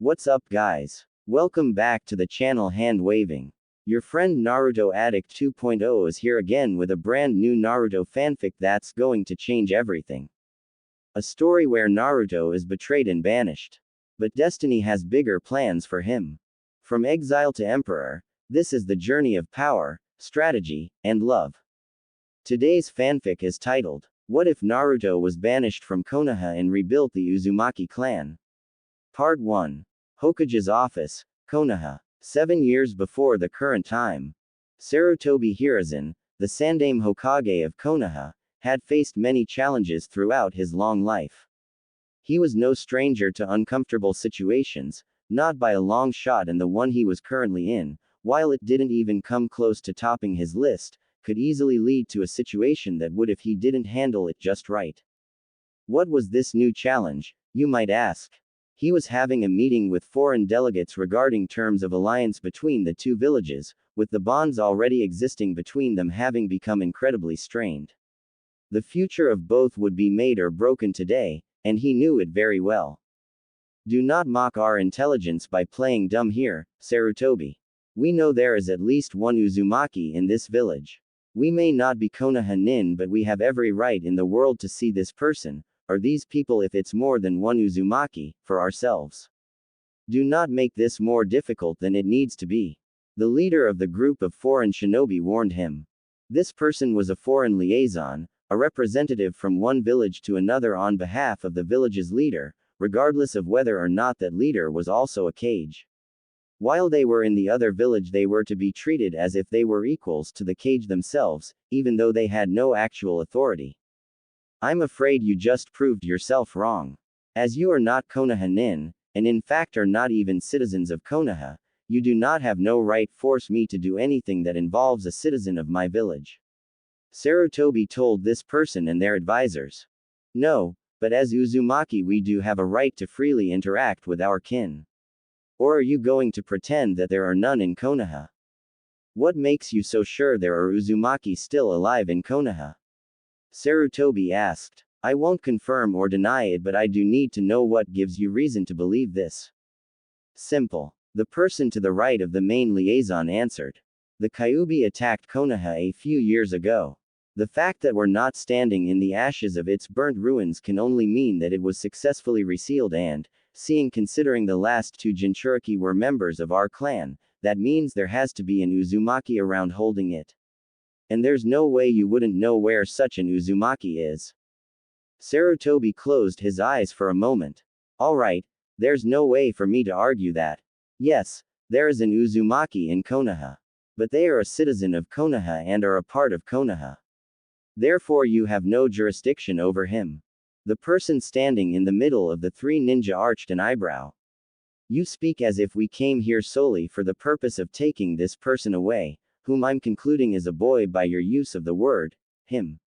What's up guys? Welcome back to the channel Hand Waving. Your friend Naruto Addict 2.0 is here again with a brand new Naruto fanfic that's going to change everything. A story where Naruto is betrayed and banished. But destiny has bigger plans for him. From exile to emperor, this is the journey of power, strategy, and love. Today's fanfic is titled, What If Naruto Was Banished from Konoha and Rebuilt the Uzumaki Clan? Part 1. Hokage's Office, Konoha. 7 years before the current time. Sarutobi Hiruzen, the Sandaime Hokage of Konoha, had faced many challenges throughout his long life. He was no stranger to uncomfortable situations, not by a long shot, and the one he was currently in, while it didn't even come close to topping his list, could easily lead to a situation that would if he didn't handle it just right. What was this new challenge, you might ask? He was having a meeting with foreign delegates regarding terms of alliance between the two villages, with the bonds already existing between them having become incredibly strained. The future of both would be made or broken today, and he knew it very well. Do not mock our intelligence by playing dumb here, Sarutobi. We know there is at least one Uzumaki in this village. We may not be Konoha nin, but we have every right in the world to see this person, or these people if it's more than one Uzumaki, for ourselves. Do not make this more difficult than it needs to be. The leader of the group of foreign shinobi warned him. This person was a foreign liaison, a representative from one village to another on behalf of the village's leader, regardless of whether or not that leader was also a Kage. While they were in the other village, they were to be treated as if they were equals to the Kage themselves, even though they had no actual authority. I'm afraid you just proved yourself wrong. As you are not Konoha nin, and in fact are not even citizens of Konoha, you do not have no right force me to do anything that involves a citizen of my village. Sarutobi told this person and their advisors. No, but as Uzumaki we do have a right to freely interact with our kin. Or are you going to pretend that there are none in Konoha? What makes you so sure there are Uzumaki still alive in Konoha? Sarutobi asked. I won't confirm or deny it, but I do need to know what gives you reason to believe this. Simple. The person to the right of the main liaison answered. The Kyuubi attacked Konoha a few years ago. The fact that we're not standing in the ashes of its burnt ruins can only mean that it was successfully resealed and, considering the last two Jinchuriki were members of our clan, that means there has to be an Uzumaki around holding it. And there's no way you wouldn't know where such an Uzumaki is. Sarutobi closed his eyes for a moment. Alright, there's no way for me to argue that. Yes, there is an Uzumaki in Konoha. But they are a citizen of Konoha and are a part of Konoha. Therefore you have no jurisdiction over him. The person standing in the middle of the three ninja arched an eyebrow. You speak as if we came here solely for the purpose of taking this person away, whom I'm concluding is a boy by your use of the word, him.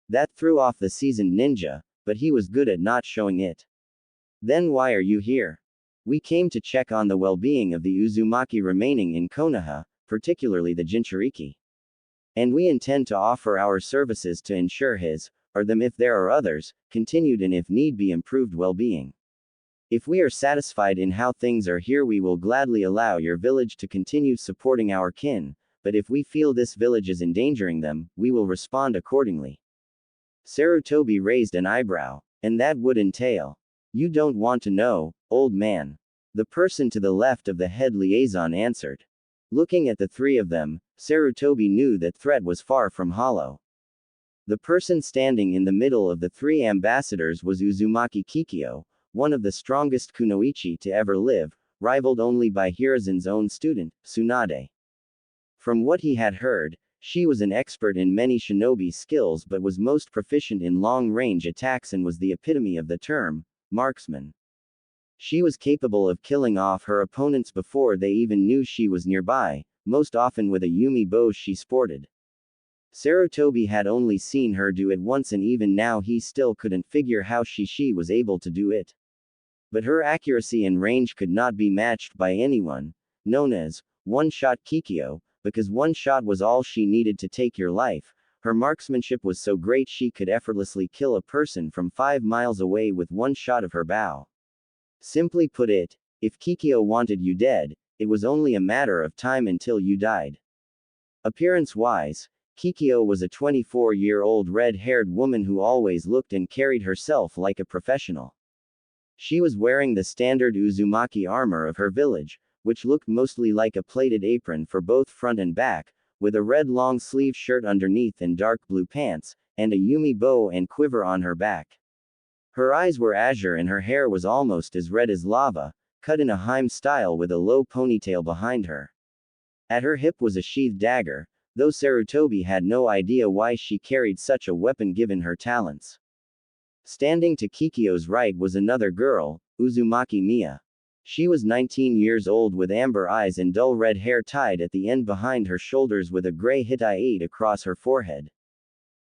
That threw off the seasoned ninja, but he was good at not showing it. Then why are you here? We came to check on the well-being of the Uzumaki remaining in Konoha, particularly the Jinchuriki. And we intend to offer our services to ensure his, or them if there are others, continued and if need be improved well-being. If we are satisfied in how things are here, we will gladly allow your village to continue supporting our kin, but if we feel this village is endangering them, we will respond accordingly. Sarutobi raised an eyebrow. And that would entail. You don't want to know, old man. The person to the left of the head liaison answered. Looking at the three of them, Sarutobi knew that threat was far from hollow. The person standing in the middle of the three ambassadors was Uzumaki Kikyo, one of the strongest kunoichi to ever live, rivaled only by Hiruzen's own student, Tsunade. From what he had heard, she was an expert in many shinobi skills but was most proficient in long-range attacks and was the epitome of the term, marksman. She was capable of killing off her opponents before they even knew she was nearby, most often with a Yumi bow she sported. Sarutobi had only seen her do it once and even now he still couldn't figure how she was able to do it. But her accuracy and range could not be matched by anyone, known as one-shot Kikyo, because one shot was all she needed to take your life. Her marksmanship was so great she could effortlessly kill a person from 5 miles away with one shot of her bow. Simply put it, If Kikyo wanted you dead, it was only a matter of time until you died. Appearance-wise, Kikyo was a 24-year-old red-haired woman who always looked and carried herself like a professional. She was wearing the standard Uzumaki armor of her village, which looked mostly like a plated apron for both front and back, with a red long-sleeve shirt underneath and dark blue pants, and a Yumi bow and quiver on her back. Her eyes were azure and her hair was almost as red as lava, cut in a Heim style with a low ponytail behind her. At her hip was a sheathed dagger, though Sarutobi had no idea why she carried such a weapon given her talents. Standing to Kikyo's right was another girl, Uzumaki Mia. She was 19 years old with amber eyes and dull red hair tied at the end behind her shoulders with a gray hitai across her forehead.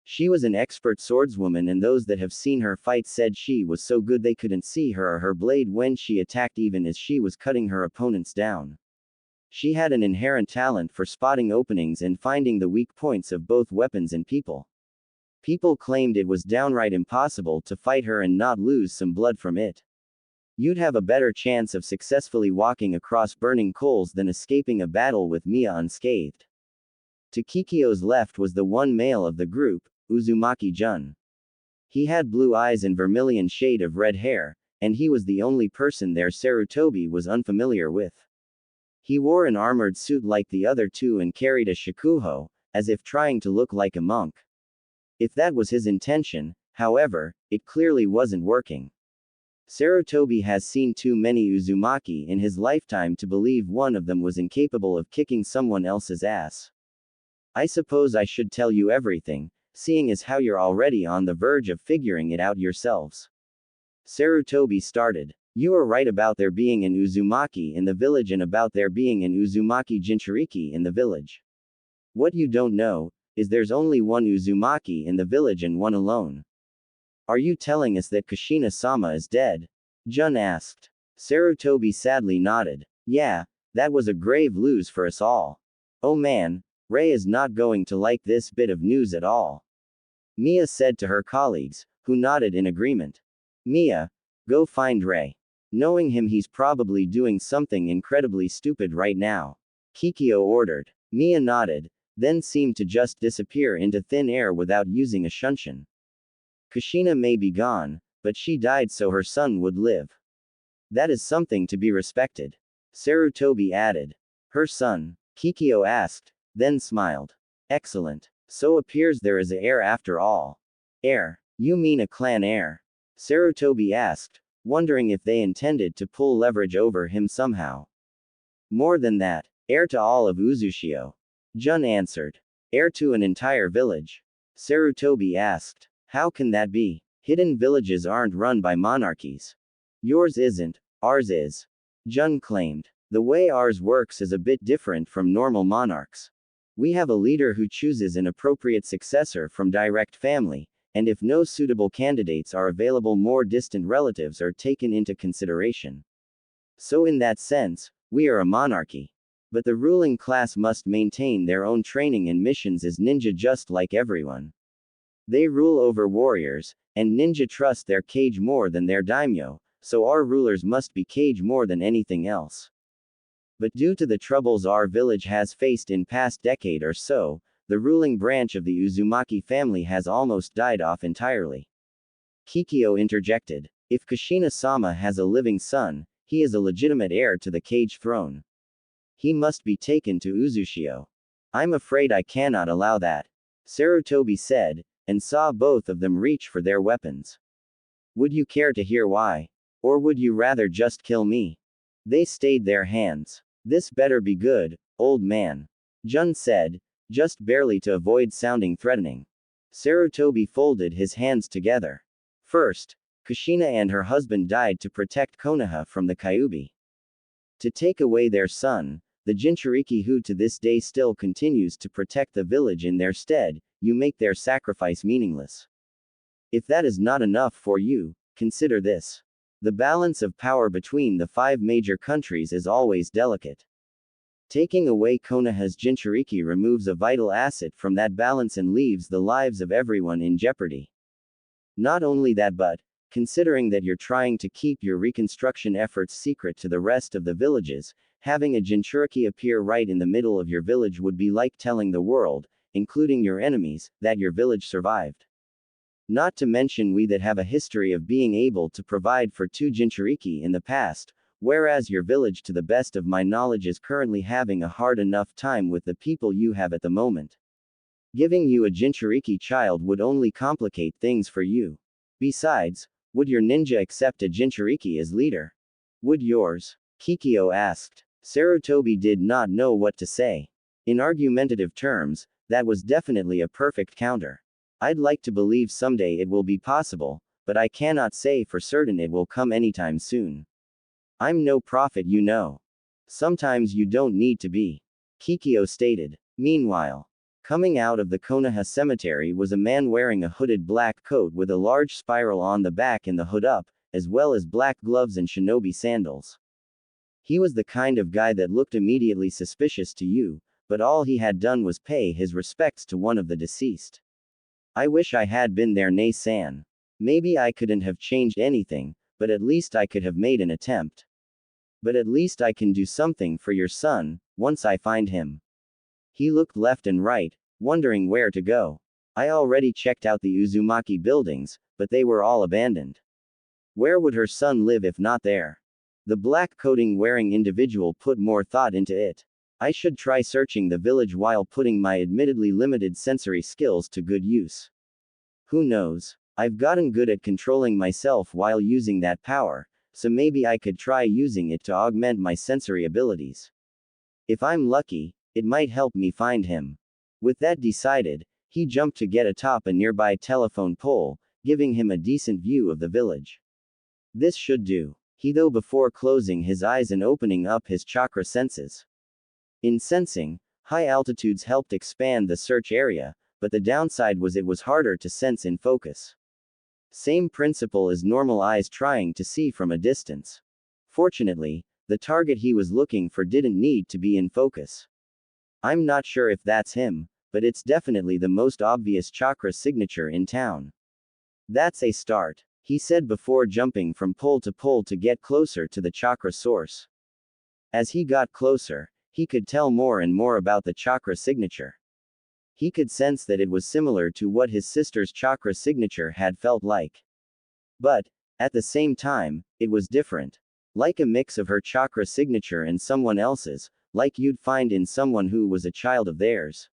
She was an expert swordswoman, and those that have seen her fight said she was so good they couldn't see her or her blade when she attacked even as she was cutting her opponents down. She had an inherent talent for spotting openings and finding the weak points of both weapons and people. People claimed it was downright impossible to fight her and not lose some blood from it. You'd have a better chance of successfully walking across burning coals than escaping a battle with Mia unscathed. To Kikyo's left was the one male of the group, Uzumaki Jun. He had blue eyes and vermilion shade of red hair, and he was the only person there Sarutobi was unfamiliar with. He wore an armored suit like the other two and carried a shakuho, as if trying to look like a monk. If that was his intention, however, it clearly wasn't working. Sarutobi has seen too many Uzumaki in his lifetime to believe one of them was incapable of kicking someone else's ass. I suppose I should tell you everything, seeing as how you're already on the verge of figuring it out yourselves. Sarutobi started. You are right about there being an Uzumaki in the village and about there being an Uzumaki Jinchuriki in the village. What you don't know is there's only one Uzumaki in the village and one alone. Are you telling us that Kushina-sama is dead? Jun asked. Sarutobi sadly nodded. Yeah, that was a grave lose for us all. Oh man, Rei is not going to like this bit of news at all. Mia said to her colleagues, who nodded in agreement. Mia, go find Rei. Knowing him, he's probably doing something incredibly stupid right now. Kikyo ordered. Mia nodded, then seemed to just disappear into thin air without using a shunshin. Kushina may be gone, but she died so her son would live. That is something to be respected. Sarutobi added. Her son? Kikyo asked, then smiled. Excellent. So appears there is a heir after all. Heir? You mean a clan heir? Sarutobi asked, wondering if they intended to pull leverage over him somehow. More than that, heir to all of Uzushio. Jun answered. Heir to an entire village. Sarutobi asked. How can that be? Hidden villages aren't run by monarchies. Yours isn't, ours is. Jun claimed. The way ours works is a bit different from normal monarchs. We have a leader who chooses an appropriate successor from direct family, and if no suitable candidates are available, more distant relatives are taken into consideration. So in that sense, we are a monarchy. But the ruling class must maintain their own training and missions as ninja just like everyone. They rule over warriors, and ninja trust their kage more than their daimyo, so our rulers must be kage more than anything else. But due to the troubles our village has faced in past decade or so, the ruling branch of the Uzumaki family has almost died off entirely. Kikyo interjected. If Kushina-sama has a living son, he is a legitimate heir to the kage throne. He must be taken to Uzushio. I'm afraid I cannot allow that. Sarutobi said, and saw both of them reach for their weapons. Would you care to hear why? Or would you rather just kill me? They stayed their hands. This better be good, old man. Jun said, just barely to avoid sounding threatening. Sarutobi folded his hands together. First, Kushina and her husband died to protect Konoha from the Kyuubi. To take away their son, the Jinchuriki who to this day still continues to protect the village in their stead, you make their sacrifice meaningless. If that is not enough for you, consider this. The balance of power between the 5 major countries is always delicate. Taking away Konoha's Jinchuriki removes a vital asset from that balance and leaves the lives of everyone in jeopardy. Not only that, but, Considering that you're trying to keep your reconstruction efforts secret to the rest of the villages, having a Jinchuriki appear right in the middle of your village would be like telling the world, including your enemies, that your village survived. Not to mention we that have a history of being able to provide for 2 Jinchuriki in the past, whereas your village to the best of my knowledge is currently having a hard enough time with the people you have at the moment. Giving you a Jinchuriki child would only complicate things for you. Besides, would your ninja accept a Jinchuriki as leader? Would yours? Kikyo asked. Sarutobi did not know what to say. In argumentative terms, that was definitely a perfect counter. I'd like to believe someday it will be possible, but I cannot say for certain it will come anytime soon. I'm no prophet, you know. Sometimes you don't need to be. Kikyo stated. Meanwhile, coming out of the Konoha cemetery was a man wearing a hooded black coat with a large spiral on the back and the hood up, as well as black gloves and shinobi sandals. He was the kind of guy that looked immediately suspicious to you, but all he had done was pay his respects to one of the deceased. I wish I had been there, Nei-san. Maybe I couldn't have changed anything, but at least I could have made an attempt. But at least I can do something for your son, once I find him. He looked left and right, wondering where to go. I already checked out the Uzumaki buildings, but they were all abandoned. Where would her son live if not there? The black coating wearing individual put more thought into it. I should try searching the village while putting my admittedly limited sensory skills to good use. Who knows? I've gotten good at controlling myself while using that power, so maybe I could try using it to augment my sensory abilities. If I'm lucky, it might help me find him. With that decided, he jumped to get atop a nearby telephone pole, giving him a decent view of the village. This should do. He though before closing his eyes and opening up his chakra senses. In sensing, high altitudes helped expand the search area, but the downside was it was harder to sense in focus. Same principle as normal eyes trying to see from a distance. Fortunately, the target he was looking for didn't need to be in focus. I'm not sure if that's him, but it's definitely the most obvious chakra signature in town. That's a start, he said before jumping from pole to get closer to the chakra source. As he got closer, he could tell more and more about the chakra signature. He could sense that it was similar to what his sister's chakra signature had felt like. But, at the same time, it was different. Like a mix of her chakra signature and someone else's, like you'd find in someone who was a child of theirs.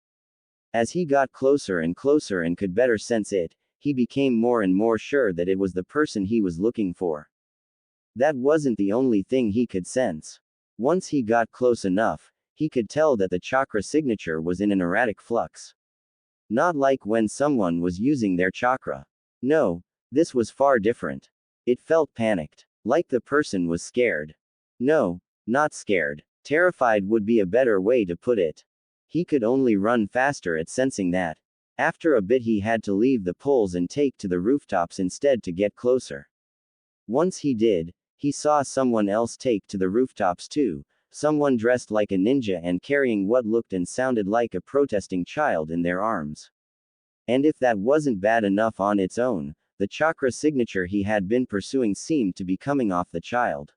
As he got closer and closer and could better sense it, he became more and more sure that it was the person he was looking for. That wasn't the only thing he could sense. Once he got close enough, he could tell that the chakra signature was in an erratic flux. Not like when someone was using their chakra. No, this was far different. It felt panicked. Like the person was scared. No, not scared. Terrified would be a better way to put it. He could only run faster at sensing that. After a bit he had to leave the poles and take to the rooftops instead to get closer. Once he did, he saw someone else take to the rooftops too, someone dressed like a ninja and carrying what looked and sounded like a protesting child in their arms. And if that wasn't bad enough on its own, the chakra signature he had been pursuing seemed to be coming off the child.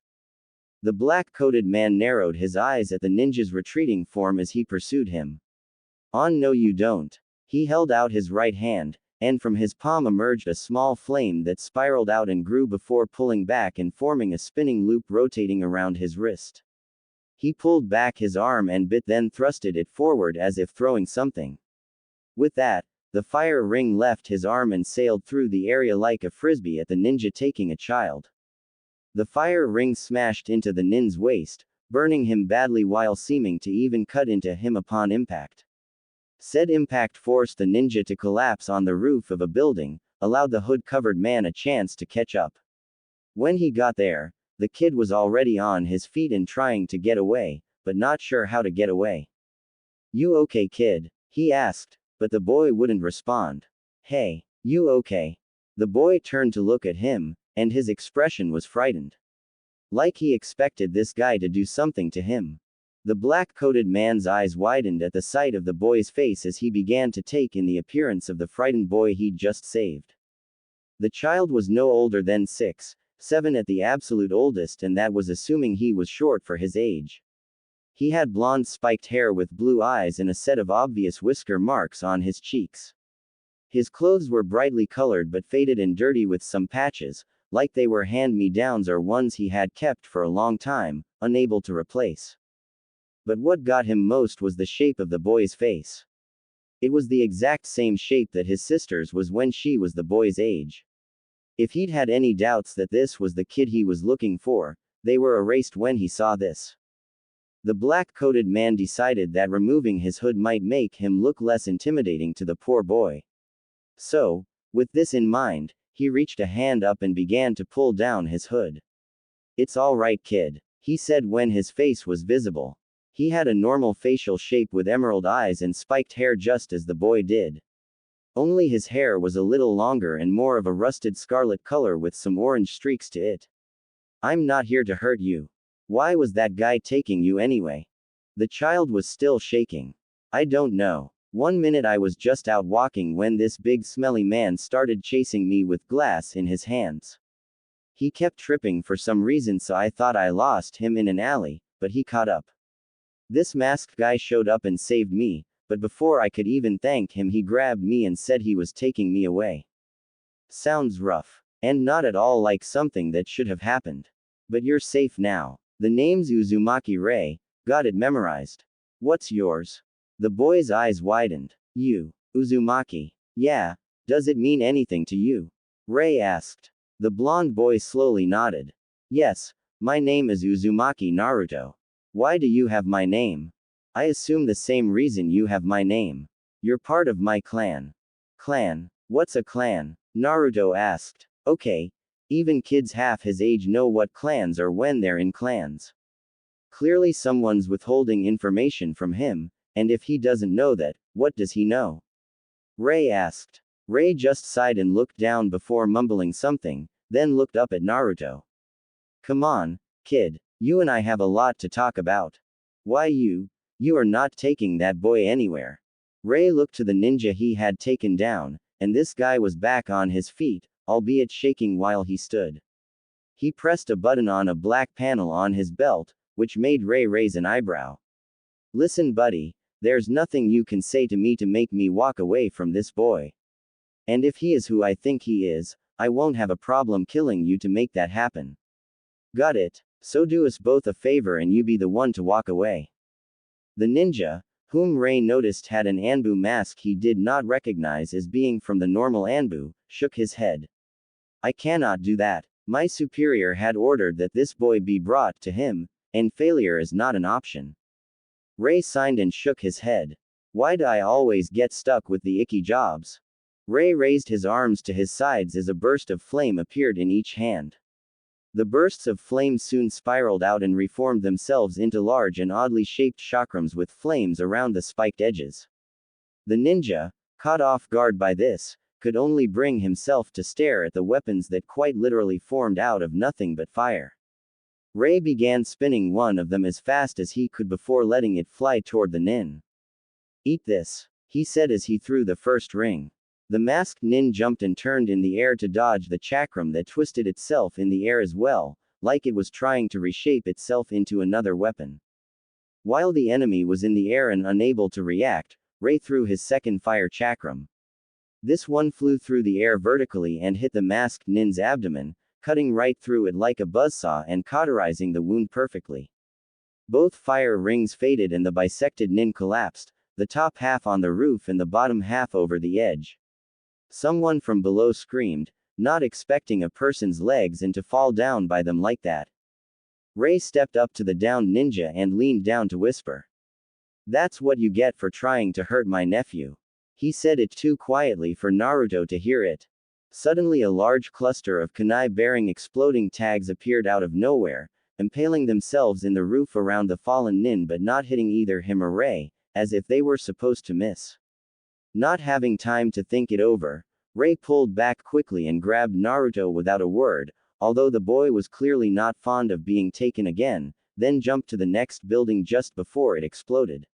The black-coated man narrowed his eyes at the ninja's retreating form as he pursued him. On no you don't. He held out his right hand, and from his palm emerged a small flame that spiraled out and grew before pulling back and forming a spinning loop rotating around his wrist. He pulled back his arm and then thrusted it forward as if throwing something. With that, the fire ring left his arm and sailed through the area like a frisbee at the ninja taking a child. The fire ring smashed into the nin's waist, burning him badly while seeming to even cut into him upon impact. Said impact forced the ninja to collapse on the roof of a building, allowed the hood-covered man a chance to catch up. When he got there, the kid was already on his feet and trying to get away, but not sure how to get away. You okay, kid? He asked, but the boy wouldn't respond. Hey, you okay? The boy turned to look at him, and his expression was frightened. Like he expected this guy to do something to him. The black-coated man's eyes widened at the sight of the boy's face as he began to take in the appearance of the frightened boy he'd just saved. The child was no older than 6, 7 at the absolute oldest, and that was assuming he was short for his age. He had blonde spiked hair with blue eyes and a set of obvious whisker marks on his cheeks. His clothes were brightly colored but faded and dirty with some patches, like they were hand-me-downs or ones he had kept for a long time, unable to replace. But what got him most was the shape of the boy's face. It was the exact same shape that his sister's was when she was the boy's age. If he'd had any doubts that this was the kid he was looking for, they were erased when he saw this. The black-coated man decided that removing his hood might make him look less intimidating to the poor boy. So, with this in mind, he reached a hand up and began to pull down his hood. "It's all right, kid," he said when his face was visible. He had a normal facial shape with emerald eyes and spiked hair just as the boy did. Only his hair was a little longer and more of a rusted scarlet color with some orange streaks to it. "I'm not here to hurt you. Why was that guy taking you anyway?" The child was still shaking. "I don't know. One minute I was just out walking when this big smelly man started chasing me with glass in his hands. He kept tripping for some reason, so I thought I lost him in an alley, but he caught up. This masked guy showed up and saved me, but before I could even thank him he grabbed me and said he was taking me away." Sounds rough. And not at all like something that should have happened. But you're safe now. The name's Uzumaki Ray. Got it memorized. What's yours? The boy's eyes widened. "You. Uzumaki. Yeah. Does it mean anything to you?" Ray asked. The blonde boy slowly nodded. "Yes, my name is Uzumaki Naruto. Why do you have my name?" "I assume the same reason you have my name. You're part of my clan." "Clan? What's a clan?" Naruto asked. "Okay. Even kids half his age know what clans are when they're in clans." Clearly someone's withholding information from him, and if he doesn't know that, what does he know? Ray asked. Ray just sighed and looked down before mumbling something, then looked up at Naruto. "Come on, kid. You and I have a lot to talk about." "Why you? You are not taking that boy anywhere." Ray looked to the ninja he had taken down, and this guy was back on his feet, albeit shaking while he stood. He pressed a button on a black panel on his belt, which made Ray raise an eyebrow. "Listen, buddy, there's nothing you can say to me to make me walk away from this boy. And if he is who I think he is, I won't have a problem killing you to make that happen. Got it? So do us both a favor and you be the one to walk away." The ninja, whom Ray noticed had an Anbu mask he did not recognize as being from the normal Anbu, shook his head. "I cannot do that. My superior had ordered that this boy be brought to him, and failure is not an option." Ray signed and shook his head. "Why do I always get stuck with the icky jobs?" Ray raised his arms to his sides as a burst of flame appeared in each hand. The bursts of flame soon spiraled out and reformed themselves into large and oddly shaped chakrams with flames around the spiked edges. The ninja, caught off guard by this, could only bring himself to stare at the weapons that quite literally formed out of nothing but fire. Ray began spinning one of them as fast as he could before letting it fly toward the nin. "Eat this," he said as he threw the first ring. The masked nin jumped and turned in the air to dodge the chakram that twisted itself in the air as well, like it was trying to reshape itself into another weapon. While the enemy was in the air and unable to react, Ray threw his second fire chakram. This one flew through the air vertically and hit the masked nin's abdomen, cutting right through it like a buzzsaw and cauterizing the wound perfectly. Both fire rings faded and the bisected nin collapsed, the top half on the roof and the bottom half over the edge. Someone from below screamed, not expecting a person's legs and to fall down by them like that. Ray stepped up to the downed ninja and leaned down to whisper. "That's what you get for trying to hurt my nephew." He said it too quietly for Naruto to hear it. Suddenly a large cluster of kunai-bearing exploding tags appeared out of nowhere, impaling themselves in the roof around the fallen nin but not hitting either him or Ray, as if they were supposed to miss. Not having time to think it over, Ray pulled back quickly and grabbed Naruto without a word, although the boy was clearly not fond of being taken again, then jumped to the next building just before it exploded.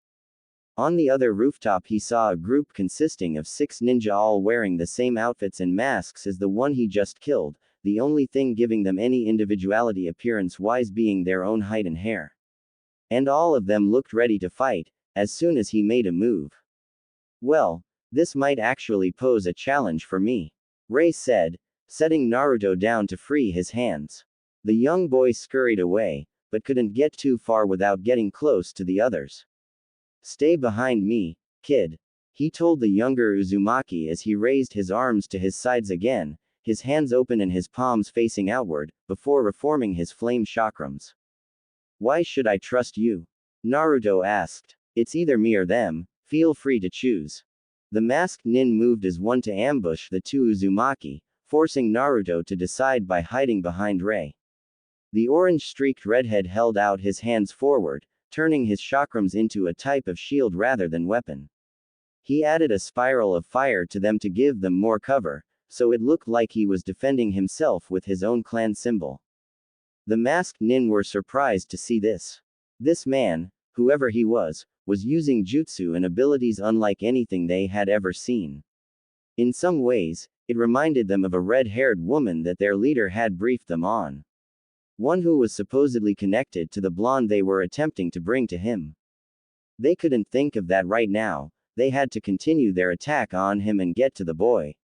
On the other rooftop he saw a group consisting of 6 ninja all wearing the same outfits and masks as the one he just killed, the only thing giving them any individuality appearance-wise being their own height and hair. And all of them looked ready to fight, as soon as he made a move. Well, this might actually pose a challenge for me, Ray said, setting Naruto down to free his hands. The young boy scurried away, but couldn't get too far without getting close to the others. Stay behind me, kid, he told the younger Uzumaki as he raised his arms to his sides again, his hands open and his palms facing outward, before reforming his flame chakrams. Why should I trust you? Naruto asked. It's either me or them, feel free to choose. The masked nin moved as one to ambush the two Uzumaki, forcing Naruto to decide by hiding behind Ray. The orange-streaked redhead held out his hands forward, turning his chakrams into a type of shield rather than weapon. He added a spiral of fire to them to give them more cover, so it looked like he was defending himself with his own clan symbol. The masked nin were surprised to see this. This man, whoever he was using jutsu and abilities unlike anything they had ever seen. In some ways, it reminded them of a red-haired woman that their leader had briefed them on. One who was supposedly connected to the blonde they were attempting to bring to him. They couldn't think of that right now, they had to continue their attack on him and get to the boy.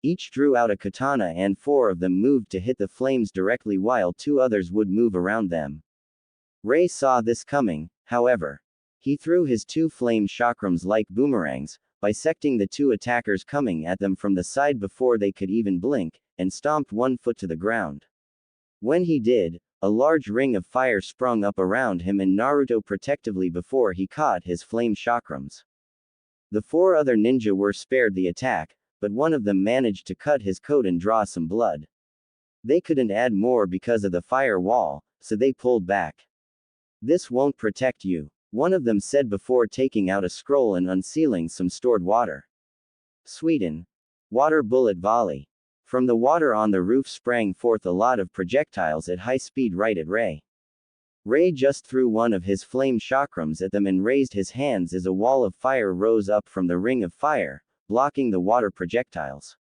Each drew out a katana and 4 of them moved to hit the flames directly while 2 others would move around them. Ray saw this coming, however. He threw his 2 flame chakrams like boomerangs, bisecting the 2 attackers coming at them from the side before they could even blink, and stomped 1 foot to the ground. When he did, a large ring of fire sprung up around him and Naruto protectively before he caught his flame chakrams. The 4 other ninja were spared the attack, but one of them managed to cut his coat and draw some blood. They couldn't add more because of the fire wall, so they pulled back. This won't protect you, one of them said before taking out a scroll and unsealing some stored water. Sweden. Water bullet volley. From the water on the roof sprang forth a lot of projectiles at high speed right at Ray. Ray just threw one of his flame chakrams at them and raised his hands as a wall of fire rose up from the ring of fire, blocking the water projectiles.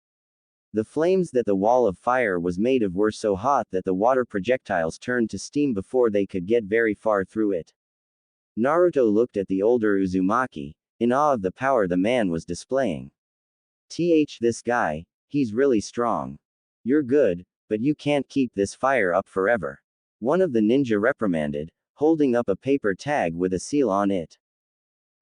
The flames that the wall of fire was made of were so hot that the water projectiles turned to steam before they could get very far through it. Naruto looked at the older Uzumaki, in awe of the power the man was displaying. This guy, he's really strong. You're good, but you can't keep this fire up forever. One of the ninja reprimanded, holding up a paper tag with a seal on it.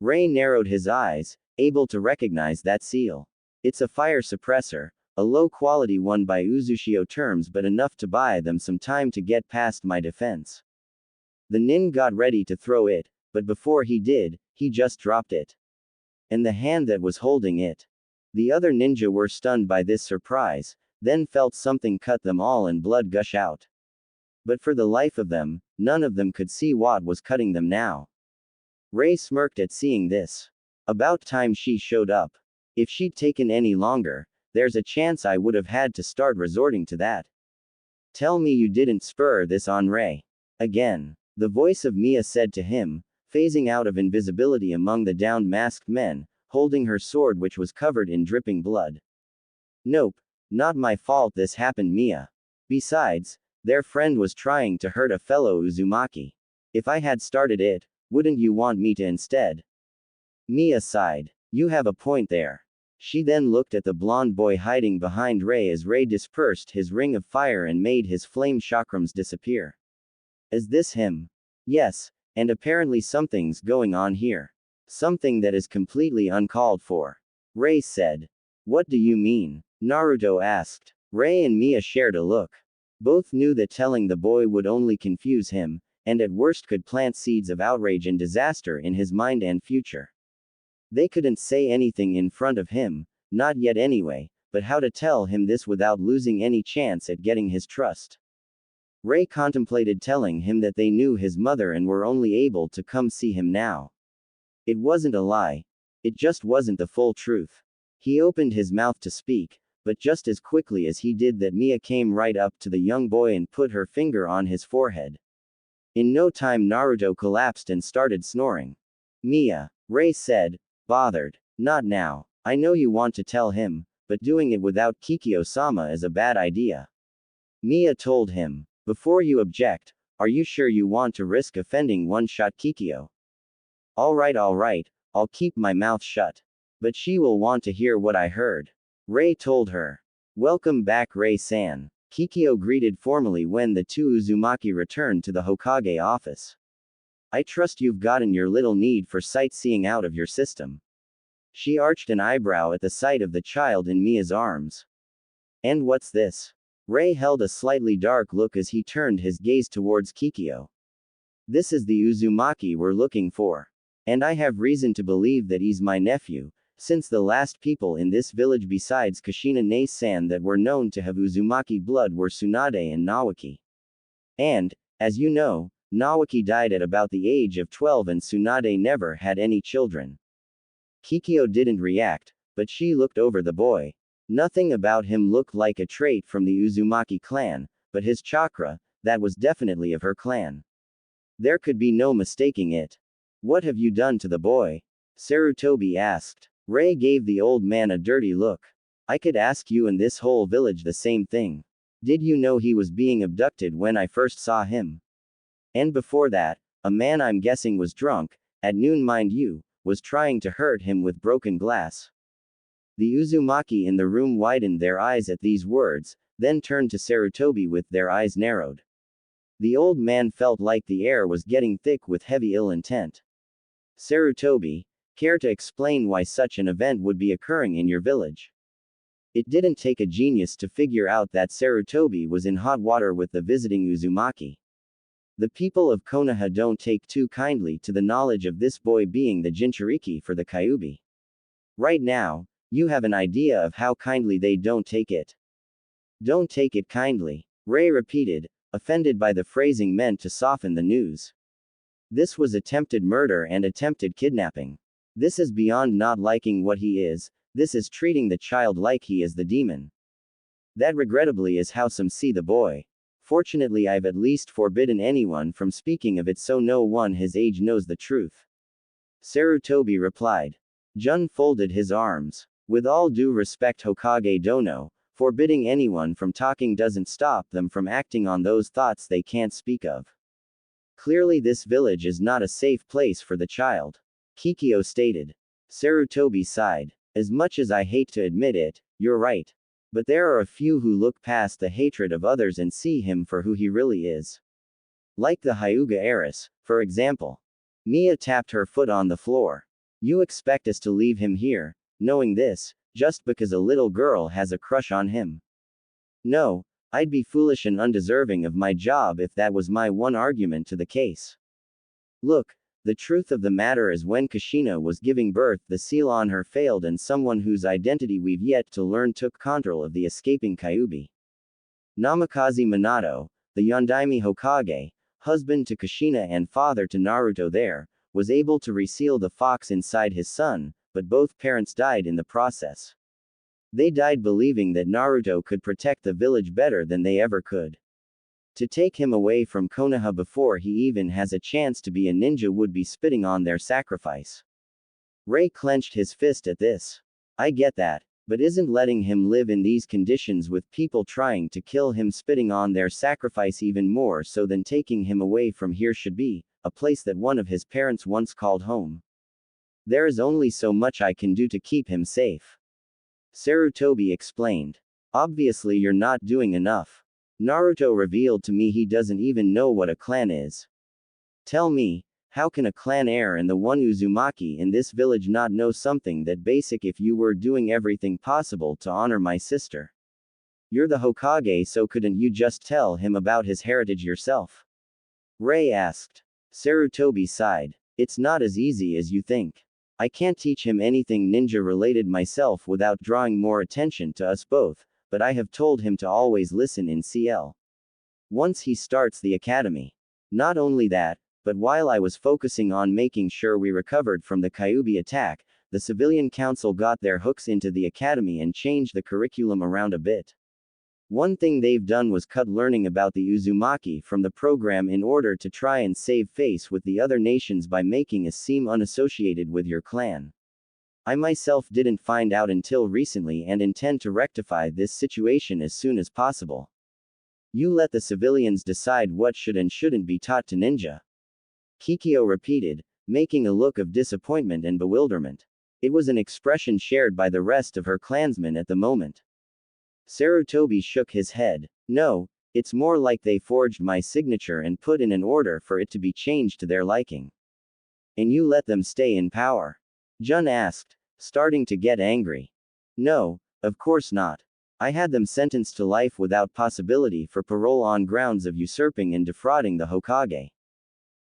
Ray narrowed his eyes, able to recognize that seal. It's a fire suppressor, a low-quality one by Uzushio terms but enough to buy them some time to get past my defense. The nin got ready to throw it, but before he did, he just dropped it. And the hand that was holding it. The other ninja were stunned by this surprise, then felt something cut them all and blood gush out. But for the life of them, none of them could see what was cutting them now. Ray smirked at seeing this. About time she showed up. If she'd taken any longer, there's a chance I would have had to start resorting to that. Tell me you didn't spur this on Ray. Again, the voice of Mia said to him, phasing out of invisibility among the downed masked men, holding her sword which was covered in dripping blood. Nope, not my fault this happened, Mia. Besides, their friend was trying to hurt a fellow Uzumaki. If I had started it, wouldn't you want me to instead? Mia sighed. You have a point there. She then looked at the blonde boy hiding behind Ray as Ray dispersed his ring of fire and made his flame chakrams disappear. Is this him? Yes, and apparently something's going on here. Something that is completely uncalled for. Ray said. What do you mean? Naruto asked. Ray and Mia shared a look. Both knew that telling the boy would only confuse him, and at worst could plant seeds of outrage and disaster in his mind and future. They couldn't say anything in front of him, not yet anyway, but how to tell him this without losing any chance at getting his trust. Ray contemplated telling him that they knew his mother and were only able to come see him now. It wasn't a lie. It just wasn't the full truth. He opened his mouth to speak, but just as quickly as he did that, Mia came right up to the young boy and put her finger on his forehead. In no time Naruto collapsed and started snoring. Mia. Ray said, bothered. Not now. I know you want to tell him, but doing it without Kikyo-sama is a bad idea. Mia told him. Before you object, are you sure you want to risk offending one-shot Kikyo? Alright, I'll keep my mouth shut. But she will want to hear what I heard. Ray told her. Welcome back, Ray-san. Kikyo greeted formally when the two Uzumaki returned to the Hokage office. I trust you've gotten your little need for sightseeing out of your system. She arched an eyebrow at the sight of the child in Mia's arms. And what's this? Ray held a slightly dark look as he turned his gaze towards Kikyo. This is the Uzumaki we're looking for. And I have reason to believe that he's my nephew, since the last people in this village besides Kushina Ne-san that were known to have Uzumaki blood were Tsunade and Nawaki. And, as you know, Nawaki died at about the age of 12 and Tsunade never had any children. Kikyo didn't react, but she looked over the boy. Nothing about him looked like a trait from the Uzumaki clan, but his chakra, that was definitely of her clan. There could be no mistaking it. What have you done to the boy? Sarutobi asked. Ray gave the old man a dirty look. I could ask you and this whole village the same thing. Did you know he was being abducted when I first saw him? And before that, a man I'm guessing was drunk, at noon mind you, was trying to hurt him with broken glass. The Uzumaki in the room widened their eyes at these words, then turned to Sarutobi with their eyes narrowed. The old man felt like the air was getting thick with heavy ill intent. Sarutobi, care to explain why such an event would be occurring in your village? It didn't take a genius to figure out that Sarutobi was in hot water with the visiting Uzumaki. The people of Konoha don't take too kindly to the knowledge of this boy being the Jinchuriki for the Kyuubi. Right now, you have an idea of how kindly they don't take it. Don't take it kindly, Ray repeated, offended by the phrasing meant to soften the news. This was attempted murder and attempted kidnapping. This is beyond not liking what he is, this is treating the child like he is the demon. That regrettably is how some see the boy. Fortunately, I've at least forbidden anyone from speaking of it so no one his age knows the truth. Sarutobi replied. Jun folded his arms. With all due respect, Hokage Dono, forbidding anyone from talking doesn't stop them from acting on those thoughts they can't speak of. Clearly this village is not a safe place for the child. Kikyo stated. Sarutobi sighed. As much as I hate to admit it, you're right. But there are a few who look past the hatred of others and see him for who he really is. Like the Hyuga heiress, for example. Mia tapped her foot on the floor. You expect us to leave him here, knowing this, just because a little girl has a crush on him? No, I'd be foolish and undeserving of my job if that was my one argument to the case. Look, the truth of the matter is when Kushina was giving birth the seal on her failed and someone whose identity we've yet to learn took control of the escaping Kyuubi. Namikaze Minato, the Yondaime Hokage, husband to Kushina and father to Naruto there, was able to reseal the fox inside his son, but both parents died in the process. They died believing that Naruto could protect the village better than they ever could. To take him away from Konoha before he even has a chance to be a ninja would be spitting on their sacrifice. Ray clenched his fist at this. I get that, but isn't letting him live in these conditions with people trying to kill him spitting on their sacrifice even more so than taking him away from here should be, a place that one of his parents once called home. There is only so much I can do to keep him safe. Sarutobi explained. Obviously you're not doing enough. Naruto revealed to me he doesn't even know what a clan is. Tell me, how can a clan heir and the one Uzumaki in this village not know something that basic if you were doing everything possible to honor my sister? You're the Hokage, so couldn't you just tell him about his heritage yourself? Ray asked. Sarutobi sighed. It's not as easy as you think. I can't teach him anything ninja related myself without drawing more attention to us both, but I have told him to always listen in CL. Once he starts the academy. Not only that, but while I was focusing on making sure we recovered from the Kyuubi attack, the civilian council got their hooks into the academy and changed the curriculum around a bit. One thing they've done was cut learning about the Uzumaki from the program in order to try and save face with the other nations by making us seem unassociated with your clan. I myself didn't find out until recently and intend to rectify this situation as soon as possible. You let the civilians decide what should and shouldn't be taught to ninja. Kikyo repeated, making a look of disappointment and bewilderment. It was an expression shared by the rest of her clansmen at the moment. Sarutobi shook his head. No, it's more like they forged my signature and put in an order for it to be changed to their liking. And you let them stay in power? Jun asked, starting to get angry. No, of course not. I had them sentenced to life without possibility for parole on grounds of usurping and defrauding the Hokage.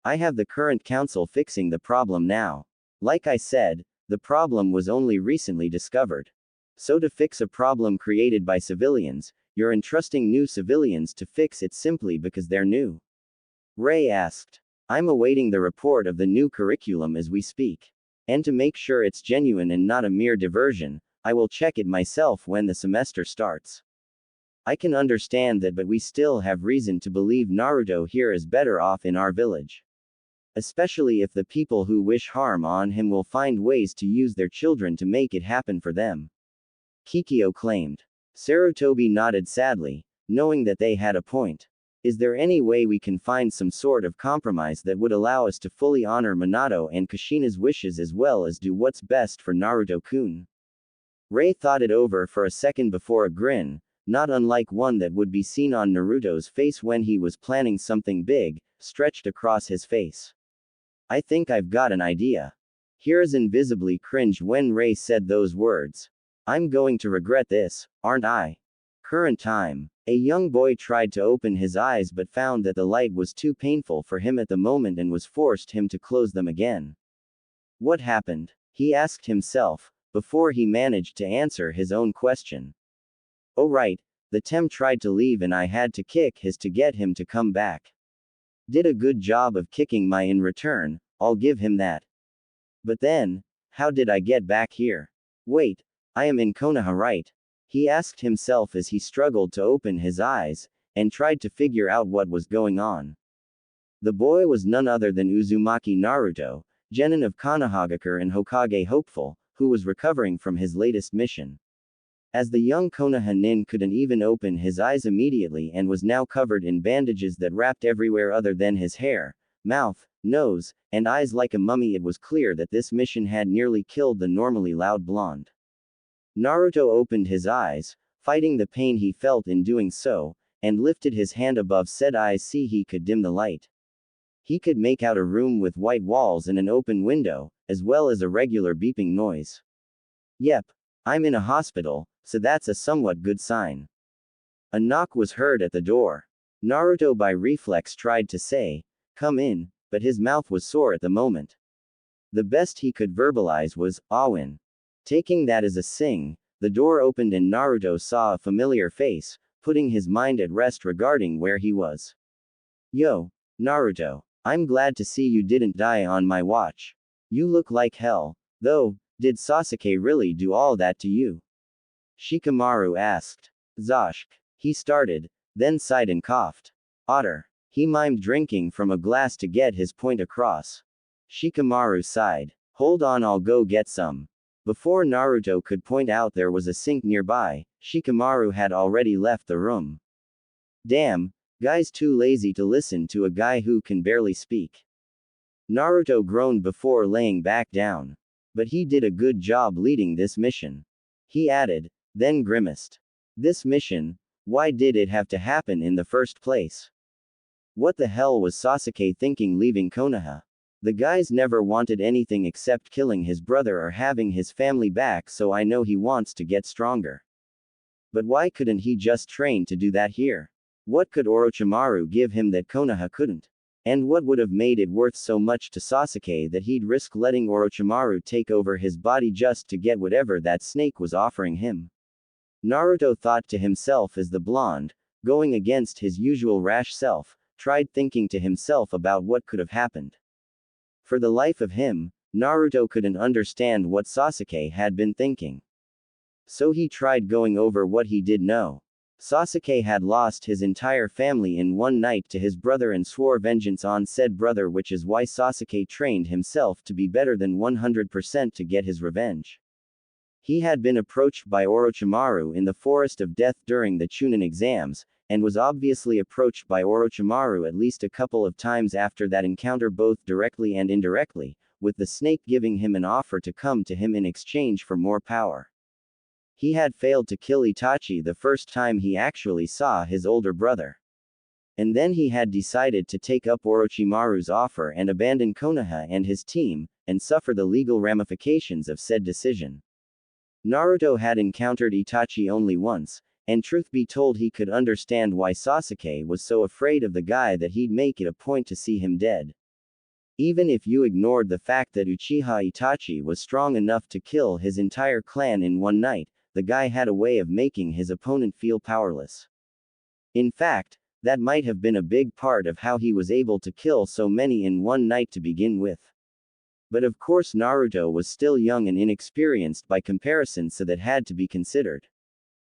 I have the current council fixing the problem now. Like I said, the problem was only recently discovered. So to fix a problem created by civilians, you're entrusting new civilians to fix it simply because they're new? Ray asked. I'm awaiting the report of the new curriculum as we speak. And to make sure it's genuine and not a mere diversion, I will check it myself when the semester starts. I can understand that, but we still have reason to believe Naruto here is better off in our village. Especially if the people who wish harm on him will find ways to use their children to make it happen for them. Kikyo claimed. Sarutobi nodded sadly, knowing that they had a point. Is there any way we can find some sort of compromise that would allow us to fully honor Minato and Kushina's wishes as well as do what's best for Naruto-kun? Ray thought it over for a second before a grin, not unlike one that would be seen on Naruto's face when he was planning something big, stretched across his face. I think I've got an idea. Hiruzen visibly cringed when Ray said those words. I'm going to regret this, aren't I? Current time. A young boy tried to open his eyes but found that the light was too painful for him at the moment and was forced him to close them again. What happened? He asked himself, before he managed to answer his own question. Oh right, the Tem tried to leave and I had to kick his to get him to come back. Did a good job of kicking my in return, I'll give him that. But then, how did I get back here? Wait, I am in Konoha, right? He asked himself as he struggled to open his eyes, and tried to figure out what was going on. The boy was none other than Uzumaki Naruto, genin of Konohagakure and Hokage hopeful, who was recovering from his latest mission. As the young Konoha nin couldn't even open his eyes immediately and was now covered in bandages that wrapped everywhere other than his hair, mouth, nose, and eyes like a mummy, it was clear that this mission had nearly killed the normally loud blonde. Naruto opened his eyes, fighting the pain he felt in doing so, and lifted his hand above said eyes. See, he could dim the light. He could make out a room with white walls and an open window, as well as a regular beeping noise. Yep, I'm in a hospital, so that's a somewhat good sign. A knock was heard at the door. Naruto by reflex tried to say, come in, but his mouth was sore at the moment. The best he could verbalize was, Awin. Taking that as a sing, the door opened and Naruto saw a familiar face, putting his mind at rest regarding where he was. Yo, Naruto. I'm glad to see you didn't die on my watch. You look like hell, though. Did Sasuke really do all that to you? Shikamaru asked. Zoshk. He started, then sighed and coughed. Otter. He mimed drinking from a glass to get his point across. Shikamaru sighed. Hold on, I'll go get some. Before Naruto could point out there was a sink nearby, Shikamaru had already left the room. Damn, guy's too lazy to listen to a guy who can barely speak. Naruto groaned before laying back down. But he did a good job leading this mission. He added, then grimaced. This mission? Why did it have to happen in the first place? What the hell was Sasuke thinking leaving Konoha? The guy's never wanted anything except killing his brother or having his family back, so I know he wants to get stronger. But why couldn't he just train to do that here? What could Orochimaru give him that Konoha couldn't? And what would have made it worth so much to Sasuke that he'd risk letting Orochimaru take over his body just to get whatever that snake was offering him? Naruto thought to himself as the blonde, going against his usual rash self, tried thinking to himself about what could have happened. For the life of him, Naruto couldn't understand what Sasuke had been thinking. So he tried going over what he did know. Sasuke had lost his entire family in one night to his brother and swore vengeance on said brother, which is why Sasuke trained himself to be better than 100% to get his revenge. He had been approached by Orochimaru in the Forest of Death during the Chunin exams, and was obviously approached by Orochimaru at least a couple of times after that encounter, both directly and indirectly, with the snake giving him an offer to come to him in exchange for more power. He had failed to kill Itachi the first time he actually saw his older brother. And then he had decided to take up Orochimaru's offer and abandon Konoha and his team, and suffer the legal ramifications of said decision. Naruto had encountered Itachi only once, and truth be told he could understand why Sasuke was so afraid of the guy that he'd make it a point to see him dead. Even if you ignored the fact that Uchiha Itachi was strong enough to kill his entire clan in one night, the guy had a way of making his opponent feel powerless. In fact, that might have been a big part of how he was able to kill so many in one night to begin with. But of course Naruto was still young and inexperienced by comparison, so that had to be considered.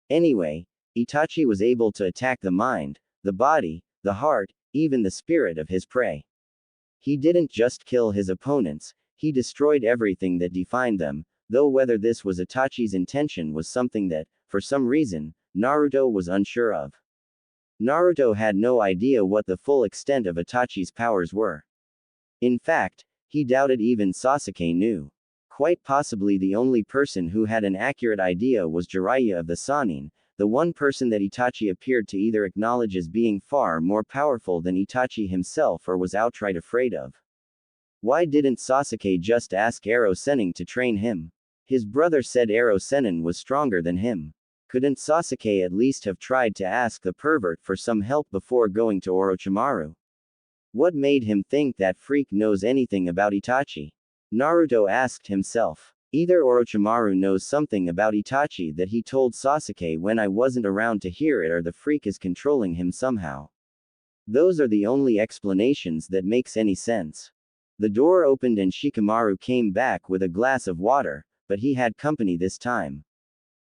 Anyway, Itachi was able to attack the mind, the body, the heart, even the spirit of his prey. He didn't just kill his opponents, he destroyed everything that defined them, though whether this was Itachi's intention was something that, for some reason, Naruto was unsure of. Naruto had no idea what the full extent of Itachi's powers were. In fact, he doubted even Sasuke knew. Quite possibly the only person who had an accurate idea was Jiraiya of the Sannin, the one person that Itachi appeared to either acknowledge as being far more powerful than Itachi himself or was outright afraid of. Why didn't Sasuke just ask Ero Sennin to train him? His brother said Ero Sennin was stronger than him. Couldn't Sasuke at least have tried to ask the pervert for some help before going to Orochimaru? What made him think that freak knows anything about Itachi? Naruto asked himself. Either Orochimaru knows something about Itachi that he told Sasuke when I wasn't around to hear it, or the freak is controlling him somehow. Those are the only explanations that makes any sense. The door opened and Shikamaru came back with a glass of water, but he had company this time.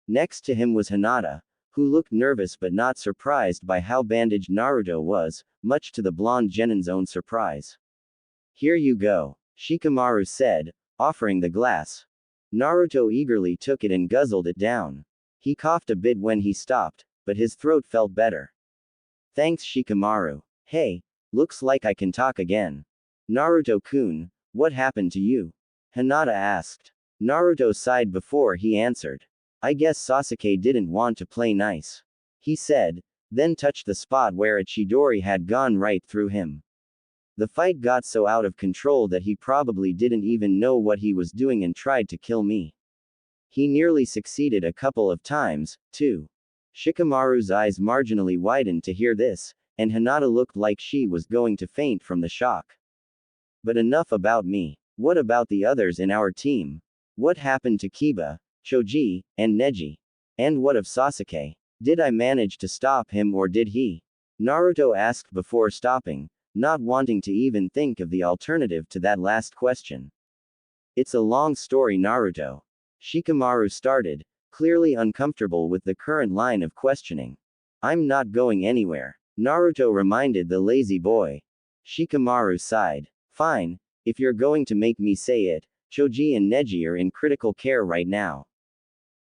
Next to him was Hinata, who looked nervous but not surprised by how bandaged Naruto was, much to the blonde Genin's own surprise. Here you go, Shikamaru said, offering the glass. Naruto eagerly took it and guzzled it down. He coughed a bit when he stopped, but his throat felt better. Thanks, Shikamaru. Hey, looks like I can talk again. Naruto-kun, what happened to you? Hinata asked. Naruto sighed before he answered. I guess Sasuke didn't want to play nice. He said, then touched the spot where a Chidori had gone right through him. The fight got so out of control that he probably didn't even know what he was doing and tried to kill me. He nearly succeeded a couple of times, too. Shikamaru's eyes marginally widened to hear this, and Hinata looked like she was going to faint from the shock. But enough about me. What about the others in our team? What happened to Kiba, Choji, and Neji? And what of Sasuke? Did I manage to stop him or did he? Naruto asked before stopping, not wanting to even think of the alternative to that last question. It's a long story, Naruto. Shikamaru started, clearly uncomfortable with the current line of questioning. I'm not going anywhere, Naruto reminded the lazy boy. Shikamaru sighed. Fine, if you're going to make me say it, Choji and Neji are in critical care right now.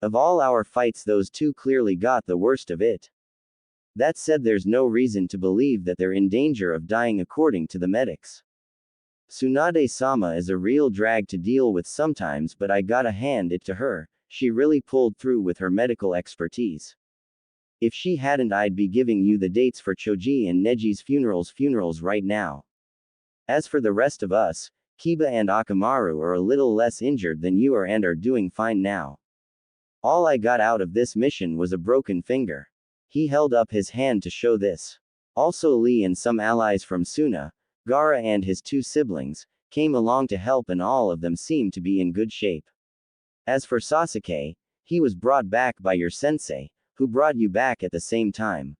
Of all our fights, those two clearly got the worst of it. That said, there's no reason to believe that they're in danger of dying according to the medics. Tsunade-sama is a real drag to deal with sometimes, but I gotta hand it to her, she really pulled through with her medical expertise. If she hadn't, I'd be giving you the dates for Choji and Neji's funerals right now. As for the rest of us, Kiba and Akamaru are a little less injured than you are and are doing fine now. All I got out of this mission was a broken finger. He held up his hand to show this. Also Lee and some allies from Suna, Gaara and his two siblings, came along to help, and all of them seemed to be in good shape. As for Sasuke, he was brought back by your sensei, who brought you back at the same time.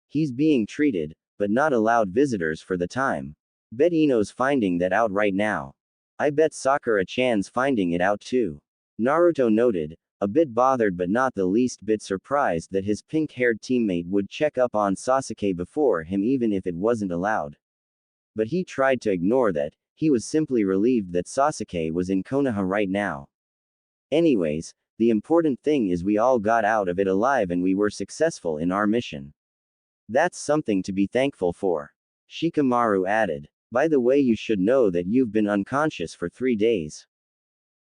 He's being treated, but not allowed visitors for the time. Bet Ino's finding that out right now. I bet Sakura-chan's finding it out too. Naruto noted, a bit bothered but not the least bit surprised that his pink-haired teammate would check up on Sasuke before him even if it wasn't allowed. But he tried to ignore that. He was simply relieved that Sasuke was in Konoha right now. Anyways, the important thing is we all got out of it alive and we were successful in our mission. That's something to be thankful for. Shikamaru added. By the way, you should know that you've been unconscious for 3 days.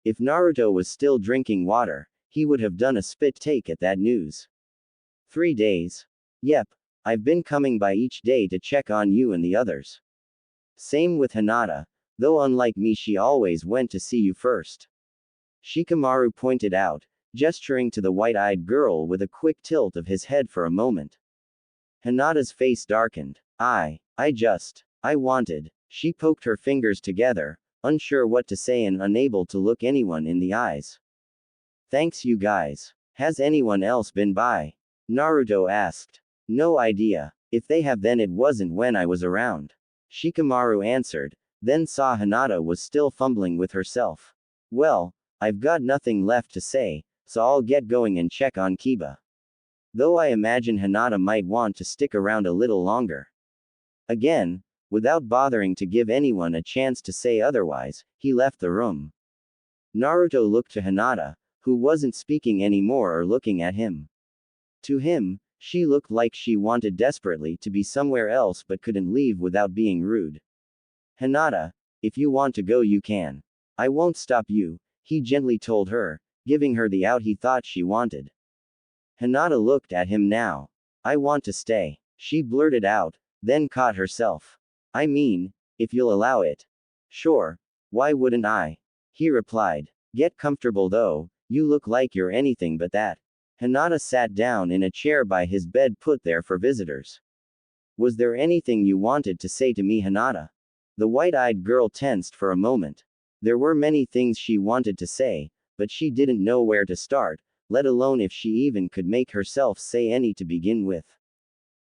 If Naruto was still drinking water, he would have done a spit take at that news. 3 days? Yep, I've been coming by each day to check on you and the others. Same with Hinata, though unlike me she always went to see you first. Shikamaru pointed out, gesturing to the white-eyed girl with a quick tilt of his head for a moment. Hinata's face darkened. I wanted. She poked her fingers together, unsure what to say and unable to look anyone in the eyes. Thanks you guys. Has anyone else been by? Naruto asked. No idea. If they have then it wasn't when I was around. Shikamaru answered, then saw Hinata was still fumbling with herself. Well, I've got nothing left to say, so I'll get going and check on Kiba. Though I imagine Hinata might want to stick around a little longer. Again, without bothering to give anyone a chance to say otherwise, he left the room. Naruto looked to Hinata, who wasn't speaking anymore or looking at him. To him, she looked like she wanted desperately to be somewhere else but couldn't leave without being rude. Hinata, if you want to go you can. I won't stop you, he gently told her, giving her the out he thought she wanted. Hinata looked at him now. I want to stay, she blurted out, then caught herself. I mean, if you'll allow it. Sure, why wouldn't I? He replied. Get comfortable though, you look like you're anything but that. Hinata sat down in a chair by his bed put there for visitors. Was there anything you wanted to say to me, Hinata? The white-eyed girl tensed for a moment. There were many things she wanted to say, but she didn't know where to start, let alone if she even could make herself say any to begin with.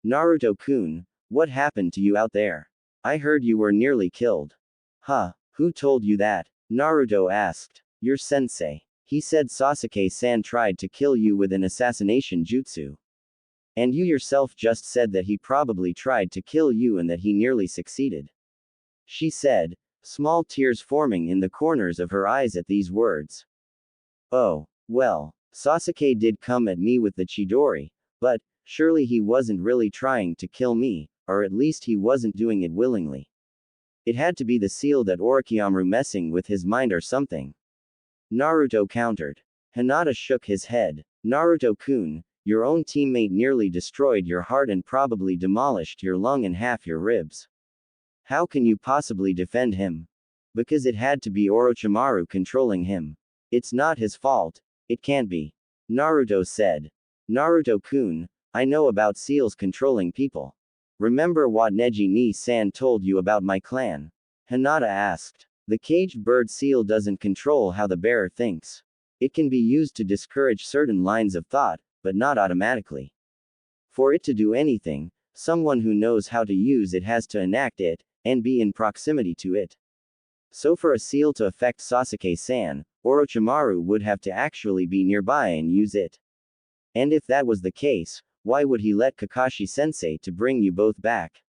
Naruto-kun, what happened to you out there? I heard you were nearly killed. Huh, who told you that? Naruto asked. Your sensei. He said Sasuke-san tried to kill you with an assassination jutsu. And you yourself just said that he probably tried to kill you and that he nearly succeeded. She said, small tears forming in the corners of her eyes at these words. Oh, well, Sasuke did come at me with the Chidori, but, surely he wasn't really trying to kill me, or at least he wasn't doing it willingly. It had to be the seal that Orochimaru messing with his mind or something. Naruto countered. Hinata shook his head. Naruto-kun, your own teammate nearly destroyed your heart and probably demolished your lung and half your ribs. How can you possibly defend him? Because it had to be Orochimaru controlling him. It's not his fault. It can't be. Naruto said. Naruto-kun, I know about seals controlling people. Remember what Neji ni-san told you about my clan? Hinata asked. The caged bird seal doesn't control how the bearer thinks. It can be used to discourage certain lines of thought, but not automatically. For it to do anything, someone who knows how to use it has to enact it, and be in proximity to it. So for a seal to affect Sasuke-san, Orochimaru would have to actually be nearby and use it. And if that was the case, why would he let Kakashi-sensei to bring you both back?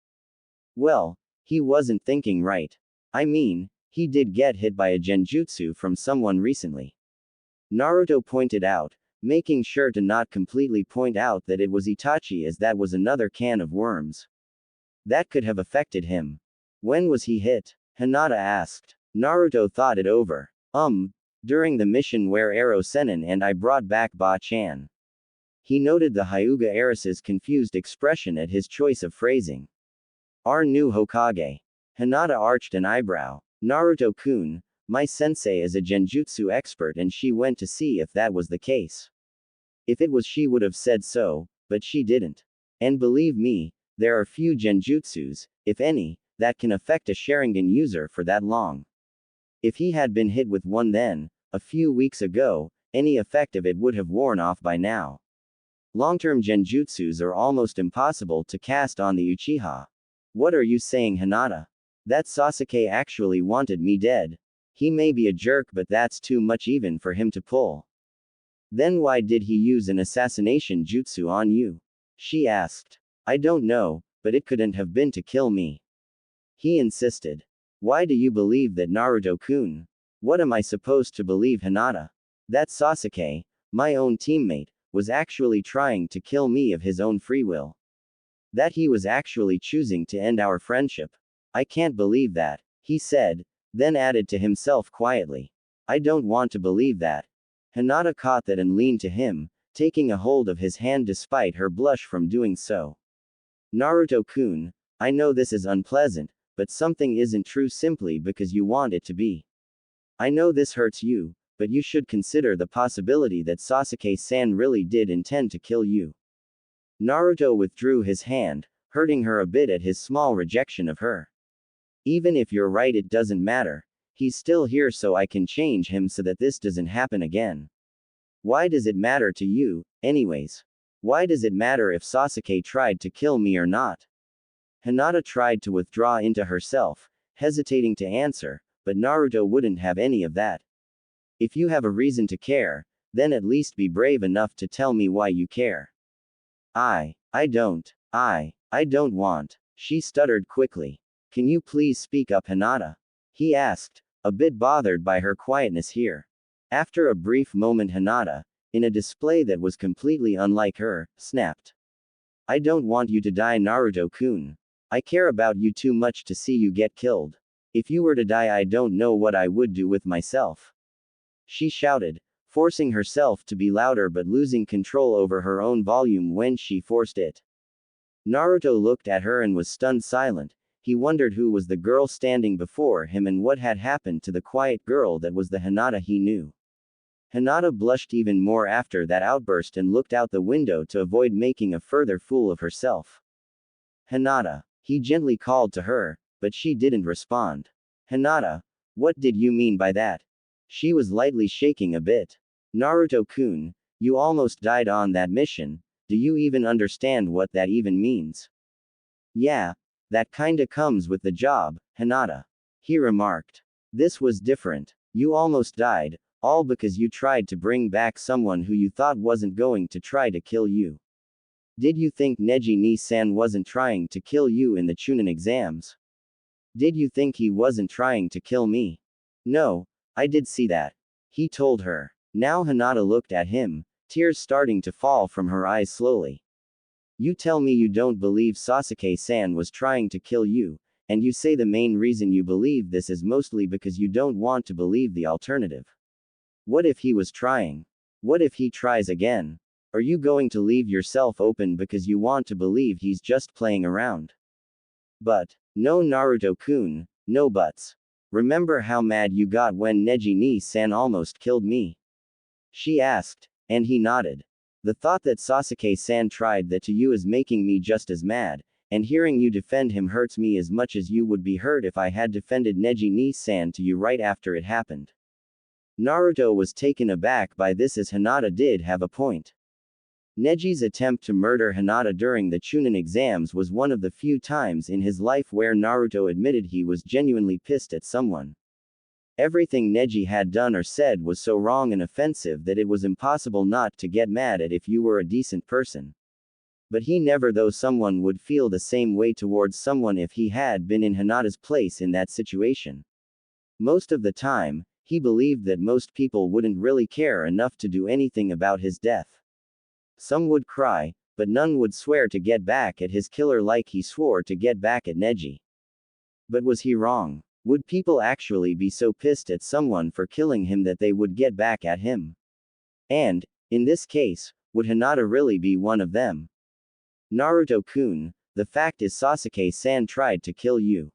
Well, he wasn't thinking right. I mean, he did get hit by a genjutsu from someone recently. Naruto pointed out, making sure to not completely point out that it was Itachi as that was another can of worms. That could have affected him. When was he hit? Hinata asked. Naruto thought it over. During the mission where Ero Sennin and I brought back Ba-chan. He noted the Hyuga heiress's confused expression at his choice of phrasing. Our new Hokage. Hinata arched an eyebrow. Naruto-kun, my sensei is a genjutsu expert and she went to see if that was the case. If it was she would have said so, but she didn't. And believe me, there are few genjutsus, if any, that can affect a Sharingan user for that long. If he had been hit with one then, a few weeks ago, any effect of it would have worn off by now. Long-term genjutsus are almost impossible to cast on the Uchiha. What are you saying, Hinata? That Sasuke actually wanted me dead. He may be a jerk but that's too much even for him to pull. Then why did he use an assassination jutsu on you? She asked. I don't know, but it couldn't have been to kill me. He insisted. Why do you believe that, Naruto-kun? What am I supposed to believe, Hinata? That Sasuke, my own teammate, was actually trying to kill me of his own free will. That he was actually choosing to end our friendship. I can't believe that, he said, then added to himself quietly. I don't want to believe that. Hinata caught that and leaned to him, taking a hold of his hand despite her blush from doing so. Naruto-kun, I know this is unpleasant, but something isn't true simply because you want it to be. I know this hurts you, but you should consider the possibility that Sasuke-san really did intend to kill you. Naruto withdrew his hand, hurting her a bit at his small rejection of her. Even if you're right, it doesn't matter. He's still here, so I can change him so that this doesn't happen again. Why does it matter to you, anyways? Why does it matter if Sasuke tried to kill me or not? Hinata tried to withdraw into herself, hesitating to answer, but Naruto wouldn't have any of that. If you have a reason to care, then at least be brave enough to tell me why you care. I don't want. She stuttered quickly. Can you please speak up, Hinata? He asked, a bit bothered by her quietness here. After a brief moment, Hinata, in a display that was completely unlike her, snapped. I don't want you to die, Naruto-kun. I care about you too much to see you get killed. If you were to die, I don't know what I would do with myself. She shouted, forcing herself to be louder but losing control over her own volume when she forced it. Naruto looked at her and was stunned silent. He wondered who was the girl standing before him and what had happened to the quiet girl that was the Hinata he knew. Hinata blushed even more after that outburst and looked out the window to avoid making a further fool of herself. Hinata, he gently called to her, but she didn't respond. Hinata, what did you mean by that? She was lightly shaking a bit. Naruto-kun, you almost died on that mission. Do you even understand what that even means? Yeah, that kinda comes with the job, Hinata. He remarked. This was different. You almost died, all because you tried to bring back someone who you thought wasn't going to try to kill you. Did you think Neji-ni-san wasn't trying to kill you in the Chunin exams? Did you think he wasn't trying to kill me? No, I did see that. He told her. Now Hinata looked at him, tears starting to fall from her eyes slowly. You tell me you don't believe Sasuke-san was trying to kill you, and you say the main reason you believe this is mostly because you don't want to believe the alternative. What if he was trying? What if he tries again? Are you going to leave yourself open because you want to believe he's just playing around? But, no, Naruto-kun, no buts. Remember how mad you got when Neji-ni-san almost killed me? She asked, and he nodded. The thought that Sasuke-san tried that to you is making me just as mad, and hearing you defend him hurts me as much as you would be hurt if I had defended Neji-ni-san to you right after it happened. Naruto was taken aback by this, as Hinata did have a point. Neji's attempt to murder Hinata during the Chunin exams was one of the few times in his life where Naruto admitted he was genuinely pissed at someone. Everything Neji had done or said was so wrong and offensive that it was impossible not to get mad at if you were a decent person. But he never thought someone would feel the same way towards someone if he had been in Hinata's place in that situation. Most of the time, he believed that most people wouldn't really care enough to do anything about his death. Some would cry, but none would swear to get back at his killer like he swore to get back at Neji. But was he wrong? Would people actually be so pissed at someone for killing him that they would get back at him? And, in this case, would Hinata really be one of them? Naruto-kun, the fact is Sasuke-san tried to kill you.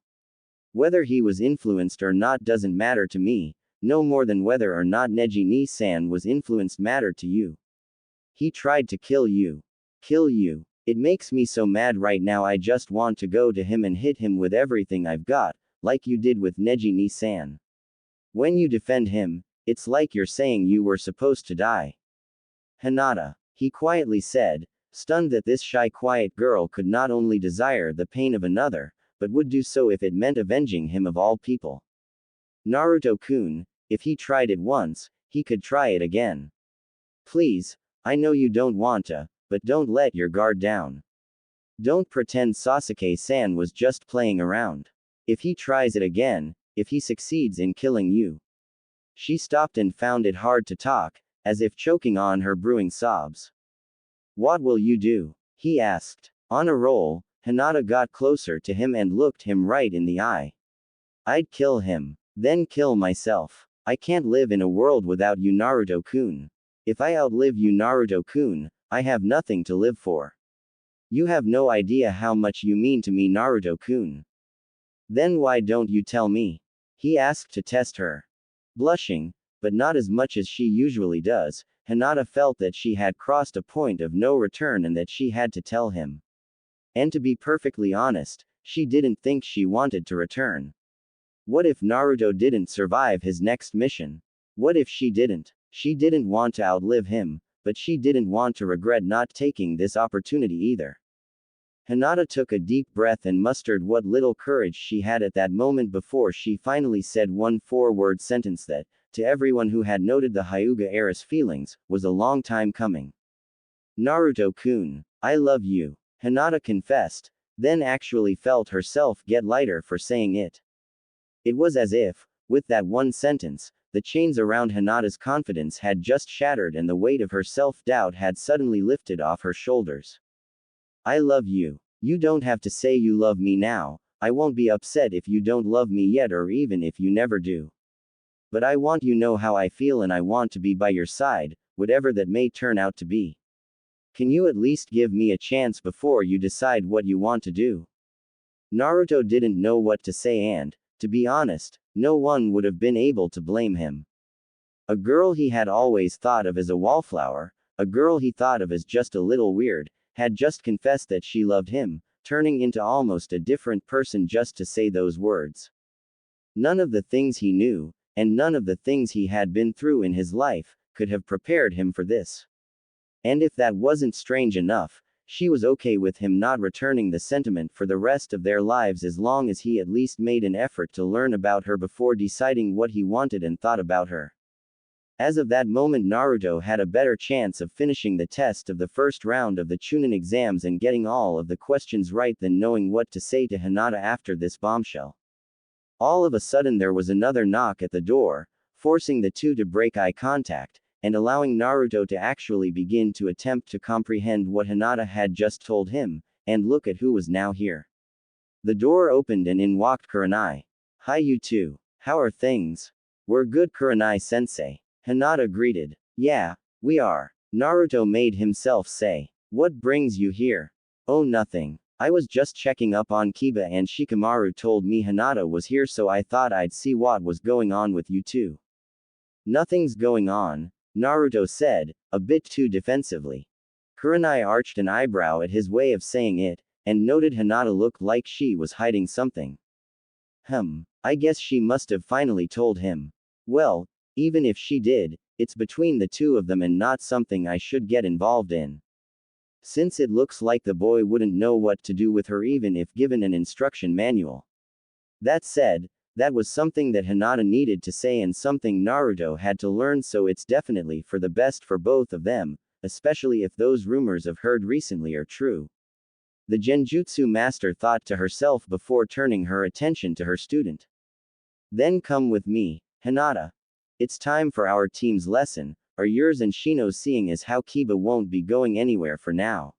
Whether he was influenced or not doesn't matter to me, no more than whether or not Neji-ni-san was influenced mattered to you. He tried to kill you. Kill you. It makes me so mad right now. I just want to go to him and hit him with everything I've got, like you did with Neji-ni-san. When you defend him, it's like you're saying you were supposed to die. Hinata, he quietly said, stunned that this shy quiet girl could not only desire the pain of another, but would do so if it meant avenging him of all people. Naruto-kun, if he tried it once, he could try it again. Please, I know you don't want to, but don't let your guard down. Don't pretend Sasuke-san was just playing around. If he tries it again, if he succeeds in killing you. She stopped and found it hard to talk, as if choking on her brewing sobs. What will you do? He asked. On a roll, Hinata got closer to him and looked him right in the eye. I'd kill him. Then kill myself. I can't live in a world without you, Naruto-kun. If I outlive you, Naruto-kun, I have nothing to live for. You have no idea how much you mean to me, Naruto-kun. Then why don't you tell me? He asked to test her. Blushing, but not as much as she usually does, Hinata felt that she had crossed a point of no return and that she had to tell him. And to be perfectly honest, she didn't think she wanted to return. What if Naruto didn't survive his next mission? What if she didn't? She didn't want to outlive him, but she didn't want to regret not taking this opportunity either. Hinata took a deep breath and mustered what little courage she had at that moment before she finally said one four-word sentence that, to everyone who had noted the Hyuga heiress feelings, was a long time coming. Naruto-kun, I love you. Hinata confessed, then actually felt herself get lighter for saying it. It was as if, with that one sentence, the chains around Hinata's confidence had just shattered and the weight of her self-doubt had suddenly lifted off her shoulders. I love you. You don't have to say you love me now. I won't be upset if you don't love me yet or even if you never do. But I want you know how I feel and I want to be by your side, whatever that may turn out to be. Can you at least give me a chance before you decide what you want to do? Naruto didn't know what to say and, to be honest, no one would have been able to blame him. A girl he had always thought of as a wallflower, a girl he thought of as just a little weird, had just confessed that she loved him, turning into almost a different person just to say those words. None of the things he knew, and none of the things he had been through in his life, could have prepared him for this. And if that wasn't strange enough, she was okay with him not returning the sentiment for the rest of their lives as long as he at least made an effort to learn about her before deciding what he wanted and thought about her. As of that moment, Naruto had a better chance of finishing the test of the first round of the Chunin exams and getting all of the questions right than knowing what to say to Hinata after this bombshell. All of a sudden there was another knock at the door, forcing the two to break eye contact, and allowing Naruto to actually begin to attempt to comprehend what Hinata had just told him, and look at who was now here. The door opened and in walked Kurenai. Hi you two. How are things? We're good, Kurenai-sensei. Hinata greeted. Yeah, we are. Naruto made himself say. What brings you here? Oh, nothing. I was just checking up on Kiba and Shikamaru told me Hinata was here, so I thought I'd see what was going on with you two. Nothing's going on, Naruto said, a bit too defensively. Kurenai arched an eyebrow at his way of saying it, and noted Hinata looked like she was hiding something. I guess she must have finally told him. Well, even if she did, it's between the two of them and not something I should get involved in. Since it looks like the boy wouldn't know what to do with her even if given an instruction manual. That said, that was something that Hinata needed to say and something Naruto had to learn, so it's definitely for the best for both of them, especially if those rumors I've heard recently are true. The Genjutsu master thought to herself before turning her attention to her student. Then come with me, Hinata. It's time for our team's lesson, or yours and Shino's, seeing as how Kiba won't be going anywhere for now.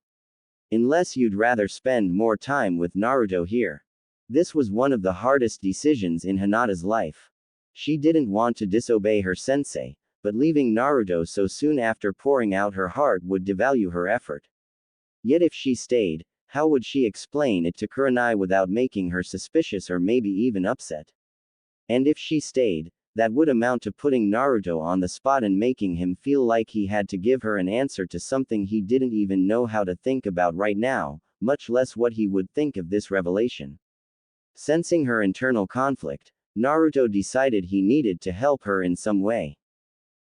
Unless you'd rather spend more time with Naruto here. This was one of the hardest decisions in Hinata's life. She didn't want to disobey her sensei, but leaving Naruto so soon after pouring out her heart would devalue her effort. Yet if she stayed, how would she explain it to Kurenai without making her suspicious or maybe even upset? And if she stayed, that would amount to putting Naruto on the spot and making him feel like he had to give her an answer to something he didn't even know how to think about right now, much less what he would think of this revelation. Sensing her internal conflict, Naruto decided he needed to help her in some way.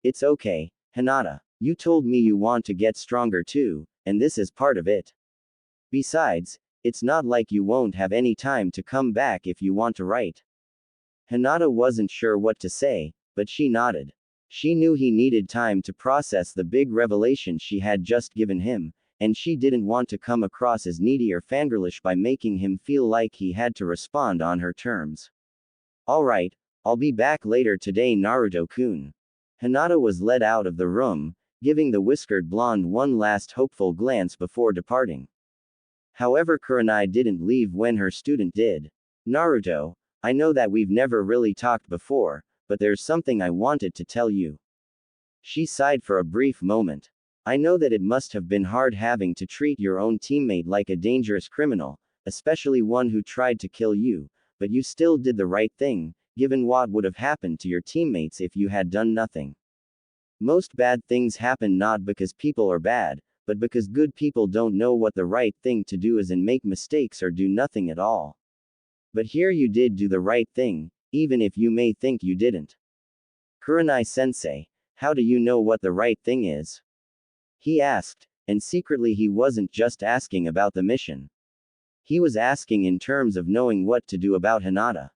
It's okay, Hinata. You told me you want to get stronger too, and this is part of it. Besides, it's not like you won't have any time to come back if you want to write. Hinata wasn't sure what to say, but she nodded. She knew he needed time to process the big revelation she had just given him, and she didn't want to come across as needy or fangirlish by making him feel like he had to respond on her terms. Alright, I'll be back later today, Naruto-kun. Hinata was led out of the room, giving the whiskered blonde one last hopeful glance before departing. However, Kurenai didn't leave when her student did. Naruto, I know that we've never really talked before, but there's something I wanted to tell you. She sighed for a brief moment. I know that it must have been hard having to treat your own teammate like a dangerous criminal, especially one who tried to kill you, but you still did the right thing, given what would have happened to your teammates if you had done nothing. Most bad things happen not because people are bad, but because good people don't know what the right thing to do is and make mistakes or do nothing at all. But here you did do the right thing, even if you may think you didn't. Kurenai-sensei, how do you know what the right thing is? He asked, and secretly he wasn't just asking about the mission. He was asking in terms of knowing what to do about Hinata.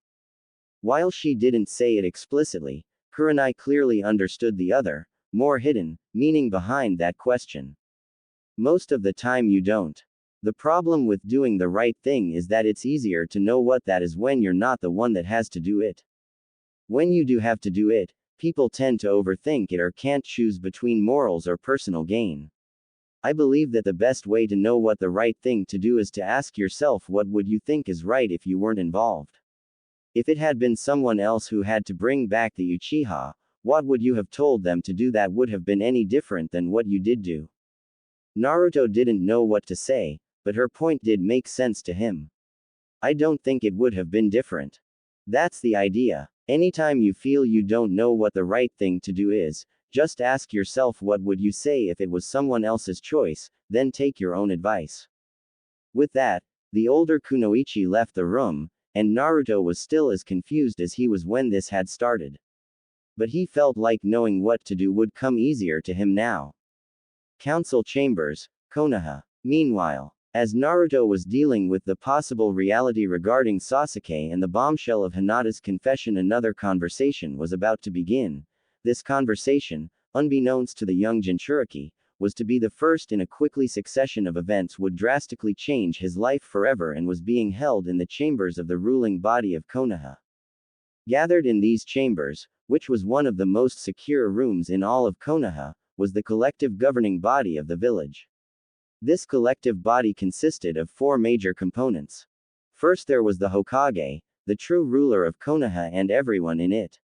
While she didn't say it explicitly, Kurenai clearly understood the other, more hidden, meaning behind that question. Most of the time you don't. The problem with doing the right thing is that it's easier to know what that is when you're not the one that has to do it. When you do have to do it, people tend to overthink it or can't choose between morals or personal gain. I believe that the best way to know what the right thing to do is to ask yourself what would you think is right if you weren't involved. If it had been someone else who had to bring back the Uchiha, what would you have told them to do that would have been any different than what you did do? Naruto didn't know what to say, but her point did make sense to him. I don't think it would have been different. That's the idea. Anytime you feel you don't know what the right thing to do is, just ask yourself what would you say if it was someone else's choice, then take your own advice. With that, the older Kunoichi left the room, and Naruto was still as confused as he was when this had started. But he felt like knowing what to do would come easier to him now. Council Chambers, Konoha. Meanwhile, as Naruto was dealing with the possible reality regarding Sasuke and the bombshell of Hinata's confession, another conversation was about to begin. This conversation, unbeknownst to the young Jinchuriki, was to be the first in a quickly succession of events would drastically change his life forever and was being held in the chambers of the ruling body of Konoha. Gathered in these chambers, which was one of the most secure rooms in all of Konoha, was the collective governing body of the village. This collective body consisted of four major components. First there was the Hokage, the true ruler of Konoha and everyone in it.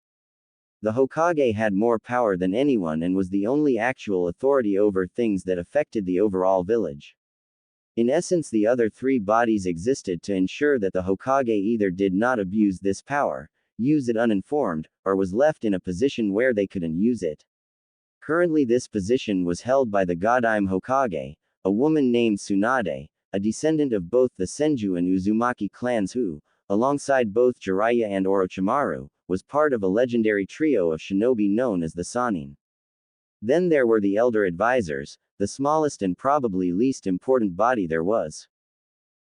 The Hokage had more power than anyone and was the only actual authority over things that affected the overall village. In essence, the other three bodies existed to ensure that the Hokage either did not abuse this power, use it uninformed, or was left in a position where they couldn't use it. Currently this position was held by the Godime Hokage, a woman named Tsunade, a descendant of both the Senju and Uzumaki clans who, alongside both Jiraiya and Orochimaru, was part of a legendary trio of shinobi known as the Sannin. Then there were the Elder Advisors, the smallest and probably least important body there was.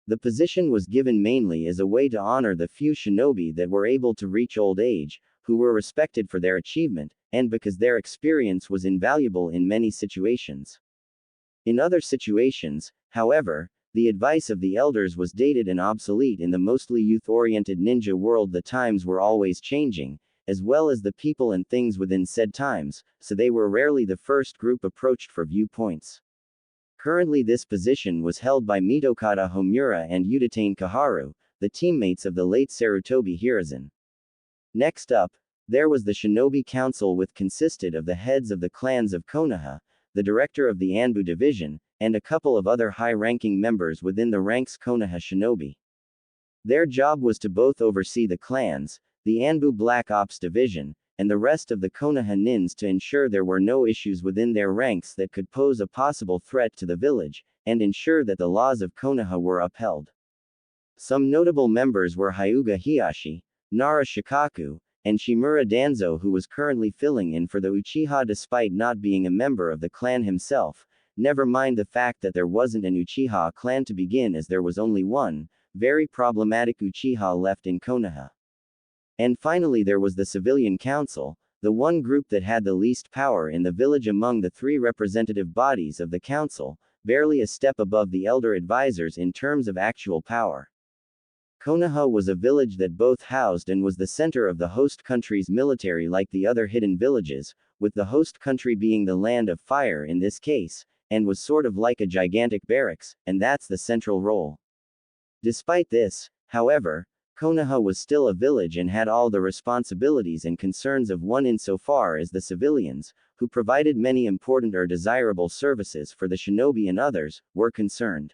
The position was given mainly as a way to honor the few shinobi that were able to reach old age, who were respected for their achievement, and because their experience was invaluable in many situations. In other situations, however, the advice of the elders was dated and obsolete in the mostly youth-oriented ninja world. The times were always changing, as well as the people and things within said times, so they were rarely the first group approached for viewpoints. Currently this position was held by Mitokata Homura and Udatane Kaharu, the teammates of the late Sarutobi Hiruzen. Next up, there was the Shinobi Council, which consisted of the heads of the clans of Konoha, the director of the Anbu division, and a couple of other high-ranking members within the ranks Konoha Shinobi. Their job was to both oversee the clans, the Anbu Black Ops division, and the rest of the Konoha Nins to ensure there were no issues within their ranks that could pose a possible threat to the village, and ensure that the laws of Konoha were upheld. Some notable members were Hyuga Hiyashi, Nara Shikaku, and Shimura Danzo, who was currently filling in for the Uchiha despite not being a member of the clan himself, never mind the fact that there wasn't an Uchiha clan to begin, as there was only one, very problematic Uchiha left in Konoha. And finally there was the Civilian Council, the one group that had the least power in the village among the three representative bodies of the council, barely a step above the elder advisors in terms of actual power. Konoha was a village that both housed and was the center of the host country's military like the other hidden villages, with the host country being the land of fire in this case, and was sort of like a gigantic barracks, and that's the central role. Despite this, however, Konoha was still a village and had all the responsibilities and concerns of one insofar as the civilians, who provided many important or desirable services for the shinobi and others, were concerned.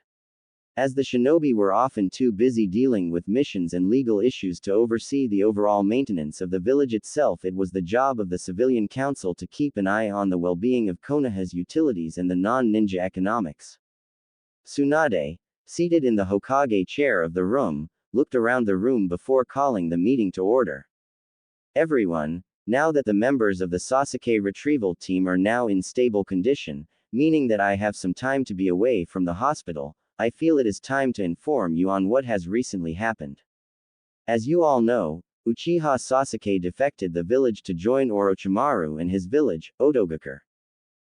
As the shinobi were often too busy dealing with missions and legal issues to oversee the overall maintenance of the village itself, it was the job of the civilian council to keep an eye on the well-being of Konoha's utilities and the non-ninja economics. Tsunade, seated in the Hokage chair of the room, looked around the room before calling the meeting to order. Everyone, now that the members of the Sasuke retrieval team are now in stable condition, meaning that I have some time to be away from the hospital, I feel it is time to inform you on what has recently happened. As you all know, Uchiha Sasuke defected the village to join Orochimaru and his village, Otogakure.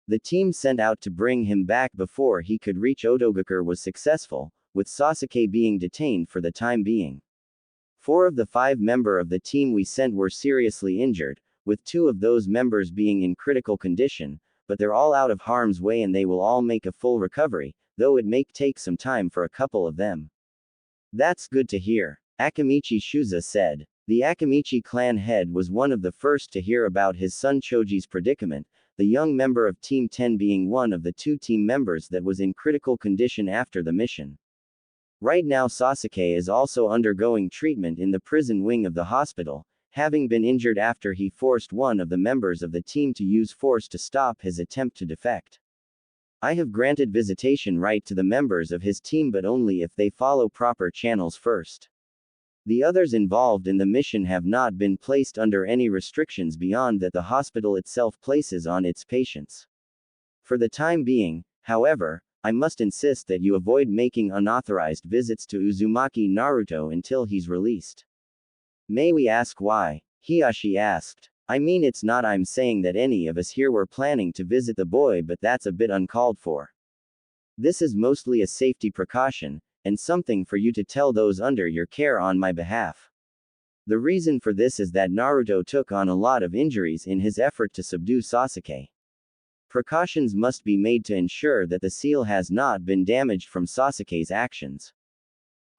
The team sent out to bring him back before he could reach Otogakure was successful, with Sasuke being detained for the time being. 4 of the 5 members of the team we sent were seriously injured, with 2 of those members being in critical condition, but they're all out of harm's way and they will all make a full recovery, though it may take some time for a couple of them. That's good to hear, Akamichi Shuza said. The Akamichi clan head was one of the first to hear about his son Choji's predicament, the young member of Team 10 being one of the 2 team members that was in critical condition after the mission. Right now Sasuke is also undergoing treatment in the prison wing of the hospital, having been injured after he forced one of the members of the team to use force to stop his attempt to defect. I have granted visitation right to the members of his team, but only if they follow proper channels first. The others involved in the mission have not been placed under any restrictions beyond that the hospital itself places on its patients. For the time being, however, I must insist that you avoid making unauthorized visits to Uzumaki Naruto until he's released. May we ask why? Hiyashi asked. I mean, it's not I'm saying that any of us here were planning to visit the boy, but that's a bit uncalled for. This is mostly a safety precaution, and something for you to tell those under your care on my behalf. The reason for this is that Naruto took on a lot of injuries in his effort to subdue Sasuke. Precautions must be made to ensure that the seal has not been damaged from Sasuke's actions.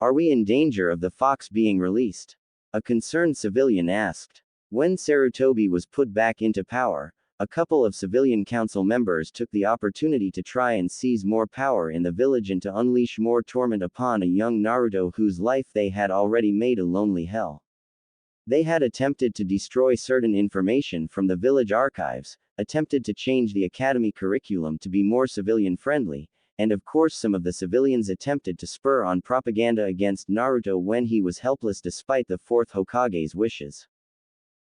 Are we in danger of the fox being released? A concerned civilian asked. When Sarutobi was put back into power, a couple of civilian council members took the opportunity to try and seize more power in the village and to unleash more torment upon a young Naruto whose life they had already made a lonely hell. They had attempted to destroy certain information from the village archives, attempted to change the academy curriculum to be more civilian-friendly, and of course some of the civilians attempted to spur on propaganda against Naruto when he was helpless despite the 4th Hokage's wishes.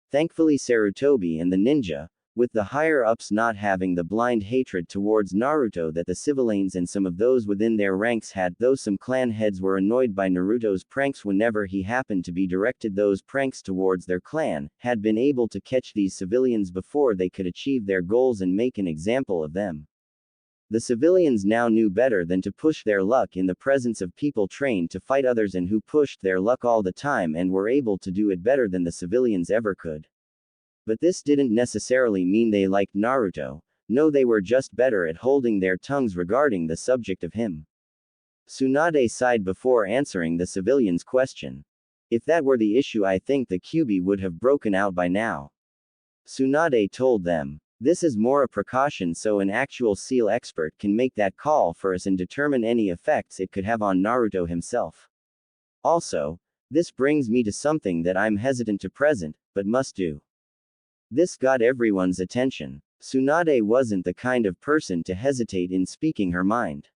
Thankfully Sarutobi and the ninja, with the higher-ups not having the blind hatred towards Naruto that the civilians and some of those within their ranks had, though some clan heads were annoyed by Naruto's pranks whenever he happened to be directed those pranks towards their clan, had been able to catch these civilians before they could achieve their goals and make an example of them. The civilians now knew better than to push their luck in the presence of people trained to fight others and who pushed their luck all the time and were able to do it better than the civilians ever could. But this didn't necessarily mean they liked Naruto. No, they were just better at holding their tongues regarding the subject of him. Tsunade sighed before answering the civilian's question. If that were the issue, I think the Kyuubi would have broken out by now. Tsunade told them. This is more a precaution so an actual seal expert can make that call for us and determine any effects it could have on Naruto himself. Also, this brings me to something that I'm hesitant to present, but must do. This got everyone's attention. Tsunade wasn't the kind of person to hesitate in speaking her mind.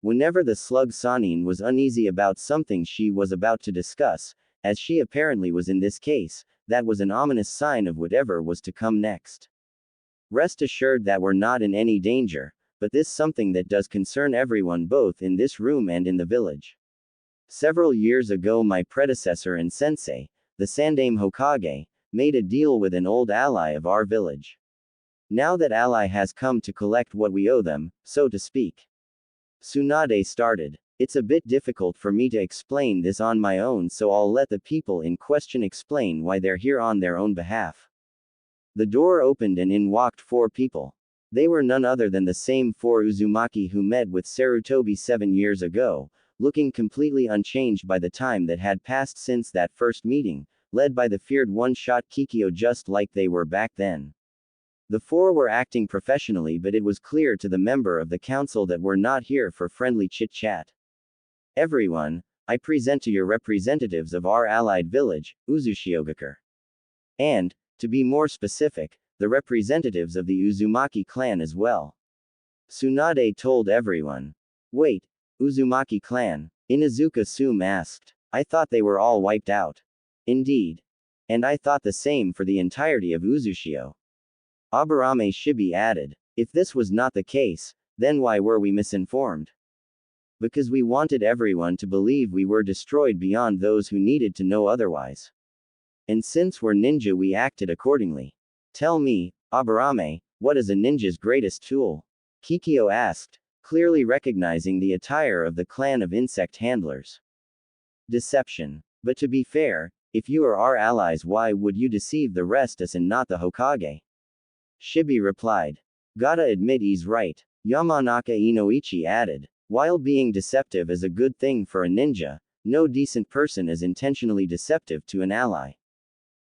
Whenever the slug Sanin was uneasy about something she was about to discuss, as she apparently was in this case, that was an ominous sign of whatever was to come next. Rest assured that we're not in any danger, but this something that does concern everyone both in this room and in the village. Several years ago my predecessor and sensei, the Sandaime Hokage, made a deal with an old ally of our village. Now that ally has come to collect what we owe them, so to speak. Tsunade started. It's a bit difficult for me to explain this on my own, so I'll let the people in question explain why they're here on their own behalf. The door opened and in walked 4 people. They were none other than the same 4 Uzumaki who met with Sarutobi 7 years ago, looking completely unchanged by the time that had passed since that first meeting, led by the feared one-shot Kikyo just like they were back then. The 4 were acting professionally, but it was clear to the member of the council that we're not here for friendly chit-chat. Everyone, I present to your representatives of our allied village, Uzushiogakure. And, to be more specific, the representatives of the Uzumaki clan as well. Tsunade told everyone. Wait, Uzumaki clan? Inazuka Sume asked. I thought they were all wiped out. Indeed. And I thought the same for the entirety of Uzushio. Aburame Shibi added. If this was not the case, then why were we misinformed? Because we wanted everyone to believe we were destroyed beyond those who needed to know otherwise. And since we're ninja, we acted accordingly. Tell me, Aburame, what is a ninja's greatest tool? Kikyo asked, clearly recognizing the attire of the clan of insect handlers. Deception. But to be fair, if you are our allies, why would you deceive the rest us and not the Hokage? Shibi replied. Gotta admit he's right. Yamanaka Inoichi added. While being deceptive is a good thing for a ninja, no decent person is intentionally deceptive to an ally.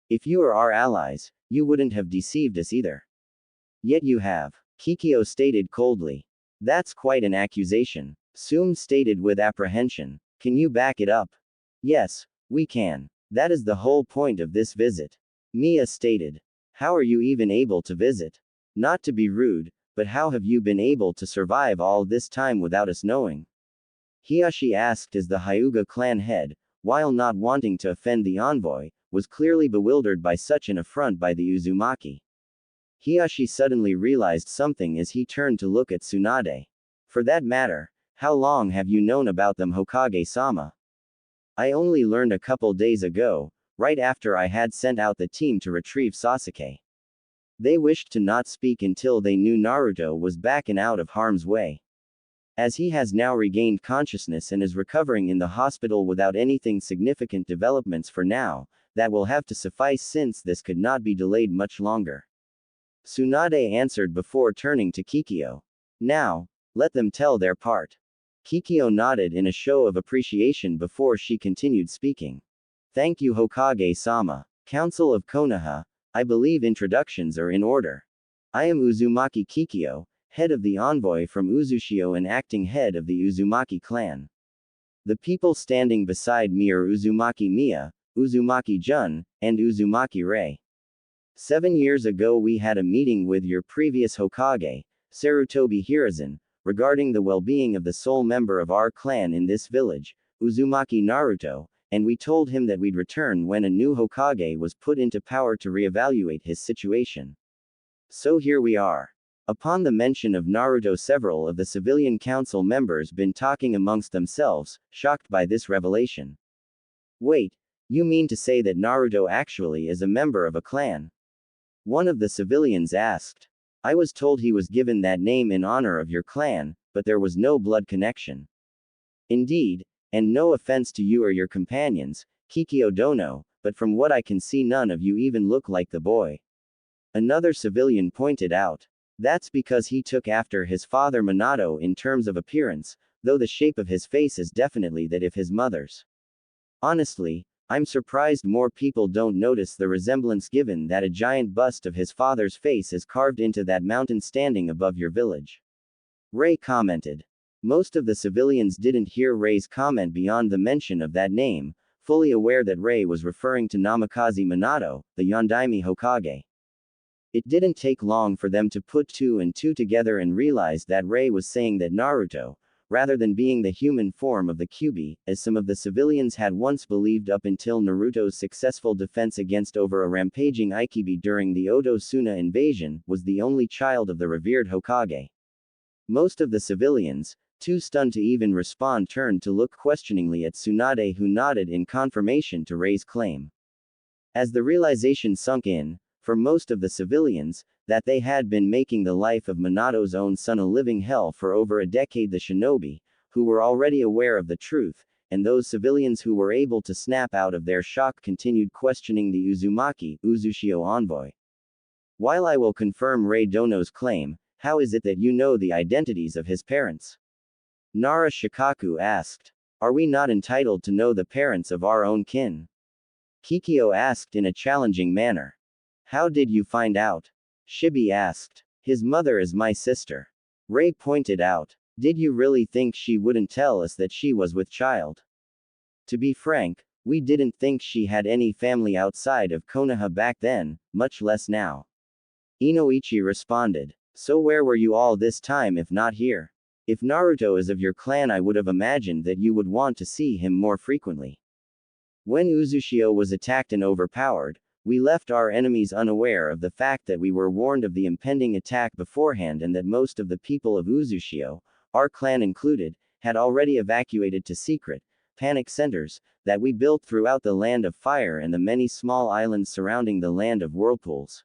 If you are our allies, you wouldn't have deceived us either. Yet you have. Kikyo stated coldly. That's quite an accusation. Sume stated with apprehension. Can you back it up? Yes, we can. That is the whole point of this visit. Mia stated. How are you even able to visit? Not to be rude, but how have you been able to survive all this time without us knowing? Hiyashi asked as the Hyuga clan head, while not wanting to offend the envoy, was clearly bewildered by such an affront by the Uzumaki. Hiyashi suddenly realized something as he turned to look at Tsunade. For that matter, how long have you known about them, Hokage-sama? I only learned a couple days ago, right after I had sent out the team to retrieve Sasuke. They wished to not speak until they knew Naruto was back and out of harm's way. As he has now regained consciousness and is recovering in the hospital without anything significant developments for now, that will have to suffice since this could not be delayed much longer. Tsunade answered before turning to Kikyo. Now, let them tell their part. Kikyo nodded in a show of appreciation before she continued speaking. Thank you, Hokage-sama. Council of Konoha, I believe introductions are in order. I am Uzumaki Kikyo, head of the envoy from Uzushio and acting head of the Uzumaki clan. The people standing beside me are Uzumaki Mia, Uzumaki Jun, and Uzumaki Rei. 7 years ago we had a meeting with your previous Hokage, Sarutobi Hiruzen, regarding the well-being of the sole member of our clan in this village, Uzumaki Naruto, and we told him that we'd return when a new Hokage was put into power to reevaluate his situation. So here we are. Upon the mention of Naruto, several of the civilian council members been talking amongst themselves, shocked by this revelation. Wait, you mean to say that Naruto actually is a member of a clan? One of the civilians asked. I was told he was given that name in honor of your clan, but there was no blood connection. Indeed, and no offense to you or your companions, Kikyo Dono, but from what I can see none of you even look like the boy. Another civilian pointed out. That's because he took after his father Minato in terms of appearance, though the shape of his face is definitely that of his mother's. Honestly, I'm surprised more people don't notice the resemblance given that a giant bust of his father's face is carved into that mountain standing above your village. Rei commented. Most of the civilians didn't hear Rei's comment beyond the mention of that name, fully aware that Rei was referring to Namikaze Minato, the Yondaime Hokage. It didn't take long for them to put 2 and 2 together and realize that Rei was saying that Naruto, rather than being the human form of the Kyuubi, as some of the civilians had once believed up until Naruto's successful defense against over a rampaging Ikibi during the Oto Suna invasion, was the only child of the revered Hokage. Most of the civilians, too stunned to even respond, turned to look questioningly at Tsunade, who nodded in confirmation to Rei's claim. As the realization sunk in, for most of the civilians, that they had been making the life of Minato's own son a living hell for over a decade, the shinobi, who were already aware of the truth, and those civilians who were able to snap out of their shock continued questioning the Uzumaki, Uzushio envoy. While I will confirm Rei Dono's claim, how is it that you know the identities of his parents? Nara Shikaku asked. Are we not entitled to know the parents of our own kin? Kikyo asked in a challenging manner. How did you find out? Shibi asked. His mother is my sister. Rei pointed out. Did you really think she wouldn't tell us that she was with child? To be frank, we didn't think she had any family outside of Konoha back then, much less now. Inoichi responded. So where were you all this time if not here? If Naruto is of your clan, I would have imagined that you would want to see him more frequently. When Uzushio was attacked and overpowered, we left our enemies unaware of the fact that we were warned of the impending attack beforehand and that most of the people of Uzushio, our clan included, had already evacuated to secret, panic centers, that we built throughout the Land of Fire and the many small islands surrounding the Land of Whirlpools.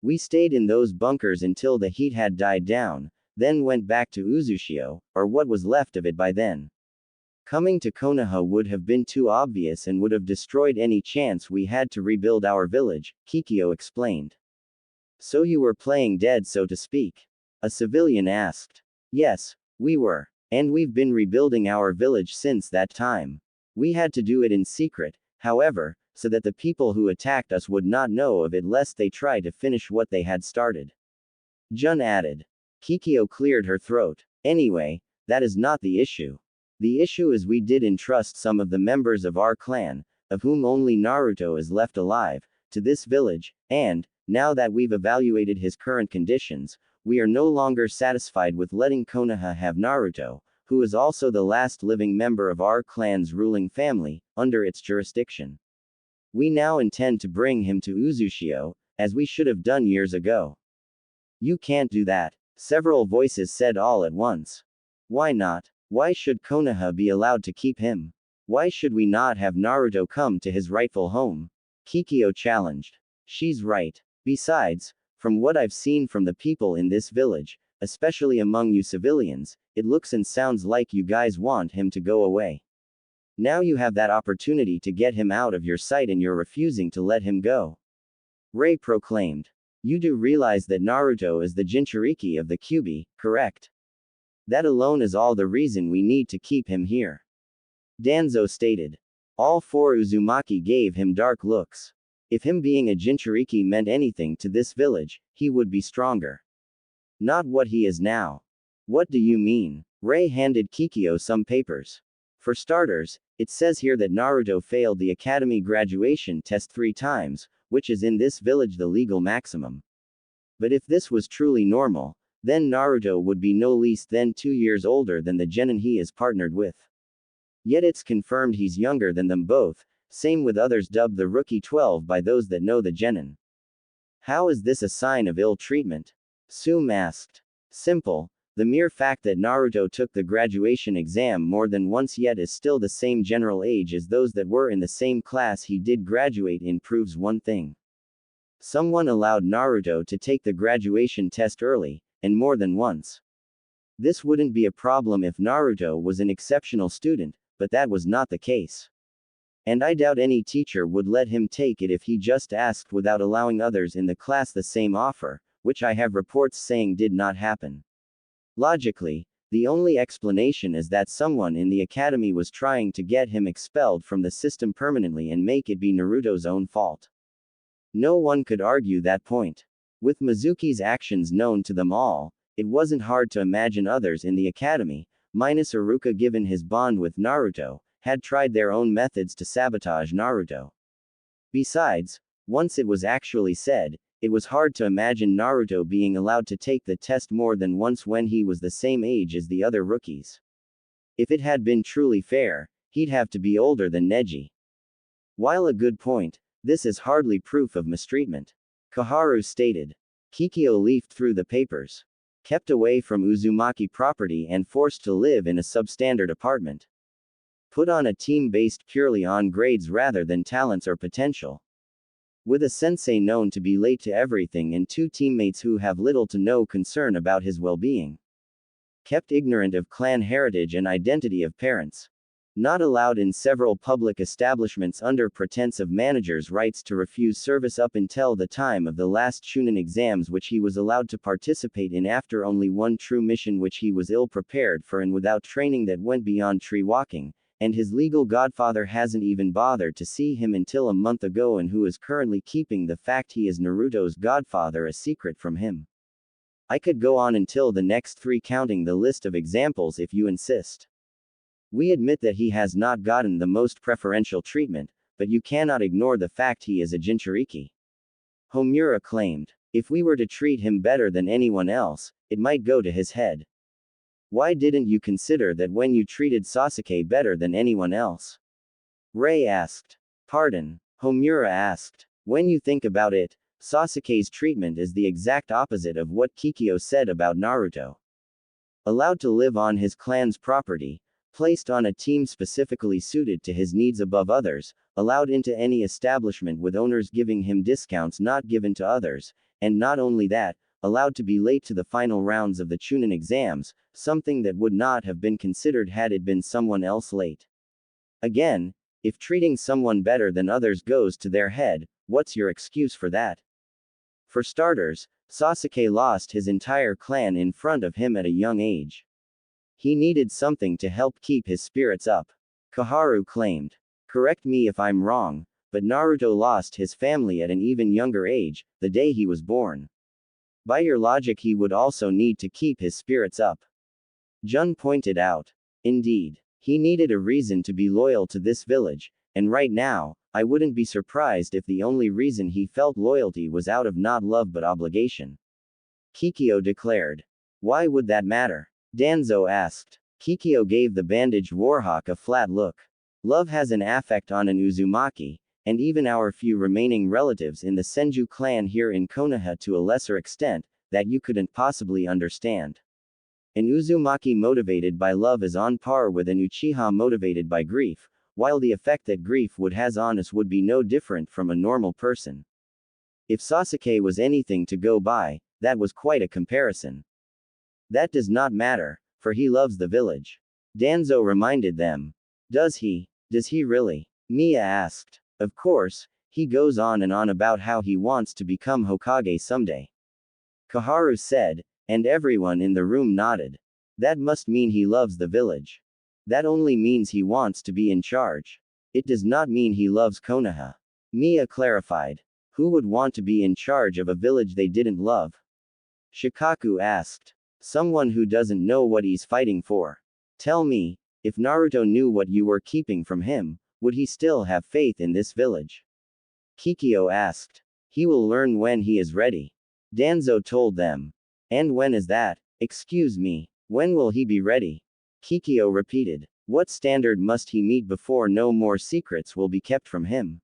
We stayed in those bunkers until the heat had died down, then went back to Uzushio, or what was left of it by then. Coming to Konoha would have been too obvious and would have destroyed any chance we had to rebuild our village, Kikyo explained. So you were playing dead, so to speak? A civilian asked. Yes, we were. And we've been rebuilding our village since that time. We had to do it in secret, however, so that the people who attacked us would not know of it lest they try to finish what they had started. Jun added. Kikyo cleared her throat. Anyway, that is not the issue. The issue is we did entrust some of the members of our clan, of whom only Naruto is left alive, to this village, and, now that we've evaluated his current conditions, we are no longer satisfied with letting Konoha have Naruto, who is also the last living member of our clan's ruling family, under its jurisdiction. We now intend to bring him to Uzushio, as we should have done years ago. You can't do that, several voices said all at once. Why not? Why should Konoha be allowed to keep him? Why should we not have Naruto come to his rightful home? Kikyo challenged. She's right. Besides, from what I've seen from the people in this village, especially among you civilians, it looks and sounds like you guys want him to go away. Now you have that opportunity to get him out of your sight and you're refusing to let him go. Rei proclaimed. You do realize that Naruto is the Jinchuriki of the Kyuubi, correct? That alone is all the reason we need to keep him here. Danzo stated. All four Uzumaki gave him dark looks. If him being a Jinchuriki meant anything to this village, he would be stronger. Not what he is now. What do you mean? Rei handed Kikyo some papers. For starters, it says here that Naruto failed the academy graduation test 3 times, which is in this village the legal maximum. But if this was truly normal, then Naruto would be no less than 2 years older than the genin he is partnered with. Yet it's confirmed he's younger than them both, same with others dubbed the Rookie 12 by those that know the genin. How is this a sign of ill treatment? Sum asked. Simple. The mere fact that Naruto took the graduation exam more than once yet is still the same general age as those that were in the same class he did graduate in proves one thing. Someone allowed Naruto to take the graduation test early, and more than once. This wouldn't be a problem if Naruto was an exceptional student, but that was not the case. And I doubt any teacher would let him take it if he just asked without allowing others in the class the same offer, which I have reports saying did not happen. Logically, the only explanation is that someone in the academy was trying to get him expelled from the system permanently and make it be Naruto's own fault. No one could argue that point. With Mizuki's actions known to them all, it wasn't hard to imagine others in the academy, minus Iruka given his bond with Naruto, had tried their own methods to sabotage Naruto. Besides, once it was actually said, it was hard to imagine Naruto being allowed to take the test more than once when he was the same age as the other rookies. If it had been truly fair, he'd have to be older than Neji. While a good point, this is hardly proof of mistreatment. Koharu stated. Kikyo leafed through the papers. Kept away from Uzumaki property and forced to live in a substandard apartment. Put on a team based purely on grades rather than talents or potential. With a sensei known to be late to everything and two teammates who have little to no concern about his well-being. Kept ignorant of clan heritage and identity of parents. Not allowed in several public establishments under pretense of managers' rights to refuse service up until the time of the last Chunin exams, which he was allowed to participate in after only one true mission which he was ill prepared for and without training that went beyond tree walking, and his legal godfather hasn't even bothered to see him until a month ago, and who is currently keeping the fact he is Naruto's godfather a secret from him. I could go on until the next 3 counting the list of examples if you insist. We admit that he has not gotten the most preferential treatment, but you cannot ignore the fact he is a Jinchuriki. Homura claimed. If we were to treat him better than anyone else, it might go to his head. Why didn't you consider that when you treated Sasuke better than anyone else? Rei asked. Pardon, Homura asked. When you think about it, Sasuke's treatment is the exact opposite of what Kikyo said about Naruto. Allowed to live on his clan's property, placed on a team specifically suited to his needs above others, allowed into any establishment with owners giving him discounts not given to others, and not only that, allowed to be late to the final rounds of the Chunin exams, something that would not have been considered had it been someone else late. Again, if treating someone better than others goes to their head, what's your excuse for that? For starters, Sasuke lost his entire clan in front of him at a young age. He needed something to help keep his spirits up. Koharu claimed. Correct me if I'm wrong, but Naruto lost his family at an even younger age, the day he was born. By your logic, he would also need to keep his spirits up. Jun pointed out. Indeed. He needed a reason to be loyal to this village, and right now, I wouldn't be surprised if the only reason he felt loyalty was out of not love but obligation. Kikyo declared. Why would that matter? Danzo asked. Kikyo gave the bandaged warhawk a flat look. Love has an affect on an Uzumaki, and even our few remaining relatives in the Senju clan here in Konoha to a lesser extent, that you couldn't possibly understand. An Uzumaki motivated by love is on par with an Uchiha motivated by grief, while the effect that grief would has on us would be no different from a normal person. If Sasuke was anything to go by, that was quite a comparison. That does not matter, for he loves the village. Danzo reminded them. Does he? Does he really? Mia asked. Of course, he goes on and on about how he wants to become Hokage someday. Koharu said, and everyone in the room nodded. That must mean he loves the village. That only means he wants to be in charge. It does not mean he loves Konoha. Mia clarified. Who would want to be in charge of a village they didn't love? Shikaku asked. Someone who doesn't know what he's fighting for. Tell me, if Naruto knew what you were keeping from him, would he still have faith in this village? Kikyo asked. He will learn when he is ready. Danzo told them. And when is that? Excuse me, when will he be ready? Kikyo repeated. What standard must he meet before no more secrets will be kept from him?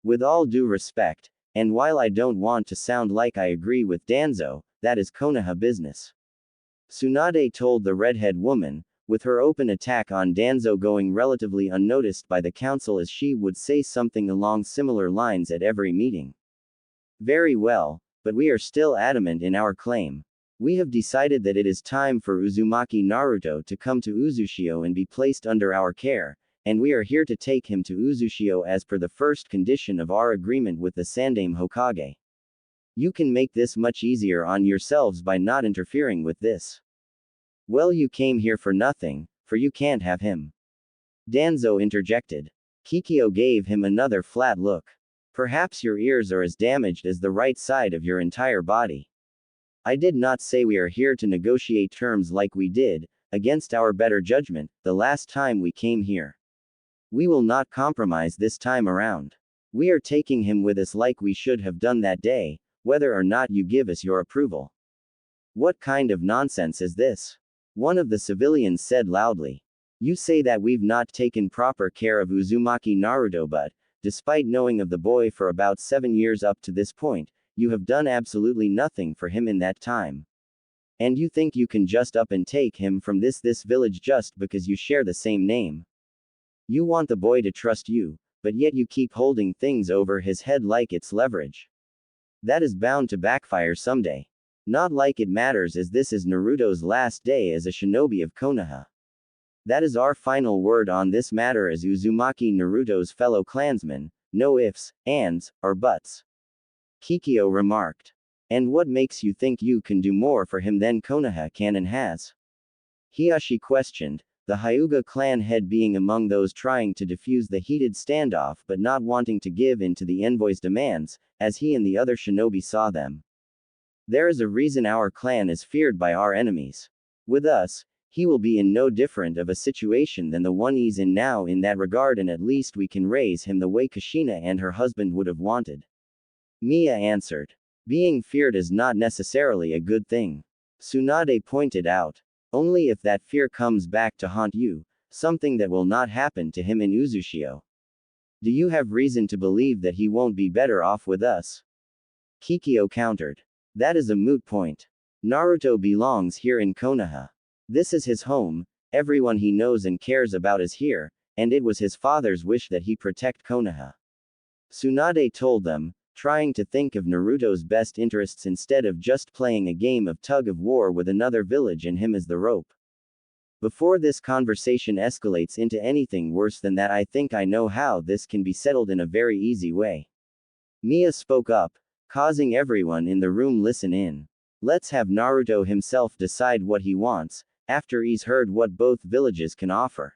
With all due respect, and while I don't want to sound like I agree with Danzo, that is Konoha business. Tsunade told the redhead woman, with her open attack on Danzo going relatively unnoticed by the council, as she would say something along similar lines at every meeting. Very well, but we are still adamant in our claim. We have decided that it is time for Uzumaki Naruto to come to Uzushio and be placed under our care, and we are here to take him to Uzushio as per the first condition of our agreement with the Sandaime Hokage. You can make this much easier on yourselves by not interfering with this. Well, you came here for nothing, for you can't have him. Danzo interjected. Kikyo gave him another flat look. Perhaps your ears are as damaged as the right side of your entire body. I did not say we are here to negotiate terms like we did, against our better judgment, the last time we came here. We will not compromise this time around. We are taking him with us like we should have done that day, whether or not you give us your approval. What kind of nonsense is this? One of the civilians said loudly. You say that we've not taken proper care of Uzumaki Naruto, but, despite knowing of the boy for about 7 years up to this point, you have done absolutely nothing for him in that time. And you think you can just up and take him from this village just because you share the same name. You want the boy to trust you, but yet you keep holding things over his head like it's leverage. That is bound to backfire someday. Not like it matters, as this is Naruto's last day as a shinobi of Konoha. That is our final word on this matter as Uzumaki, Naruto's fellow clansman. No ifs, ands, or buts. Kikyo remarked. And what makes you think you can do more for him than Konoha can and has? Hiyashi questioned, the Hyuga clan head being among those trying to defuse the heated standoff but not wanting to give in to the envoy's demands, as he and the other shinobi saw them. There is a reason our clan is feared by our enemies. With us, he will be in no different of a situation than the one he's in now in that regard, and at least we can raise him the way Kushina and her husband would have wanted. Mia answered. Being feared is not necessarily a good thing. Tsunade pointed out. Only if that fear comes back to haunt you, something that will not happen to him in Uzushio. Do you have reason to believe that he won't be better off with us? Kikyo countered. That is a moot point. Naruto belongs here in Konoha. This is his home, everyone he knows and cares about is here, and it was his father's wish that he protect Konoha. Tsunade told them, trying to think of Naruto's best interests instead of just playing a game of tug of war with another village and him as the rope. Before this conversation escalates into anything worse than that, I think I know how this can be settled in a very easy way. Mia spoke up, causing everyone in the room listen in. Let's have Naruto himself decide what he wants, after he's heard what both villages can offer.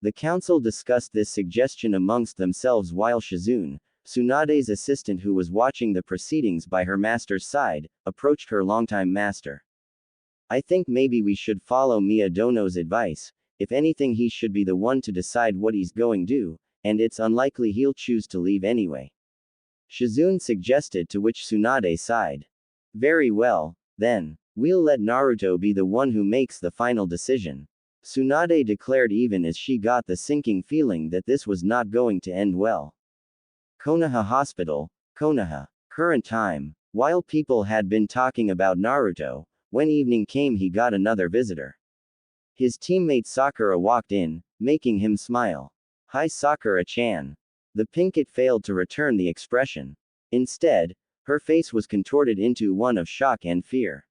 The council discussed this suggestion amongst themselves while Shizune, Tsunade's assistant who was watching the proceedings by her master's side, approached her longtime master. I think maybe we should follow Miyadono's advice. If anything, he should be the one to decide what he's going to do, and it's unlikely he'll choose to leave anyway. Shizune suggested, to which Tsunade sighed. Very well, then. We'll let Naruto be the one who makes the final decision. Tsunade declared, even as she got the sinking feeling that this was not going to end well. Konoha Hospital, Konoha. Current time. While people had been talking about Naruto, when evening came he got another visitor. His teammate Sakura walked in, making him smile. Hi Sakura-chan. The pinkett failed to return the expression. Instead, her face was contorted into one of shock and fear.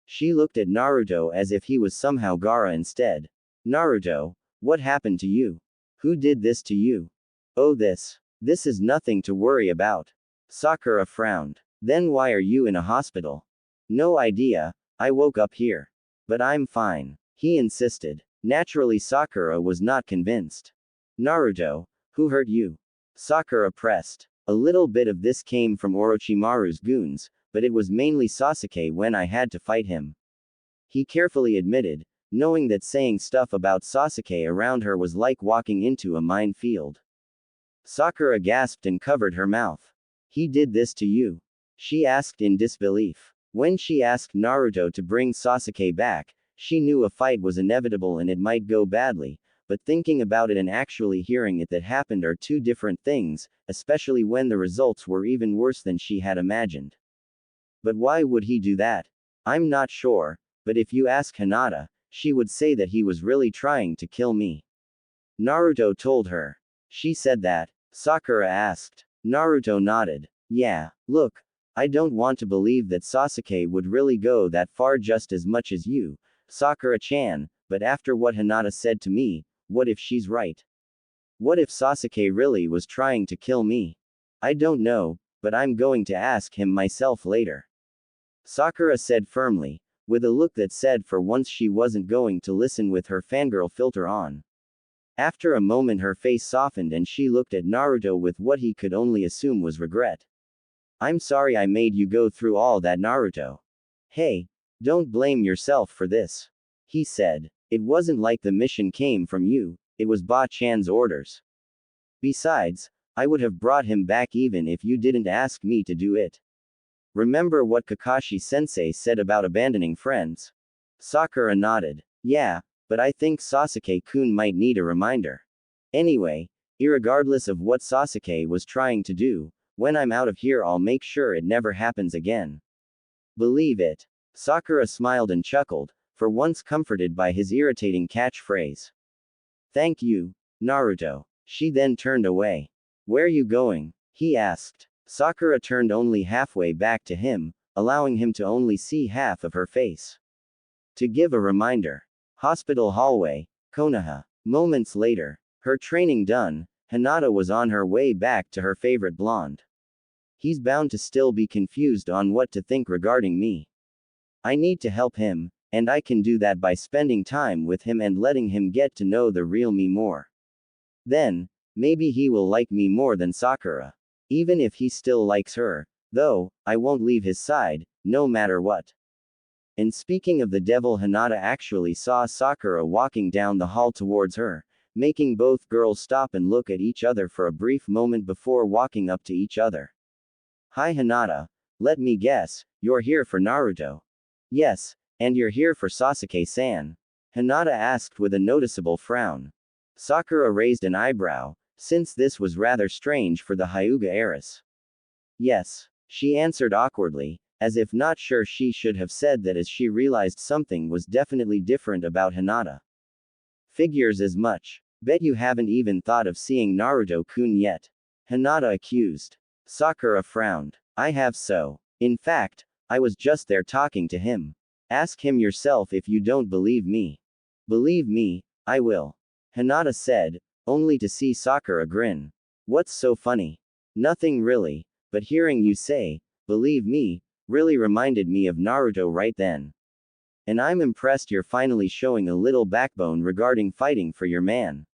She looked at Naruto as if he was somehow Gaara instead. Naruto, what happened to you? Who did this to you? Oh, this is nothing to worry about. Sakura frowned. Then why are you in a hospital? No idea, I woke up here. But I'm fine, he insisted. Naturally, Sakura was not convinced. Naruto, who hurt you? Sakura pressed. A little bit of this came from Orochimaru's goons, but it was mainly Sasuke when I had to fight him. He carefully admitted, knowing that saying stuff about Sasuke around her was like walking into a minefield. Sakura gasped and covered her mouth. He did this to you? She asked in disbelief. When she asked Naruto to bring Sasuke back, she knew a fight was inevitable and it might go badly, but thinking about it and actually hearing it that happened are two different things, especially when the results were even worse than she had imagined. But why would he do that? I'm not sure, but if you ask Hinata, she would say that he was really trying to kill me. Naruto told her. She said that? Sakura asked. Naruto nodded. Yeah, look, I don't want to believe that Sasuke would really go that far just as much as you, Sakura-chan, but after what Hinata said to me, what if she's right? What if Sasuke really was trying to kill me? I don't know, but I'm going to ask him myself later. Sakura said firmly, with a look that said for once she wasn't going to listen with her fangirl filter on. After a moment her face softened and she looked at Naruto with what he could only assume was regret. I'm sorry I made you go through all that, Naruto. Hey, don't blame yourself for this. He said. It wasn't like the mission came from you, it was Ba-chan's orders. Besides, I would have brought him back even if you didn't ask me to do it. Remember what Kakashi-sensei said about abandoning friends? Sakura nodded. Yeah, but I think Sasuke-kun might need a reminder. Anyway, irregardless of what Sasuke was trying to do, when I'm out of here I'll make sure it never happens again. Believe it. Sakura smiled and chuckled, for once comforted by his irritating catchphrase. Thank you, Naruto. She then turned away. Where you going? He asked. Sakura turned only halfway back to him, allowing him to only see half of her face. To give a reminder. Hospital hallway, Konoha. Moments later, her training done, Hinata was on her way back to her favorite blonde. He's bound to still be confused on what to think regarding me. I need to help him, and I can do that by spending time with him and letting him get to know the real me more. Then, maybe he will like me more than Sakura. Even if he still likes her, though, I won't leave his side, no matter what. And speaking of the devil, Hinata actually saw Sakura walking down the hall towards her, making both girls stop and look at each other for a brief moment before walking up to each other. Hi Hinata, let me guess, you're here for Naruto. Yes, and you're here for Sasuke-san? Hinata asked with a noticeable frown. Sakura raised an eyebrow, since this was rather strange for the Hyuga heiress. Yes, she answered awkwardly, as if not sure she should have said that, as she realized something was definitely different about Hinata. Figures as much. Bet you haven't even thought of seeing Naruto-kun yet. Hinata accused. Sakura frowned. I have so. In fact, I was just there talking to him. Ask him yourself if you don't believe me. Believe me, I will. Hinata said, only to see Sakura grin. What's so funny? Nothing really, but hearing you say, believe me, really reminded me of Naruto right then. And I'm impressed you're finally showing a little backbone regarding fighting for your man.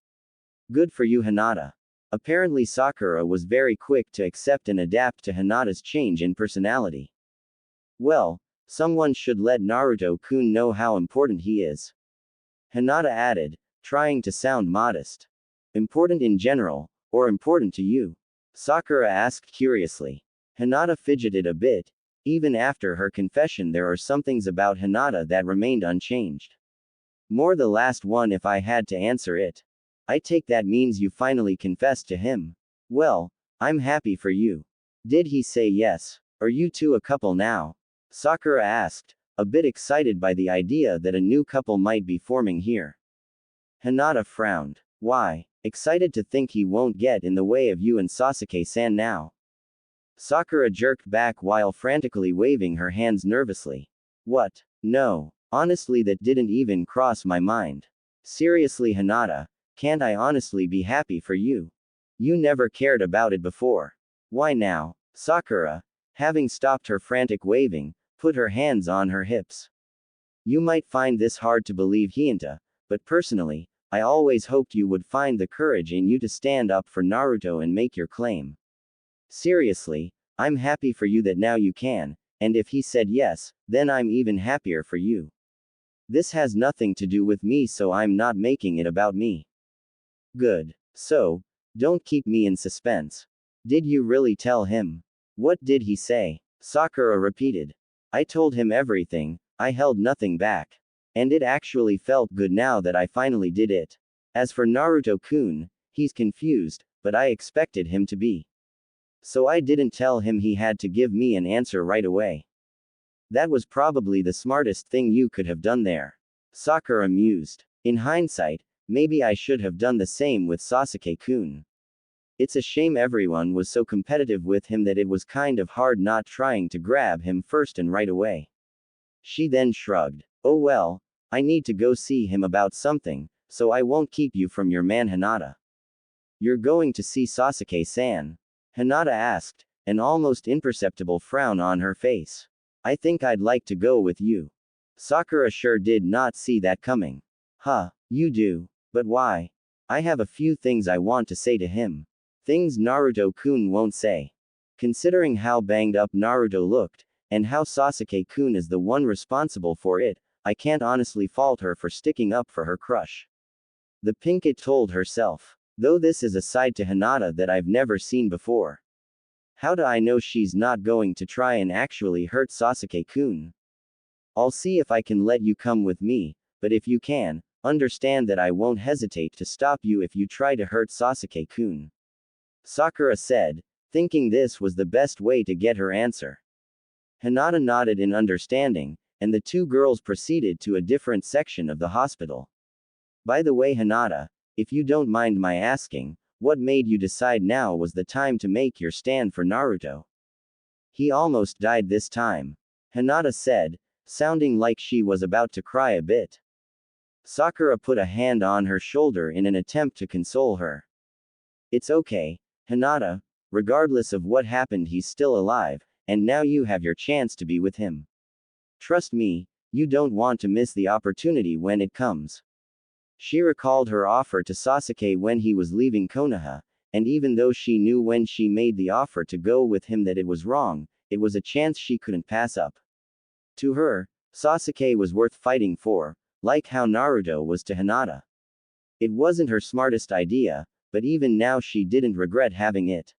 Good for you Hinata. Apparently Sakura was very quick to accept and adapt to Hinata's change in personality. Well, someone should let Naruto-kun know how important he is. Hinata added, trying to sound modest. Important in general, or important to you? Sakura asked curiously. Hinata fidgeted a bit. Even after her confession, there are some things about Hinata that remained unchanged. More the last one if I had to answer it. I take that means you finally confessed to him. Well, I'm happy for you. Did he say yes? Are you two a couple now? Sakura asked, a bit excited by the idea that a new couple might be forming here. Hinata frowned. Why? Excited to think he won't get in the way of you and Sasuke-san now. Sakura jerked back while frantically waving her hands nervously. What? No. Honestly, that didn't even cross my mind. Seriously Hinata, can't I honestly be happy for you? You never cared about it before. Why now? Sakura, having stopped her frantic waving, put her hands on her hips. You might find this hard to believe Hinata, but personally, I always hoped you would find the courage in you to stand up for Naruto and make your claim. Seriously, I'm happy for you that now you can, and if he said yes, then I'm even happier for you. This has nothing to do with me, so I'm not making it about me. Good. So, don't keep me in suspense. Did you really tell him? What did he say? Sakura repeated. I told him everything, I held nothing back. And it actually felt good now that I finally did it. As for Naruto-kun, he's confused, but I expected him to be. So I didn't tell him he had to give me an answer right away. That was probably the smartest thing you could have done there. Sakura mused. In hindsight, maybe I should have done the same with Sasuke-kun. It's a shame everyone was so competitive with him that it was kind of hard not trying to grab him first and right away. She then shrugged. Oh well, I need to go see him about something, so I won't keep you from your man Hinata. You're going to see Sasuke-san? Hinata asked, an almost imperceptible frown on her face. I think I'd like to go with you. Sakura sure did not see that coming. Huh, you do? But why? I have a few things I want to say to him. Things Naruto-kun won't say. Considering how banged up Naruto looked, and how Sasuke-kun is the one responsible for it, I can't honestly fault her for sticking up for her crush. The Pinkett told herself. Though this is a side to Hinata that I've never seen before. How do I know she's not going to try and actually hurt Sasuke-kun? I'll see if I can let you come with me, but if you can, understand that I won't hesitate to stop you if you try to hurt Sasuke-kun. Sakura said, thinking this was the best way to get her answer. Hinata nodded in understanding, and the two girls proceeded to a different section of the hospital. By the way Hinata, if you don't mind my asking, What made you decide now was the time to make your stand for Naruto? He almost died this time, Hinata said, sounding like she was about to cry a bit. Sakura put a hand on her shoulder in an attempt to console her. It's okay, Hinata, regardless of what happened, he's still alive, and now you have your chance to be with him. Trust me, you don't want to miss the opportunity when it comes. She recalled her offer to Sasuke when he was leaving Konoha, and even though she knew when she made the offer to go with him that it was wrong, it was a chance she couldn't pass up. To her, Sasuke was worth fighting for, like how Naruto was to Hinata. It wasn't her smartest idea, but even now she didn't regret having it.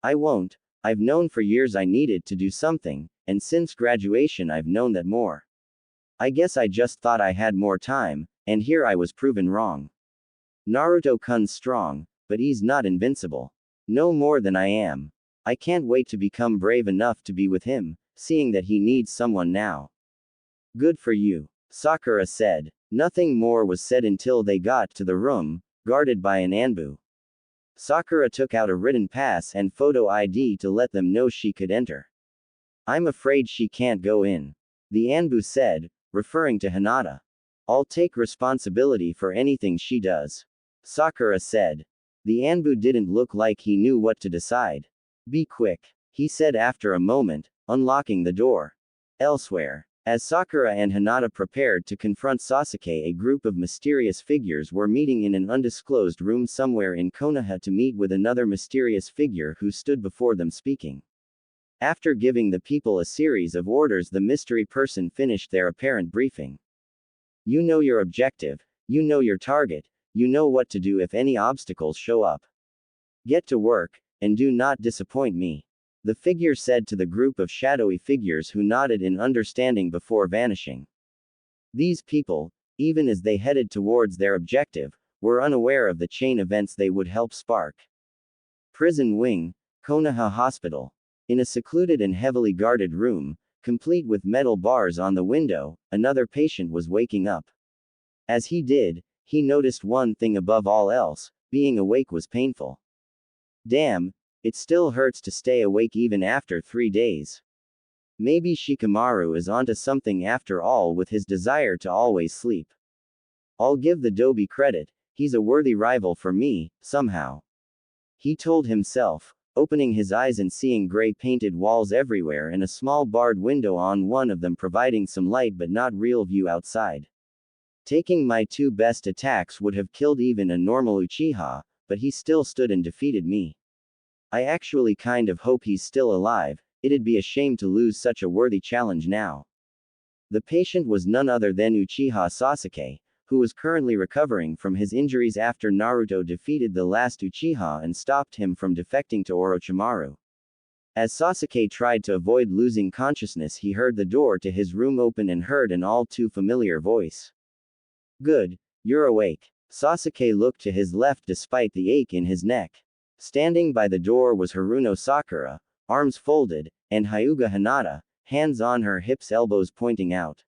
I won't. I've known for years I needed to do something, and since graduation I've known that more. I guess I just thought I had more time, and here I was proven wrong. Naruto-kun's strong, but he's not invincible. No more than I am. I can't wait to become brave enough to be with him, seeing that he needs someone now. Good for you, Sakura said. Nothing more was said until they got to the room, guarded by an Anbu. Sakura took out a written pass and photo ID to let them know she could enter. I'm afraid she can't go in, the Anbu said, referring to Hinata. I'll take responsibility for anything she does, Sakura said. The Anbu didn't look like he knew what to decide. Be quick, he said after a moment, unlocking the door. Elsewhere, as Sakura and Hinata prepared to confront Sasuke, a group of mysterious figures were meeting in an undisclosed room somewhere in Konoha to meet with another mysterious figure who stood before them speaking. After giving the people a series of orders, the mystery person finished their apparent briefing. You know your objective, you know your target, you know what to do if any obstacles show up. Get to work, and do not disappoint me, the figure said to the group of shadowy figures who nodded in understanding before vanishing. These people, even as they headed towards their objective, were unaware of the chain events they would help spark. Prison wing, Konoha Hospital. In a secluded and heavily guarded room, complete with metal bars on the window, another patient was waking up. As he did, he noticed one thing above all else: being awake was painful. Damn, it still hurts to stay awake even after 3 days. Maybe Shikamaru is onto something after all with his desire to always sleep. I'll give the Dobi credit, he's a worthy rival for me, somehow. He told himself, opening his eyes and seeing gray painted walls everywhere and a small barred window on one of them providing some light but not real view outside. Taking my 2 best attacks would have killed even a normal Uchiha, but he still stood and defeated me. I actually kind of hope he's still alive, it'd be a shame to lose such a worthy challenge now. The patient was none other than Uchiha Sasuke, who was currently recovering from his injuries after Naruto defeated the last Uchiha and stopped him from defecting to Orochimaru. As Sasuke tried to avoid losing consciousness, he heard the door to his room open and heard an all too familiar voice. Good, you're awake. Sasuke looked to his left despite the ache in his neck. Standing by the door was Haruno Sakura, arms folded, and Hyuga Hinata, hands on her hips, elbows pointing out.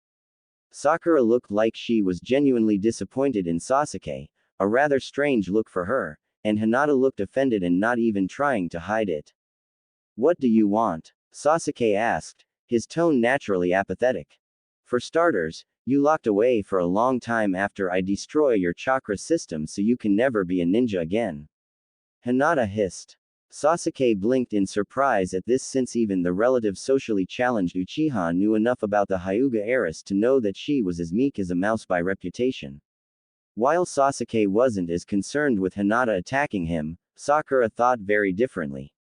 Sakura looked like she was genuinely disappointed in Sasuke, a rather strange look for her, and Hinata looked offended and not even trying to hide it. What do you want? Sasuke asked, his tone naturally apathetic. For starters, you locked away for a long time after I destroy your chakra system so you can never be a ninja again. Hinata hissed. Sasuke blinked in surprise at this, since even the relative socially challenged Uchiha knew enough about the Hyuga heiress to know that she was as meek as a mouse by reputation. While Sasuke wasn't as concerned with Hinata attacking him, Sakura thought very differently.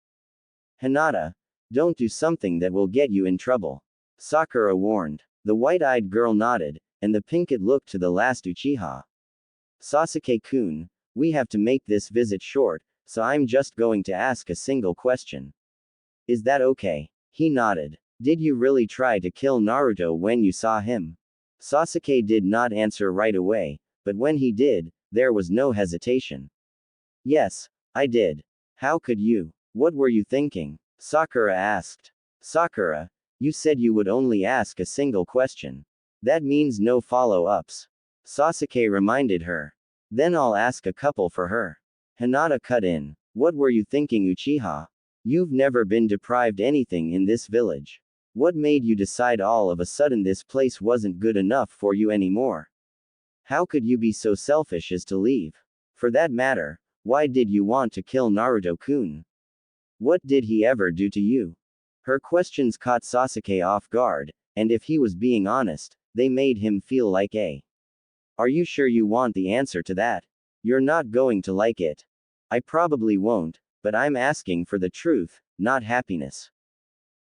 Hinata, don't do something that will get you in trouble, Sakura warned. The white-eyed girl nodded, and the pinkett looked to the last Uchiha. Sasuke-kun, we have to make this visit short, so I'm just going to ask a single question. Is that okay? He nodded. Did you really try to kill Naruto when you saw him? Sasuke did not answer right away, but when he did, there was no hesitation. Yes, I did. How could you? What were you thinking? Sakura asked. Sakura, you said you would only ask a single question. That means no follow-ups. Sasuke reminded her. Then I'll ask a couple for her. Hinata cut in. What were you thinking, Uchiha? You've never been deprived anything in this village. What made you decide all of a sudden this place wasn't good enough for you anymore? How could you be so selfish as to leave? For that matter, why did you want to kill Naruto-kun? What did he ever do to you? Her questions caught Sasuke off guard, and if he was being honest, they made him feel like a. Are you sure you want the answer to that? You're not going to like it. I probably won't, but I'm asking for the truth, not happiness.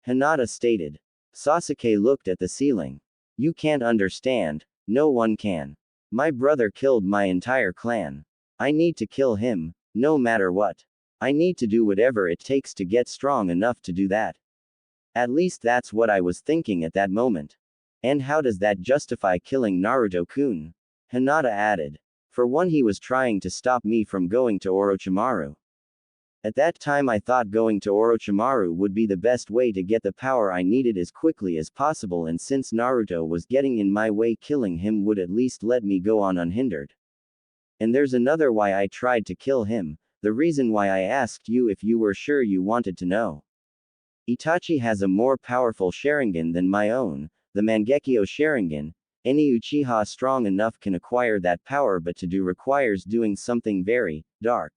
Hinata stated. Sasuke looked at the ceiling. You can't understand, no one can. My brother killed my entire clan. I need to kill him, no matter what. I need to do whatever it takes to get strong enough to do that. At least that's what I was thinking at that moment. And how does that justify killing Naruto-kun? Hinata added. For one, he was trying to stop me from going to Orochimaru. At that time I thought going to Orochimaru would be the best way to get the power I needed as quickly as possible, and since Naruto was getting in my way, killing him would at least let me go on unhindered. And there's another why I tried to kill him, the reason why I asked you if you were sure you wanted to know. Itachi has a more powerful Sharingan than my own, the Mangekyo Sharingan. Any Uchiha strong enough can acquire that power, but to do requires doing something very dark.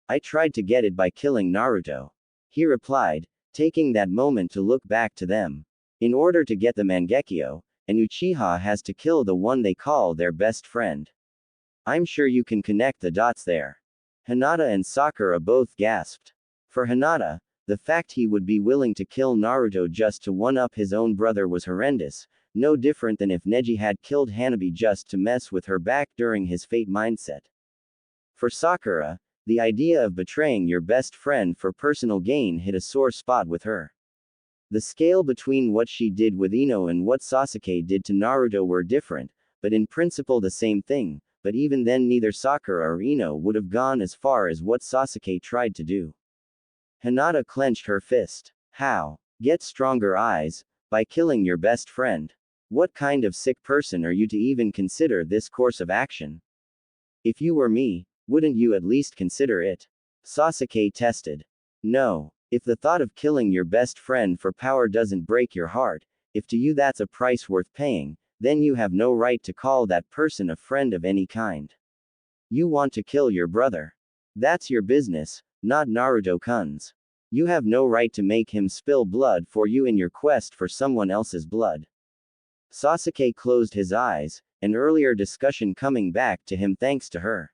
I tried to get it by killing Naruto. He replied, taking that moment to look back to them. In order to get the Mangekyo, an Uchiha has to kill the one they call their best friend. I'm sure you can connect the dots there. Hinata and Sakura both gasped. For Hinata, the fact he would be willing to kill Naruto just to one-up his own brother was horrendous, no different than if Neji had killed Hanabi just to mess with her back during his fate mindset. For Sakura, the idea of betraying your best friend for personal gain hit a sore spot with her. The scale between what she did with Ino and what Sasuke did to Naruto were different, but in principle the same thing, but even then neither Sakura or Ino would have gone as far as what Sasuke tried to do. Hinata clenched her fist. How? Get stronger eyes, by killing your best friend. What kind of sick person are you to even consider this course of action? If you were me, wouldn't you at least consider it? Sasuke tested. No. If the thought of killing your best friend for power doesn't break your heart, if to you that's a price worth paying, then you have no right to call that person a friend of any kind. You want to kill your brother. That's your business, not Naruto-kun's. You have no right to make him spill blood for you in your quest for someone else's blood. Sasuke closed his eyes, an earlier discussion coming back to him thanks to her.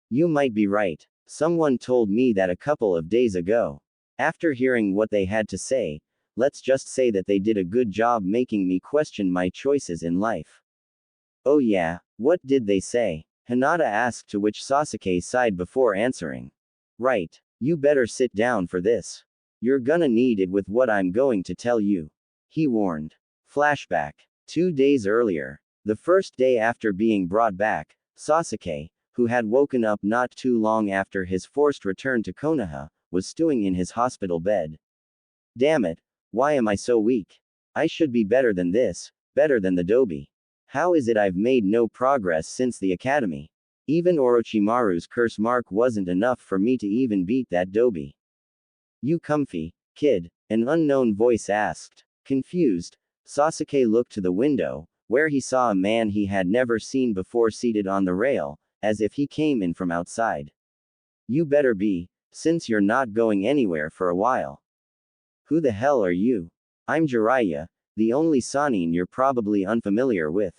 You might be right. Someone told me that a couple of days ago. After hearing what they had to say, let's just say that they did a good job making me question my choices in life. Oh yeah, what did they say? Hinata asked, to which Sasuke sighed before answering. Right. You better sit down for this. You're gonna need it with what I'm going to tell you. He warned. Flashback. 2 days earlier. The first day after being brought back, Sasuke, who had woken up not too long after his forced return to Konoha, was stewing in his hospital bed. Damn it. Why am I so weak? I should be better than this, better than the Dobi. How is it I've made no progress since the academy? Even Orochimaru's curse mark wasn't enough for me to even beat that Dobi. You comfy, kid? An unknown voice asked. Confused, Sasuke looked to the window, where he saw a man he had never seen before seated on the rail, as if he came in from outside. You better be, since you're not going anywhere for a while. Who the hell are you? I'm Jiraiya, the only Sannin you're probably unfamiliar with.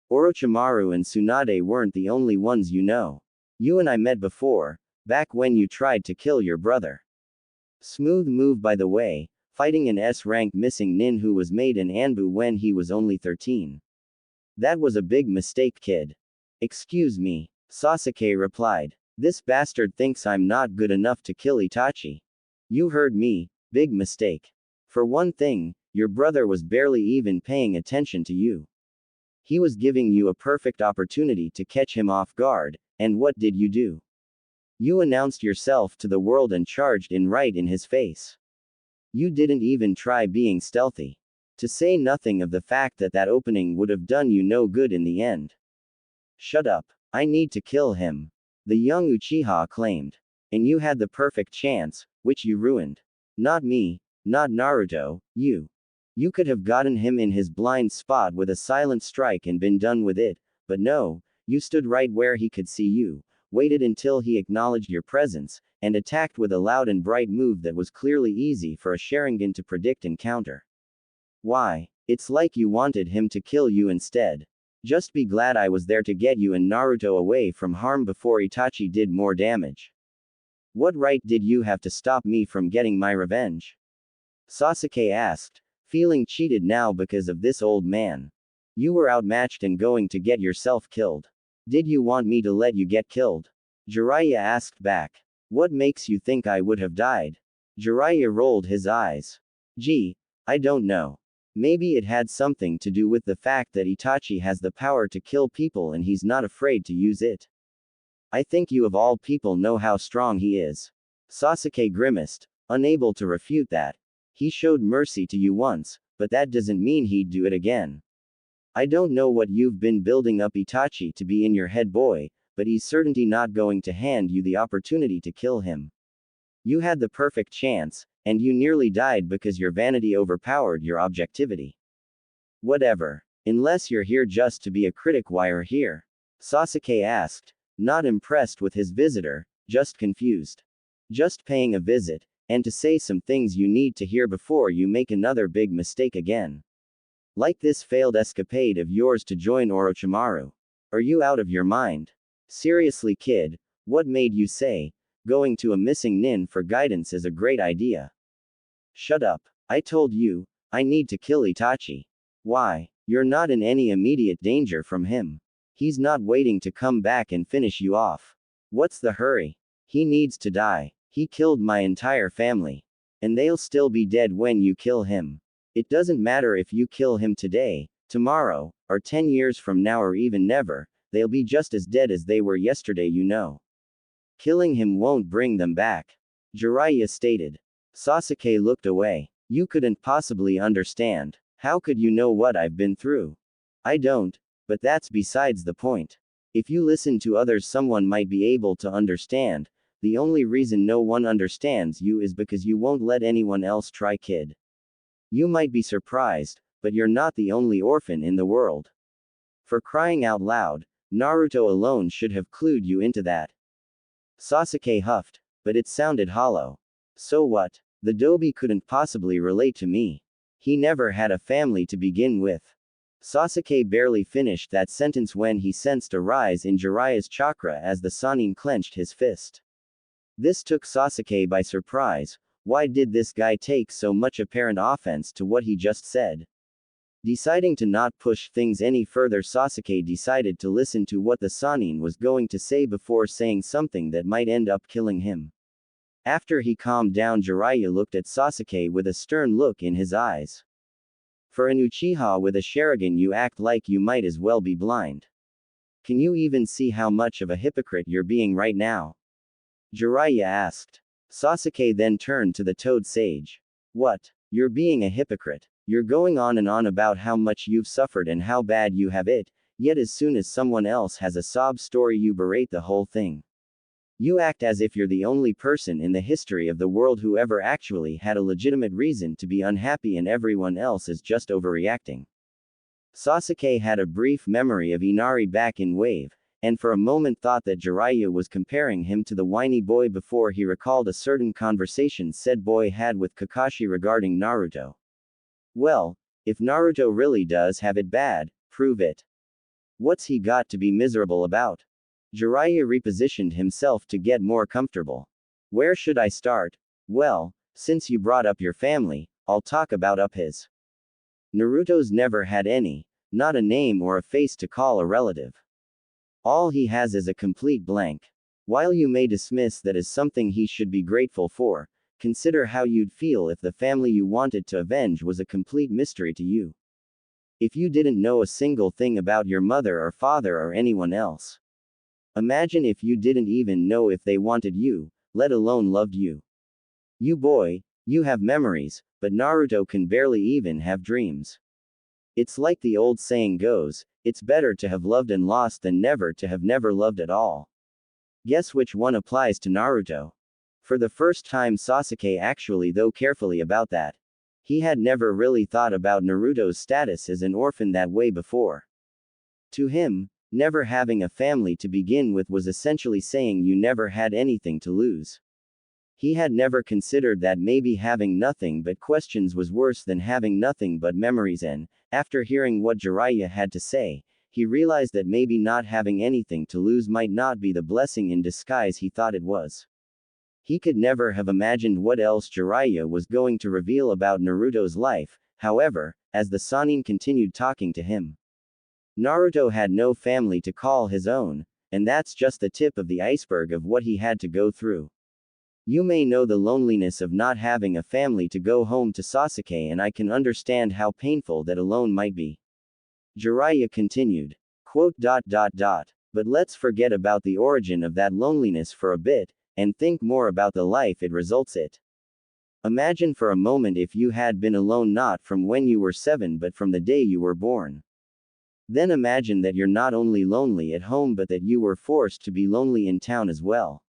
Orochimaru and Tsunade weren't the only ones you know. You and I met before, back when you tried to kill your brother. Smooth move by the way, fighting an S-rank missing nin who was made an Anbu when he was only 13. That was a big mistake, kid. Excuse me, Sasuke replied. This bastard thinks I'm not good enough to kill Itachi. You heard me, big mistake. For one thing, your brother was barely even paying attention to you. He was giving you a perfect opportunity to catch him off guard, and what did you do? You announced yourself to the world and charged in right in his face. You didn't even try being stealthy. To say nothing of the fact that that opening would have done you no good in the end. Shut up. I need to kill him. The young Uchiha claimed. And you had the perfect chance, which you ruined. Not me, not Naruto, you. You could have gotten him in his blind spot with a silent strike and been done with it, but no, you stood right where he could see you, waited until he acknowledged your presence, and attacked with a loud and bright move that was clearly easy for a Sharingan to predict and counter. Why? It's like you wanted him to kill you instead. Just be glad I was there to get you and Naruto away from harm before Itachi did more damage. What right did you have to stop me from getting my revenge? Sasuke asked, feeling cheated now because of this old man. You were outmatched and going to get yourself killed. Did you want me to let you get killed? Jiraiya asked back. What makes you think I would have died? Jiraiya rolled his eyes. Gee, I don't know. Maybe it had something to do with the fact that Itachi has the power to kill people and he's not afraid to use it. I think you of all people know how strong he is. Sasuke grimaced, unable to refute that. He showed mercy to you once, but that doesn't mean he'd do it again. I don't know what you've been building up Itachi to be in your head, boy, but he's certainly not going to hand you the opportunity to kill him. You had the perfect chance, and you nearly died because your vanity overpowered your objectivity. Whatever. Unless you're here just to be a critic, why are here? Sasuke asked, not impressed with his visitor, just confused. Just paying a visit, and to say some things you need to hear before you make another big mistake again. Like this failed escapade of yours to join Orochimaru. Are you out of your mind? Seriously, kid, what made you say, going to a missing nin for guidance is a great idea? Shut up. I told you, I need to kill Itachi. Why? You're not in any immediate danger from him. He's not waiting to come back and finish you off. What's the hurry? He needs to die. He killed my entire family. And they'll still be dead when you kill him. It doesn't matter if you kill him today, tomorrow, or 10 years from now or even never, they'll be just as dead as they were yesterday, you know. Killing him won't bring them back. Jiraiya stated. Sasuke looked away. You couldn't possibly understand. How could you know what I've been through? I don't, but that's besides the point. If you listen to others, someone might be able to understand. The only reason no one understands you is because you won't let anyone else try, kid. You might be surprised, but you're not the only orphan in the world. For crying out loud, Naruto alone should have clued you into that. Sasuke huffed, but it sounded hollow. So what? The Dobi couldn't possibly relate to me. He never had a family to begin with. Sasuke barely finished that sentence when he sensed a rise in Jiraiya's chakra as the Sannin clenched his fist. This took Sasuke by surprise. Why did this guy take so much apparent offense to what he just said? Deciding to not push things any further, Sasuke decided to listen to what the Sannin was going to say before saying something that might end up killing him. After he calmed down, Jiraiya looked at Sasuke with a stern look in his eyes. For an Uchiha with a Sharingan, you act like you might as well be blind. Can you even see how much of a hypocrite you're being right now? Jiraiya asked. Sasuke then turned to the Toad Sage. What? You're being a hypocrite. You're going on and on about how much you've suffered and how bad you have it, yet as soon as someone else has a sob story you berate the whole thing. You act as if you're the only person in the history of the world who ever actually had a legitimate reason to be unhappy and everyone else is just overreacting. Sasuke had a brief memory of Inari back in Wave, and for a moment thought that Jiraiya was comparing him to the whiny boy before he recalled a certain conversation said boy had with Kakashi regarding Naruto. Well, if Naruto really does have it bad, prove it. What's he got to be miserable about? Jiraiya repositioned himself to get more comfortable. Where should I start? Well, since you brought up your family, I'll talk about his. Naruto's never had any, not a name or a face to call a relative. All he has is a complete blank. While you may dismiss that as something he should be grateful for, consider how you'd feel if the family you wanted to avenge was a complete mystery to you. If you didn't know a single thing about your mother or father or anyone else. Imagine if you didn't even know if they wanted you, let alone loved you. You boy, you have memories, but Naruto can barely even have dreams. It's like the old saying goes, it's better to have loved and lost than never to have never loved at all. Guess which one applies to Naruto? For the first time, Sasuke actually thought carefully about that. He had never really thought about Naruto's status as an orphan that way before. To him, never having a family to begin with was essentially saying you never had anything to lose. He had never considered that maybe having nothing but questions was worse than having nothing but memories, and, after hearing what Jiraiya had to say, he realized that maybe not having anything to lose might not be the blessing in disguise he thought it was. He could never have imagined what else Jiraiya was going to reveal about Naruto's life, however, as the Sannin continued talking to him. Naruto had no family to call his own, and that's just the tip of the iceberg of what he had to go through. You may know the loneliness of not having a family to go home to, Sasuke, and I can understand how painful that alone might be. Jiraiya continued. Quote, But let's forget about the origin of that loneliness for a bit, and think more about the life it results in. Imagine for a moment if you had been alone not from when you were 7 but from the day you were born. Then imagine that you're not only lonely at home but that you were forced to be lonely in town as well.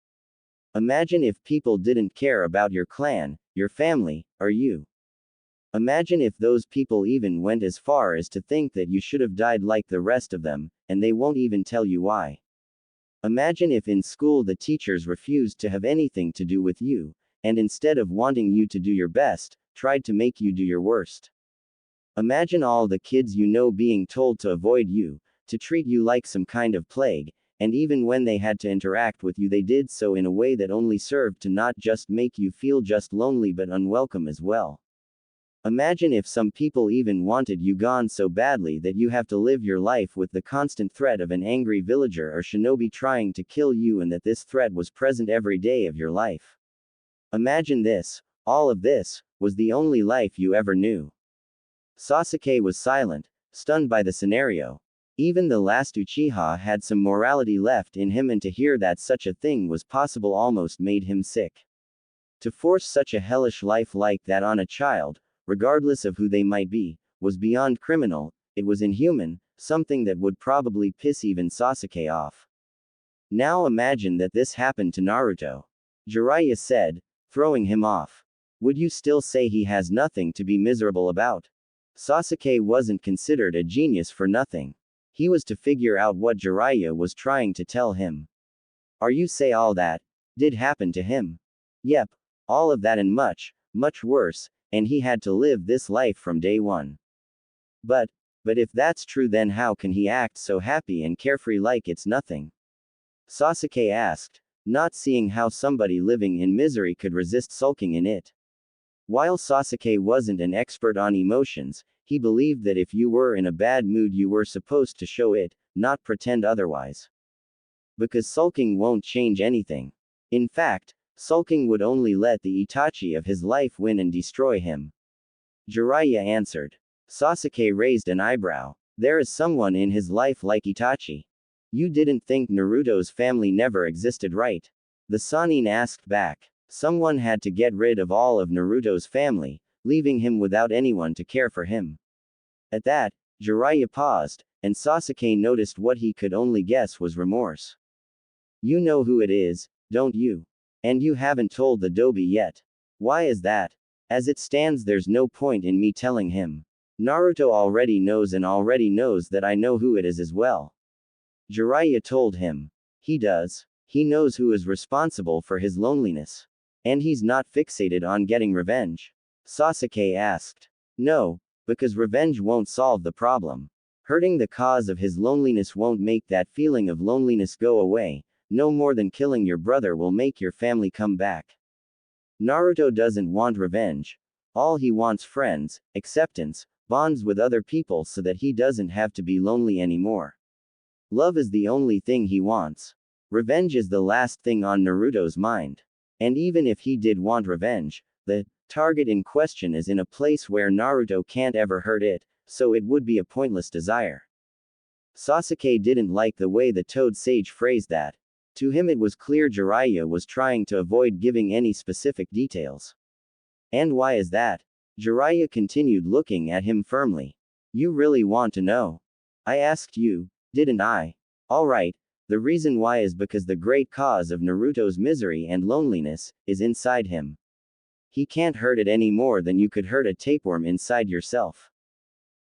Imagine if people didn't care about your clan, your family, or you. Imagine if those people even went as far as to think that you should have died like the rest of them, and they won't even tell you why. Imagine if in school the teachers refused to have anything to do with you, and instead of wanting you to do your best, tried to make you do your worst. Imagine all the kids you know being told to avoid you, to treat you like some kind of plague, and even when they had to interact with you they did so in a way that only served to not just make you feel just lonely but unwelcome as well. Imagine if some people even wanted you gone so badly that you have to live your life with the constant threat of an angry villager or shinobi trying to kill you, and that this threat was present every day of your life. Imagine this, all of this, was the only life you ever knew. Sasuke was silent, stunned by the scenario. Even the last Uchiha had some morality left in him, and to hear that such a thing was possible almost made him sick. To force such a hellish life like that on a child, regardless of who they might be, was beyond criminal, it was inhuman, something that would probably piss even Sasuke off. Now imagine that this happened to Naruto. Jiraiya said, throwing him off. Would you still say he has nothing to be miserable about? Sasuke wasn't considered a genius for nothing. He was to figure out what Jiraiya was trying to tell him. Are you say all that did happen to him? Yep, all of that and much, much worse, and he had to live this life from day one. But if that's true, then how can he act so happy and carefree like it's nothing? Sasuke asked, not seeing how somebody living in misery could resist sulking in it. While Sasuke wasn't an expert on emotions, he believed that if you were in a bad mood you were supposed to show it, not pretend otherwise. Because sulking won't change anything. In fact, sulking would only let the Itachi of his life win and destroy him. Jiraiya answered. Sasuke raised an eyebrow. There is someone in his life like Itachi. You didn't think Naruto's family never existed, right? The Sannin asked back. Someone had to get rid of all of Naruto's family, leaving him without anyone to care for him. At that, Jiraiya paused, and Sasuke noticed what he could only guess was remorse. You know who it is, don't you? And you haven't told the Dobi yet. Why is that? As it stands, there's no point in me telling him. Naruto already knows, and already knows that I know who it is as well. Jiraiya told him. He does. He knows who is responsible for his loneliness. And he's not fixated on getting revenge? Sasuke asked. No, because revenge won't solve the problem. Hurting the cause of his loneliness won't make that feeling of loneliness go away, no more than killing your brother will make your family come back. Naruto doesn't want revenge. All he wants friends, acceptance, bonds with other people so that he doesn't have to be lonely anymore. Love is the only thing he wants. Revenge is the last thing on Naruto's mind. And even if he did want revenge, the target in question is in a place where Naruto can't ever hurt it, so it would be a pointless desire. Sasuke didn't like the way the Toad Sage phrased that. To him it was clear Jiraiya was trying to avoid giving any specific details. And why is that? Jiraiya continued, looking at him firmly. You really want to know? I asked you, didn't I? Alright, The reason why is because the great cause of Naruto's misery and loneliness is inside him. He can't hurt it any more than you could hurt a tapeworm inside yourself.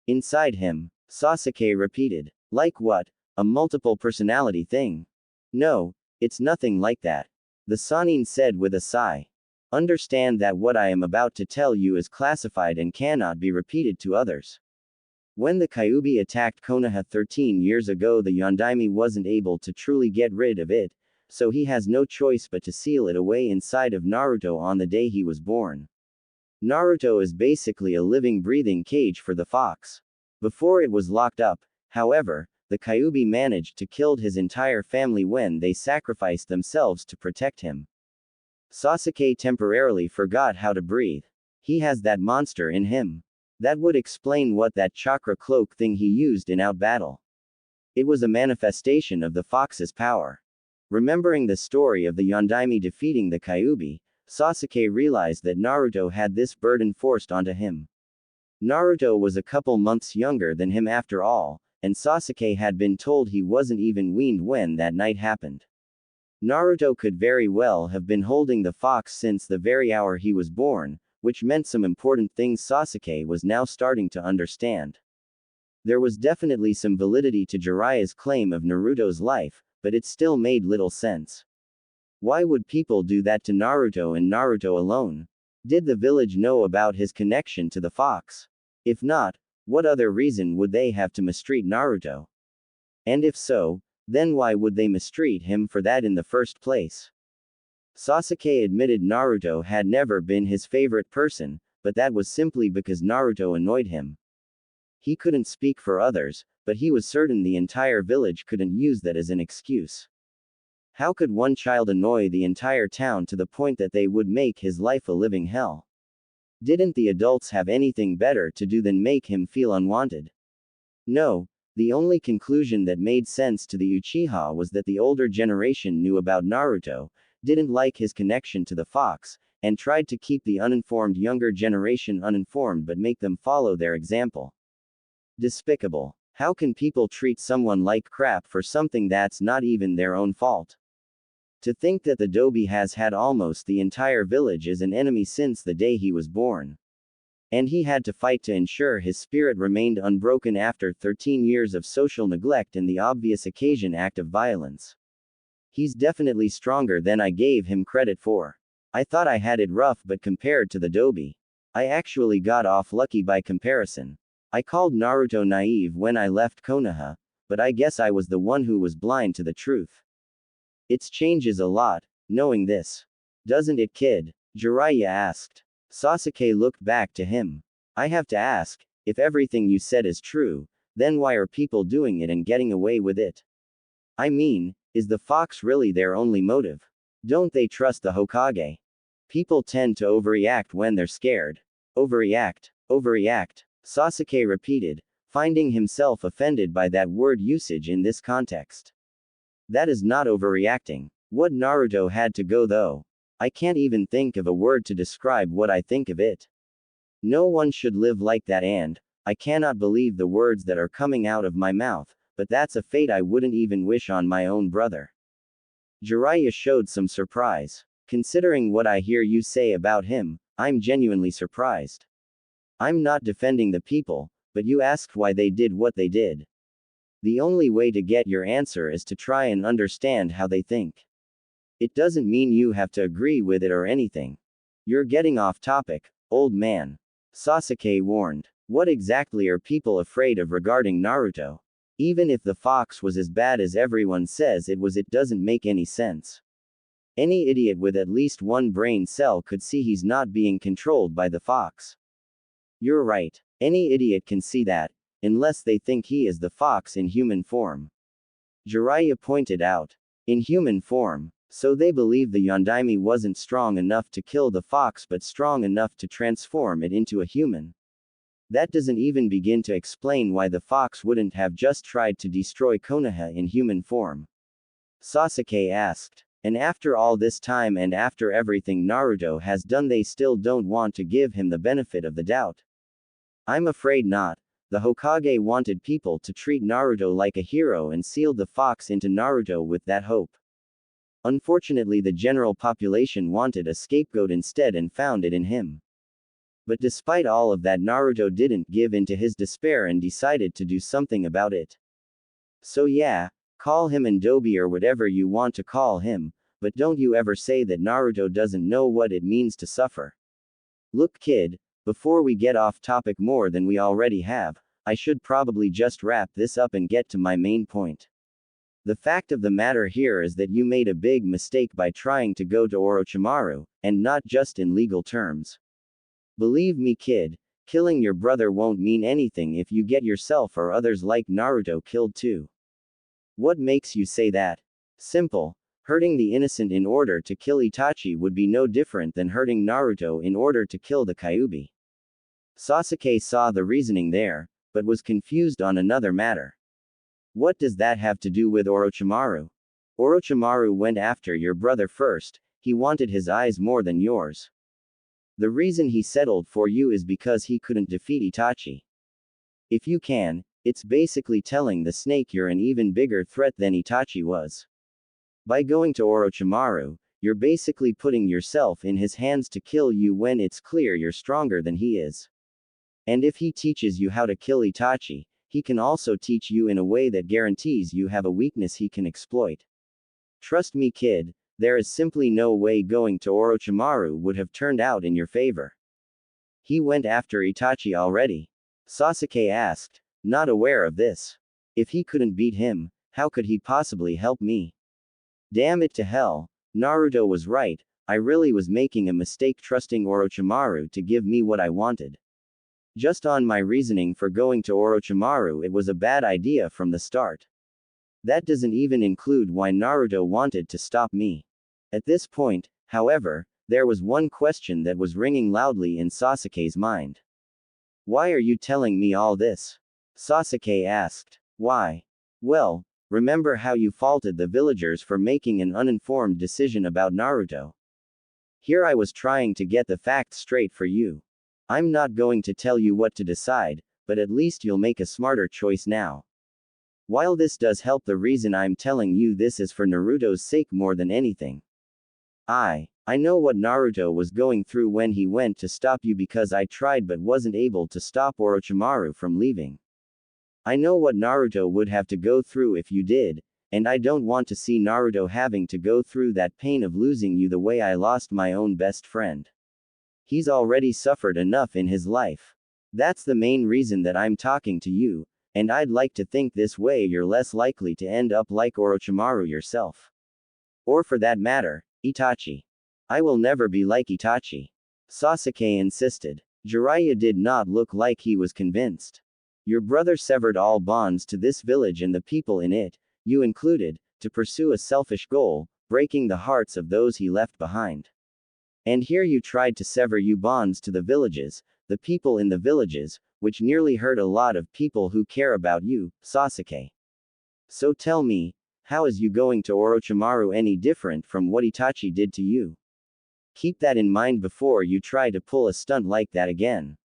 Inside him, Sasuke repeated. Like what? A multiple personality thing? No, it's nothing like that. The Sannin said with a sigh. Understand that what I am about to tell you is classified and cannot be repeated to others. When the Kyuubi attacked Konoha 13 years ago, the Yondaime wasn't able to truly get rid of it, so he has no choice but to seal it away inside of Naruto on the day he was born. Naruto is basically a living, breathing cage for the fox. Before it was locked up, however, the Kyuubi managed to kill his entire family when they sacrificed themselves to protect him. Sasuke temporarily forgot how to breathe. He has that monster in him. That would explain what that chakra cloak thing he used in out battle. It was a manifestation of the fox's power. Remembering the story of the Yondaime defeating the Kyuubi, Sasuke realized that Naruto had this burden forced onto him. Naruto was a couple months younger than him after all, and Sasuke had been told he wasn't even weaned when that night happened. Naruto could very well have been holding the fox since the very hour he was born, which meant some important things Sasuke was now starting to understand. There was definitely some validity to Jiraiya's claim of Naruto's life, but it still made little sense. Why would people do that to Naruto and Naruto alone? Did the village know about his connection to the fox? If not, what other reason would they have to mistreat Naruto? And if so, then why would they mistreat him for that in the first place? Sasuke admitted Naruto had never been his favorite person, but that was simply because Naruto annoyed him. He couldn't speak for others, but he was certain the entire village couldn't use that as an excuse. How could one child annoy the entire town to the point that they would make his life a living hell? Didn't the adults have anything better to do than make him feel unwanted? No, the only conclusion that made sense to the Uchiha was that the older generation knew about Naruto, didn't like his connection to the fox, and tried to keep the uninformed younger generation uninformed but make them follow their example. Despicable. How can people treat someone like crap for something that's not even their own fault? To think that the Dobi has had almost the entire village as an enemy since the day he was born. And he had to fight to ensure his spirit remained unbroken after 13 years of social neglect and the obvious occasion act of violence. He's definitely stronger than I gave him credit for. I thought I had it rough, but compared to the Dobi, I actually got off lucky by comparison. I called Naruto naive when I left Konoha, but I guess I was the one who was blind to the truth. It changes a lot, knowing this. Doesn't it, kid? Jiraiya asked. Sasuke looked back to him. I have to ask, if everything you said is true, then why are people doing it and getting away with it? I mean, is the fox really their only motive? Don't they trust the Hokage? People tend to overreact when they're scared. Overreact, overreact, Sasuke repeated, finding himself offended by that word usage in this context. That is not overreacting. What Naruto had to go though. I can't even think of a word to describe what I think of it. No one should live like that, and I cannot believe the words that are coming out of my mouth, but that's a fate I wouldn't even wish on my own brother. Jiraiya showed some surprise. Considering what I hear you say about him, I'm genuinely surprised. I'm not defending the people, but you asked why they did what they did. The only way to get your answer is to try and understand how they think. It doesn't mean you have to agree with it or anything. You're getting off topic, old man. Sasuke warned. What exactly are people afraid of regarding Naruto? Even if the fox was as bad as everyone says it was, it doesn't make any sense. Any idiot with at least one brain cell could see he's not being controlled by the fox. You're right. Any idiot can see that, unless they think he is the fox in human form. Jiraiya pointed out. In human form. So they believe the Yondaime wasn't strong enough to kill the fox but strong enough to transform it into a human. That doesn't even begin to explain why the fox wouldn't have just tried to destroy Konoha in human form. Sasuke asked. And after all this time and after everything Naruto has done, they still don't want to give him the benefit of the doubt? I'm afraid not. The Hokage wanted people to treat Naruto like a hero and sealed the fox into Naruto with that hope. Unfortunately, the general population wanted a scapegoat instead and found it in him. But despite all of that, Naruto didn't give in to his despair and decided to do something about it. So yeah, call him Ndobi or whatever you want to call him, but don't you ever say that Naruto doesn't know what it means to suffer. Look kid, before we get off topic more than we already have, I should probably just wrap this up and get to my main point. The fact of the matter here is that you made a big mistake by trying to go to Orochimaru, and not just in legal terms. Believe me kid, killing your brother won't mean anything if you get yourself or others like Naruto killed too. What makes you say that? Simple. Hurting the innocent in order to kill Itachi would be no different than hurting Naruto in order to kill the Kyuubi. Sasuke saw the reasoning there, but was confused on another matter. What does that have to do with Orochimaru? Orochimaru went after your brother first, he wanted his eyes more than yours. The reason he settled for you is because he couldn't defeat Itachi. If you can, it's basically telling the snake you're an even bigger threat than Itachi was. By going to Orochimaru, you're basically putting yourself in his hands to kill you when it's clear you're stronger than he is. And if he teaches you how to kill Itachi, he can also teach you in a way that guarantees you have a weakness he can exploit. Trust me kid, there is simply no way going to Orochimaru would have turned out in your favor. He went after Itachi already? Sasuke asked, not aware of this. If he couldn't beat him, how could he possibly help me? Damn it to hell, Naruto was right, I really was making a mistake trusting Orochimaru to give me what I wanted. Just on my reasoning for going to Orochimaru, it was a bad idea from the start. That doesn't even include why Naruto wanted to stop me. At this point, however, there was one question that was ringing loudly in Sasuke's mind. Why are you telling me all this? Sasuke asked. Why? Well, remember how you faulted the villagers for making an uninformed decision about Naruto? Here I was trying to get the facts straight for you. I'm not going to tell you what to decide, but at least you'll make a smarter choice now. While this does help, the reason I'm telling you this is for Naruto's sake more than anything. I know what Naruto was going through when he went to stop you because I tried but wasn't able to stop Orochimaru from leaving. I know what Naruto would have to go through if you did, and I don't want to see Naruto having to go through that pain of losing you the way I lost my own best friend. He's already suffered enough in his life. That's the main reason that I'm talking to you, and I'd like to think this way you're less likely to end up like Orochimaru yourself. Or for that matter, Itachi. I will never be like Itachi. Sasuke insisted. Jiraiya did not look like he was convinced. Your brother severed all bonds to this village and the people in it, you included, to pursue a selfish goal, breaking the hearts of those he left behind. And here you tried to sever you bonds to the villages, the people in the villages, which nearly hurt a lot of people who care about you, Sasuke. So tell me, how is you going to Orochimaru any different from what Itachi did to you? Keep that in mind before you try to pull a stunt like that again.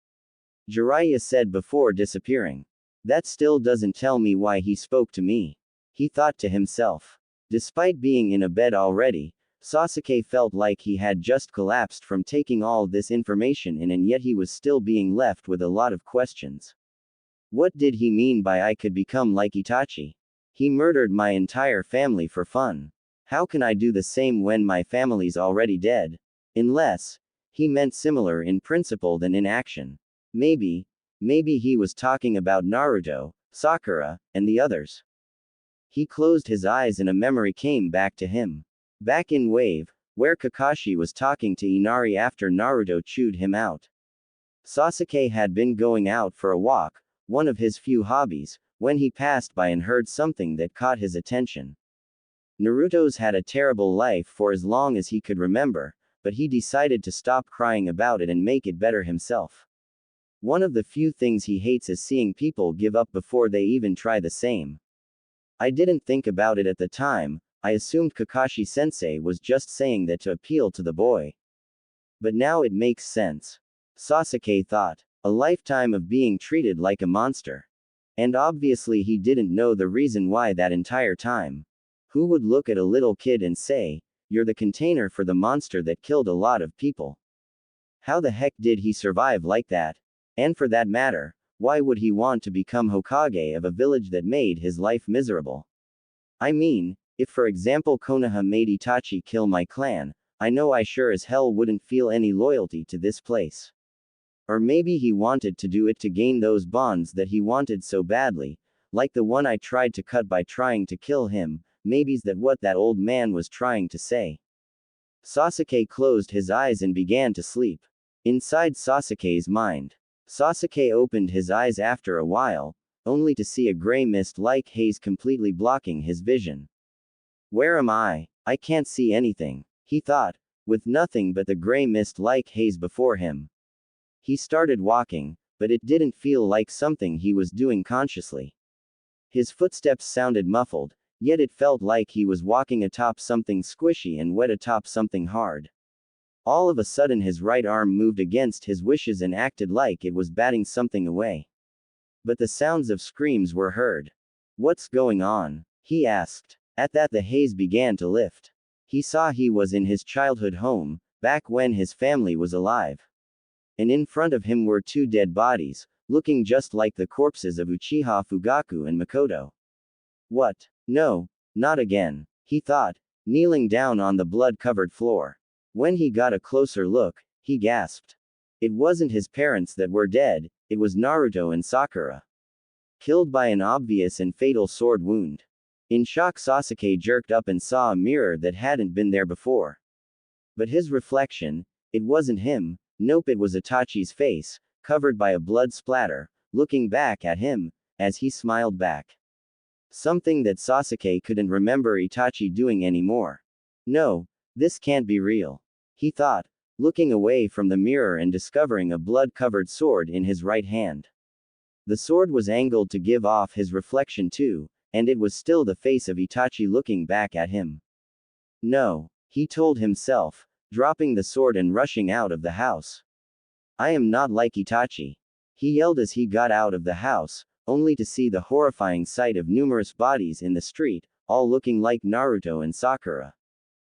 Jiraiya said before disappearing. That still doesn't tell me why he spoke to me. He thought to himself. Despite being in a bed already, Sasuke felt like he had just collapsed from taking all this information in, and yet he was still being left with a lot of questions. What did he mean by I could become like Itachi? He murdered my entire family for fun. How can I do the same when my family's already dead? Unless he meant similar in principle than in action. Maybe he was talking about Naruto, Sakura, and the others. He closed his eyes and a memory came back to him. Back in Wave, where Kakashi was talking to Inari after Naruto chewed him out. Sasuke had been going out for a walk, one of his few hobbies, when he passed by and heard something that caught his attention. Naruto's had a terrible life for as long as he could remember, but he decided to stop crying about it and make it better himself. One of the few things he hates is seeing people give up before they even try the same. I didn't think about it at the time, I assumed Kakashi-sensei was just saying that to appeal to the boy. But now it makes sense. Sasuke thought. A lifetime of being treated like a monster. And obviously he didn't know the reason why that entire time. Who would look at a little kid and say, "You're the container for the monster that killed a lot of people"? How the heck did he survive like that? And for that matter, why would he want to become Hokage of a village that made his life miserable? I mean, if for example Konoha made Itachi kill my clan, I know I sure as hell wouldn't feel any loyalty to this place. Or maybe he wanted to do it to gain those bonds that he wanted so badly, like the one I tried to cut by trying to kill him. Maybe's that what that old man was trying to say. Sasuke closed his eyes and began to sleep. Inside Sasuke's mind. Sasuke opened his eyes after a while, only to see a gray mist-like haze completely blocking his vision. Where am I? I can't see anything, he thought, with nothing but the gray mist-like haze before him. He started walking, but it didn't feel like something he was doing consciously. His footsteps sounded muffled, yet it felt like he was walking atop something squishy and wet atop something hard. All of a sudden his right arm moved against his wishes and acted like it was batting something away. But the sounds of screams were heard. What's going on? He asked. At that the haze began to lift. He saw he was in his childhood home, back when his family was alive. And in front of him were two dead bodies, looking just like the corpses of Uchiha Fugaku and Makoto. What? No, not again, he thought, kneeling down on the blood-covered floor. When he got a closer look, he gasped. It wasn't his parents that were dead, it was Naruto and Sakura. Killed by an obvious and fatal sword wound. In shock Sasuke jerked up and saw a mirror that hadn't been there before. But his reflection, it wasn't him. Nope, it was Itachi's face, covered by a blood splatter, looking back at him, as he smiled back. Something that Sasuke couldn't remember Itachi doing anymore. No, this can't be real, he thought, looking away from the mirror and discovering a blood-covered sword in his right hand. The sword was angled to give off his reflection too, and it was still the face of Itachi looking back at him. No, he told himself, dropping the sword and rushing out of the house. I am not like Itachi, he yelled as he got out of the house, only to see the horrifying sight of numerous bodies in the street, all looking like Naruto and Sakura.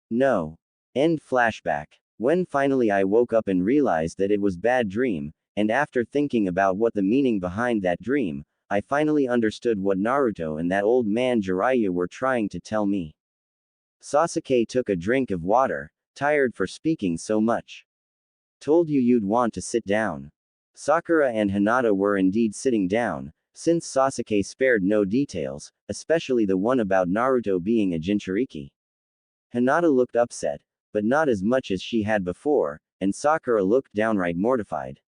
No. End flashback. When finally I woke up and realized that it was bad dream, and after thinking about what the meaning behind that dream, I finally understood what Naruto and that old man Jiraiya were trying to tell me. Sasuke took a drink of water, tired for speaking so much. Told you you'd want to sit down. Sakura and Hinata were indeed sitting down, since Sasuke spared no details, especially the one about Naruto being a Jinchuriki. Hinata looked upset, but not as much as she had before, and Sakura looked downright mortified.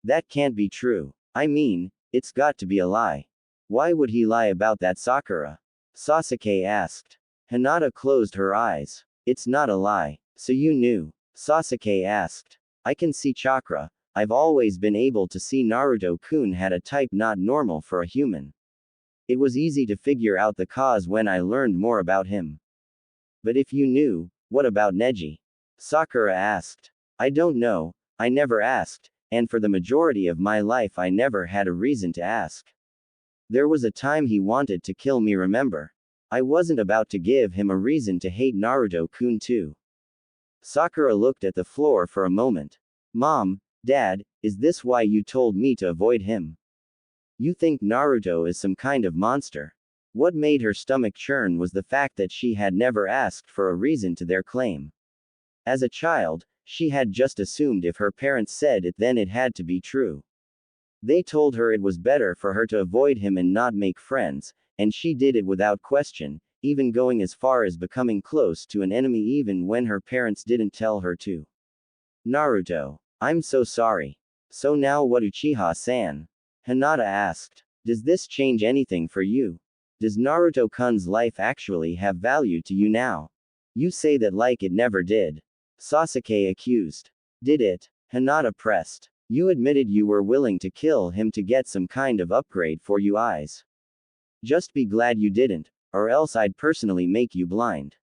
That can't be true. I mean, it's got to be a lie. Why would he lie about that, Sakura? Sasuke asked. Hinata closed her eyes. It's not a lie. So you knew? Sasuke asked. I can see chakra. I've always been able to see Naruto-kun had a type not normal for a human. It was easy to figure out the cause when I learned more about him. But if you knew, what about Neji? Sakura asked. I don't know, I never asked, and for the majority of my life I never had a reason to ask. There was a time he wanted to kill me, remember? I wasn't about to give him a reason to hate Naruto-kun too. Sakura looked at the floor for a moment. Mom, Dad, is this why you told me to avoid him? You think Naruto is some kind of monster? What made her stomach churn was the fact that she had never asked for a reason to their claim. As a child, she had just assumed if her parents said it then it had to be true. They told her it was better for her to avoid him and not make friends, and she did it without question, even going as far as becoming close to an enemy even when her parents didn't tell her to. Naruto. I'm so sorry. So now what, Uchiha-san? Hinata asked. Does this change anything for you? Does Naruto-kun's life actually have value to you now? You say that like it never did. Sasuke accused. Did it? Hinata pressed. You admitted you were willing to kill him to get some kind of upgrade for you eyes. Just be glad you didn't, or else I'd personally make you blind.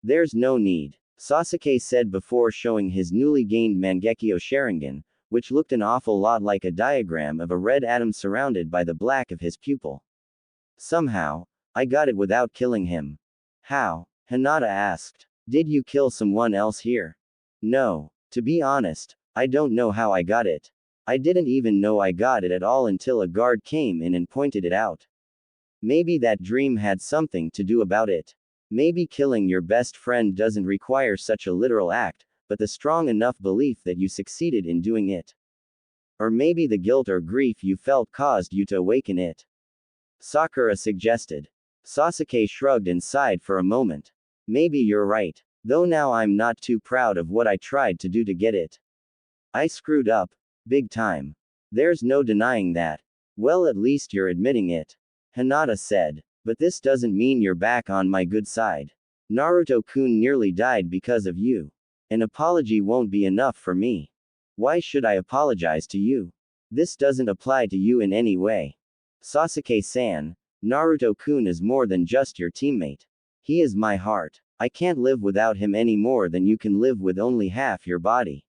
There's no need, Sasuke said before showing his newly gained Mangekyo Sharingan, which looked an awful lot like a diagram of a red atom surrounded by the black of his pupil. Somehow, I got it without killing him. How? Hinata asked. Did you kill someone else here? No. To be honest, I don't know how I got it. I didn't even know I got it at all until a guard came in and pointed it out. Maybe that dream had something to do about it. Maybe killing your best friend doesn't require such a literal act, but the strong enough belief that you succeeded in doing it. Or maybe the guilt or grief you felt caused you to awaken it. Sakura suggested. Sasuke shrugged and sighed for a moment. Maybe you're right. Though now I'm not too proud of what I tried to do to get it. I screwed up. Big time. There's no denying that. Well, at least you're admitting it. Hinata said. But this doesn't mean you're back on my good side. Naruto-kun nearly died because of you. An apology won't be enough for me. Why should I apologize to you? This doesn't apply to you in any way. Sasuke-san, Naruto-kun is more than just your teammate. He is my heart. I can't live without him any more than you can live with only half your body.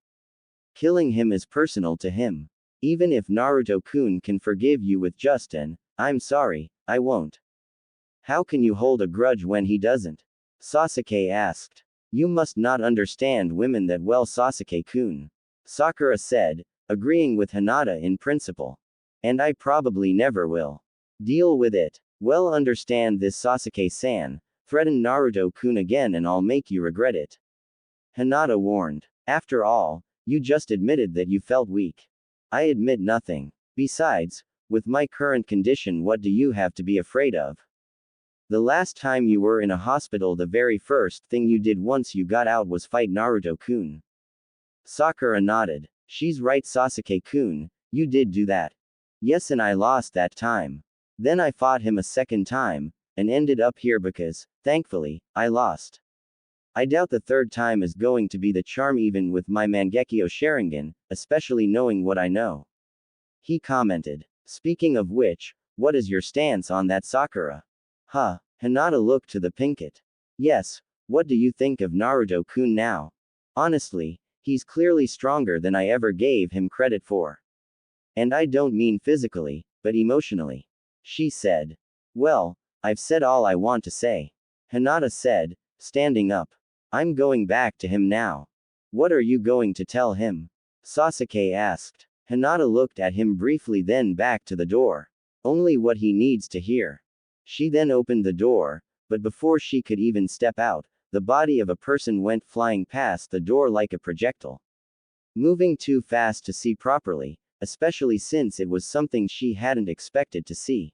Killing him is personal to him. Even if Naruto-kun can forgive you with just an, I'm sorry, I won't. How can you hold a grudge when he doesn't? Sasuke asked. You must not understand women that well, Sasuke-kun. Sakura said, agreeing with Hinata in principle. And I probably never will. Deal with it. Well, understand this, Sasuke-san. Threaten Naruto-kun again and I'll make you regret it. Hinata warned. After all, you just admitted that you felt weak. I admit nothing. Besides, with my current condition, what do you have to be afraid of? The last time you were in a hospital, the very first thing you did once you got out was fight Naruto-kun. Sakura nodded. She's right, Sasuke-kun, you did do that. Yes, and I lost that time. Then I fought him a second time, and ended up here because, thankfully, I lost. I doubt the third time is going to be the charm even with my Mangekyo Sharingan, especially knowing what I know. He commented. Speaking of which, what is your stance on that, Sakura? Huh. Hinata looked to the Pinkett. Yes, what do you think of Naruto-kun now? Honestly, he's clearly stronger than I ever gave him credit for. And I don't mean physically, but emotionally. She said. Well, I've said all I want to say. Hinata said, standing up. I'm going back to him now. What are you going to tell him? Sasuke asked. Hinata looked at him briefly, then back to the door. Only what he needs to hear. She then opened the door, but before she could even step out, the body of a person went flying past the door like a projectile. Moving too fast to see properly, especially since it was something she hadn't expected to see.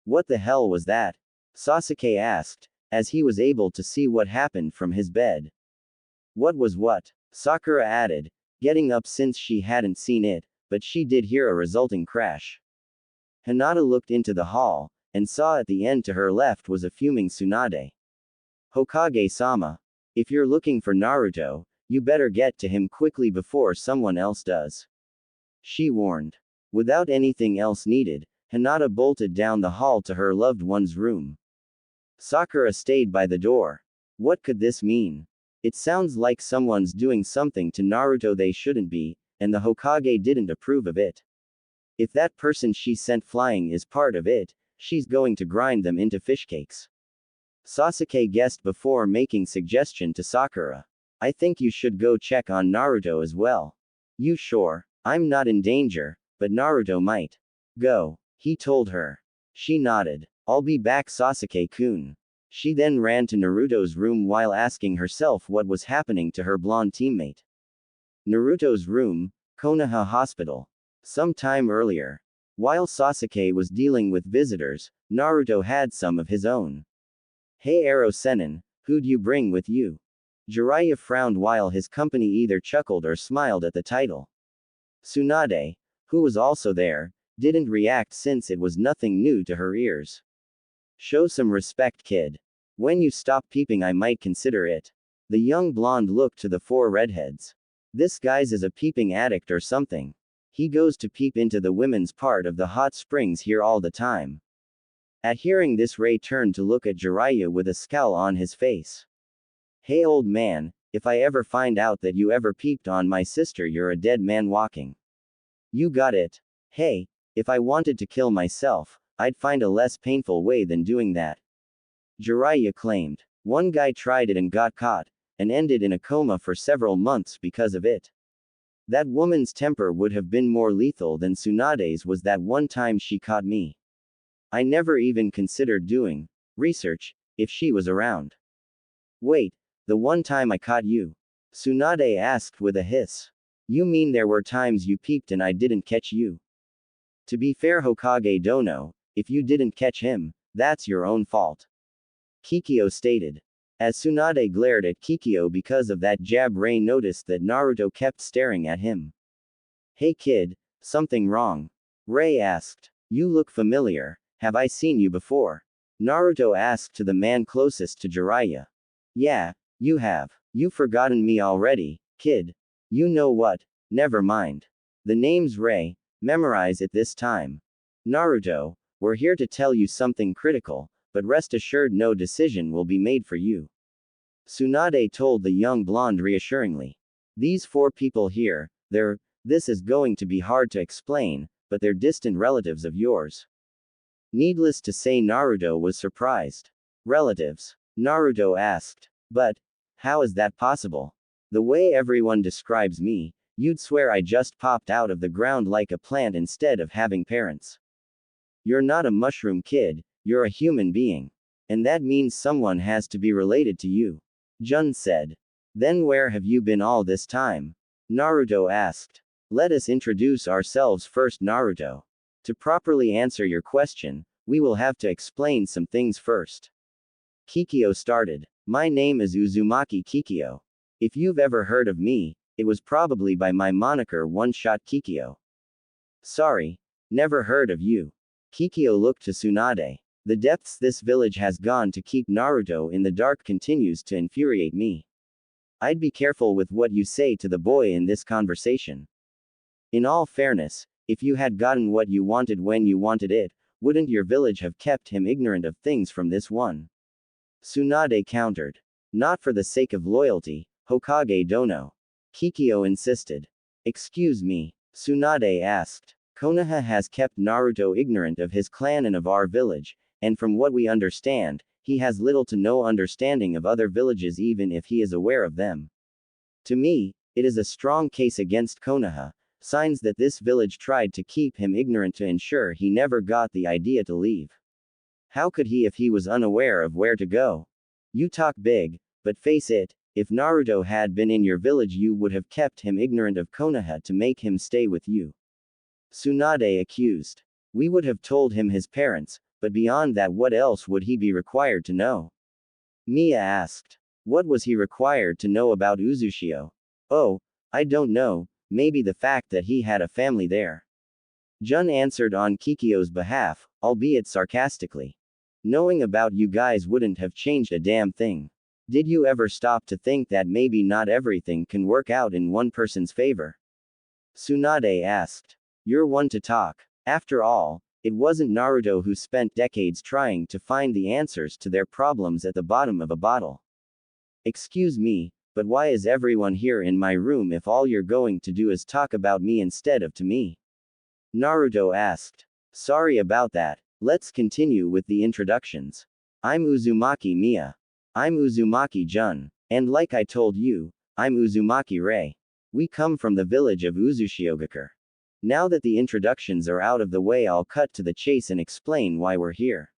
What the hell was that? Sasuke asked, as he was able to see what happened from his bed. What was what? Sakura added, getting up since she hadn't seen it, but she did hear a resulting crash. Hinata looked into the hall, and saw at the end to her left was a fuming Tsunade. Hokage-sama. If you're looking for Naruto, you better get to him quickly before someone else does. She warned. Without anything else needed, Hinata bolted down the hall to her loved one's room. Sakura stayed by the door. What could this mean? It sounds like someone's doing something to Naruto they shouldn't be, and the Hokage didn't approve of it. If that person she sent flying is part of it, she's going to grind them into fish cakes. Sasuke guessed before making suggestion to Sakura. I think you should go check on Naruto as well. You sure? I'm not in danger, but Naruto might. Go, he told her. She nodded. I'll be back, Sasuke-kun. She then ran to Naruto's room while asking herself what was happening to her blonde teammate. Naruto's room, Konoha Hospital. Some time earlier. While Sasuke was dealing with visitors, Naruto had some of his own. Hey Ero Sennin, who'd you bring with you? Jiraiya frowned while his company either chuckled or smiled at the title. Tsunade, who was also there, didn't react since it was nothing new to her ears. Show some respect, kid. When you stop peeping, I might consider it. The young blonde looked to the four redheads. This guy's is a peeping addict or something. He goes to peep into the women's part of the hot springs here all the time. At hearing this, Ray turned to look at Jiraiya with a scowl on his face. Hey old man, if I ever find out that you ever peeped on my sister, you're a dead man walking. You got it. Hey, if I wanted to kill myself, I'd find a less painful way than doing that. Jiraiya claimed. One guy tried it and got caught, and ended in a coma for several months because of it. That woman's temper would have been more lethal than Tsunade's was that one time she caught me. I never even considered doing research if she was around. Wait, the one time I caught you? Tsunade asked with a hiss. You mean there were times you peeped and I didn't catch you? To be fair, Hokage Dono, if you didn't catch him, that's your own fault. Kikyo stated. As Tsunade glared at Kikyo because of that jab, Ray noticed that Naruto kept staring at him. Hey kid, something wrong? Ray asked. You look familiar, have I seen you before? Naruto asked to the man closest to Jiraiya. Yeah, you have. You've forgotten me already, kid. You know what? Never mind. The name's Ray, memorize it this time. Naruto, we're here to tell you something critical, but rest assured no decision will be made for you. Tsunade told the young blonde reassuringly. These four people here, this is going to be hard to explain, but they're distant relatives of yours. Needless to say, Naruto was surprised. Relatives? Naruto asked. But, how is that possible? The way everyone describes me, you'd swear I just popped out of the ground like a plant instead of having parents. You're not a mushroom kid, you're a human being. And that means someone has to be related to you. Jun said. Then where have you been all this time? Naruto asked. Let us introduce ourselves first, Naruto. To properly answer your question, we will have to explain some things first. Kikyo started. My name is Uzumaki Kikyo. If you've ever heard of me, it was probably by my moniker One-Shot Kikyo. Sorry, never heard of you. Kikyo looked to Tsunade. The depths this village has gone to keep Naruto in the dark continues to infuriate me. I'd be careful with what you say to the boy in this conversation. In all fairness, if you had gotten what you wanted when you wanted it, wouldn't your village have kept him ignorant of things from this one? Tsunade countered. Not for the sake of loyalty, Hokage Dono. Kikyo insisted. Excuse me, Tsunade asked. Konoha has kept Naruto ignorant of his clan and of our village, and from what we understand, he has little to no understanding of other villages even if he is aware of them. To me, it is a strong case against Konoha, signs that this village tried to keep him ignorant to ensure he never got the idea to leave. How could he if he was unaware of where to go? You talk big, but face it, if Naruto had been in your village you would have kept him ignorant of Konoha to make him stay with you. Tsunade accused. We would have told him his parents, but beyond that what else would he be required to know? Mia asked. What was he required to know about Uzushio? Oh, I don't know, maybe the fact that he had a family there. Jun answered on Kikyo's behalf, albeit sarcastically. Knowing about you guys wouldn't have changed a damn thing. Did you ever stop to think that maybe not everything can work out in one person's favor? Tsunade asked. You're one to talk. After all, it wasn't Naruto who spent decades trying to find the answers to their problems at the bottom of a bottle. Excuse me, but why is everyone here in my room if all you're going to do is talk about me instead of to me? Naruto asked. Sorry about that, let's continue with the introductions. I'm Uzumaki Mia. I'm Uzumaki Jun. And like I told you, I'm Uzumaki Rei. We come from the village of Uzushiogakure. Now that the introductions are out of the way, I'll cut to the chase and explain why we're here.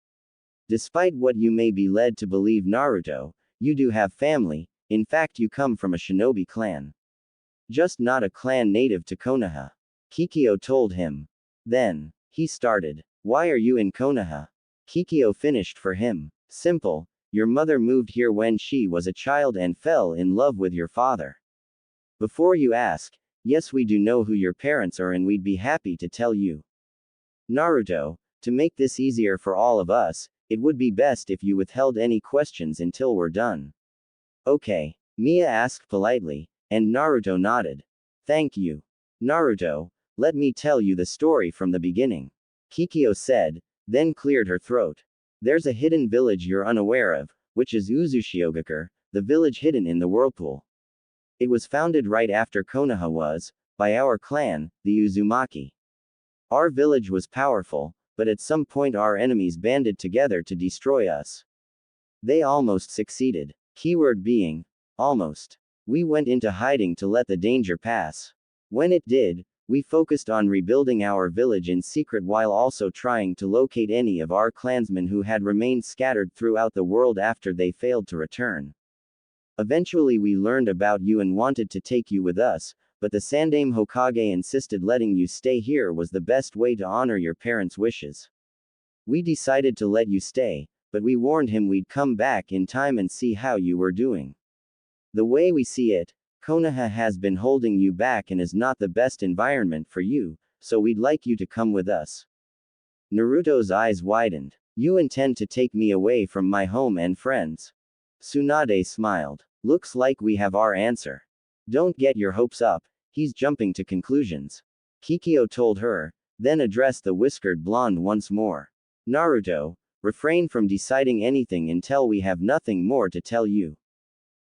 Despite what you may be led to believe, Naruto, you do have family, in fact you come from a shinobi clan. Just not a clan native to Konoha. Kikyo told him. Then, he started. Why are you in Konoha? Kikyo finished for him. Simple, your mother moved here when she was a child and fell in love with your father. Before you ask, yes, we do know who your parents are and we'd be happy to tell you. Naruto, to make this easier for all of us, it would be best if you withheld any questions until we're done. Okay, Mia asked politely, and Naruto nodded. Thank you. Naruto, let me tell you the story from the beginning. Kikyo said, then cleared her throat. There's a hidden village you're unaware of, which is Uzushiogakure, the village hidden in the whirlpool. It was founded right after Konoha was, by our clan, the Uzumaki. Our village was powerful, but at some point our enemies banded together to destroy us. They almost succeeded. Keyword being, almost. We went into hiding to let the danger pass. When it did, we focused on rebuilding our village in secret while also trying to locate any of our clansmen who had remained scattered throughout the world after they failed to return. Eventually we learned about you and wanted to take you with us, but the Sandaime Hokage insisted letting you stay here was the best way to honor your parents' wishes. We decided to let you stay, but we warned him we'd come back in time and see how you were doing. The way we see it, Konoha has been holding you back and is not the best environment for you, so we'd like you to come with us. Naruto's eyes widened. You intend to take me away from my home and friends? Tsunade smiled. Looks like we have our answer. Don't get your hopes up, he's jumping to conclusions. Kikyo told her, then addressed the whiskered blonde once more. Naruto, refrain from deciding anything until we have nothing more to tell you.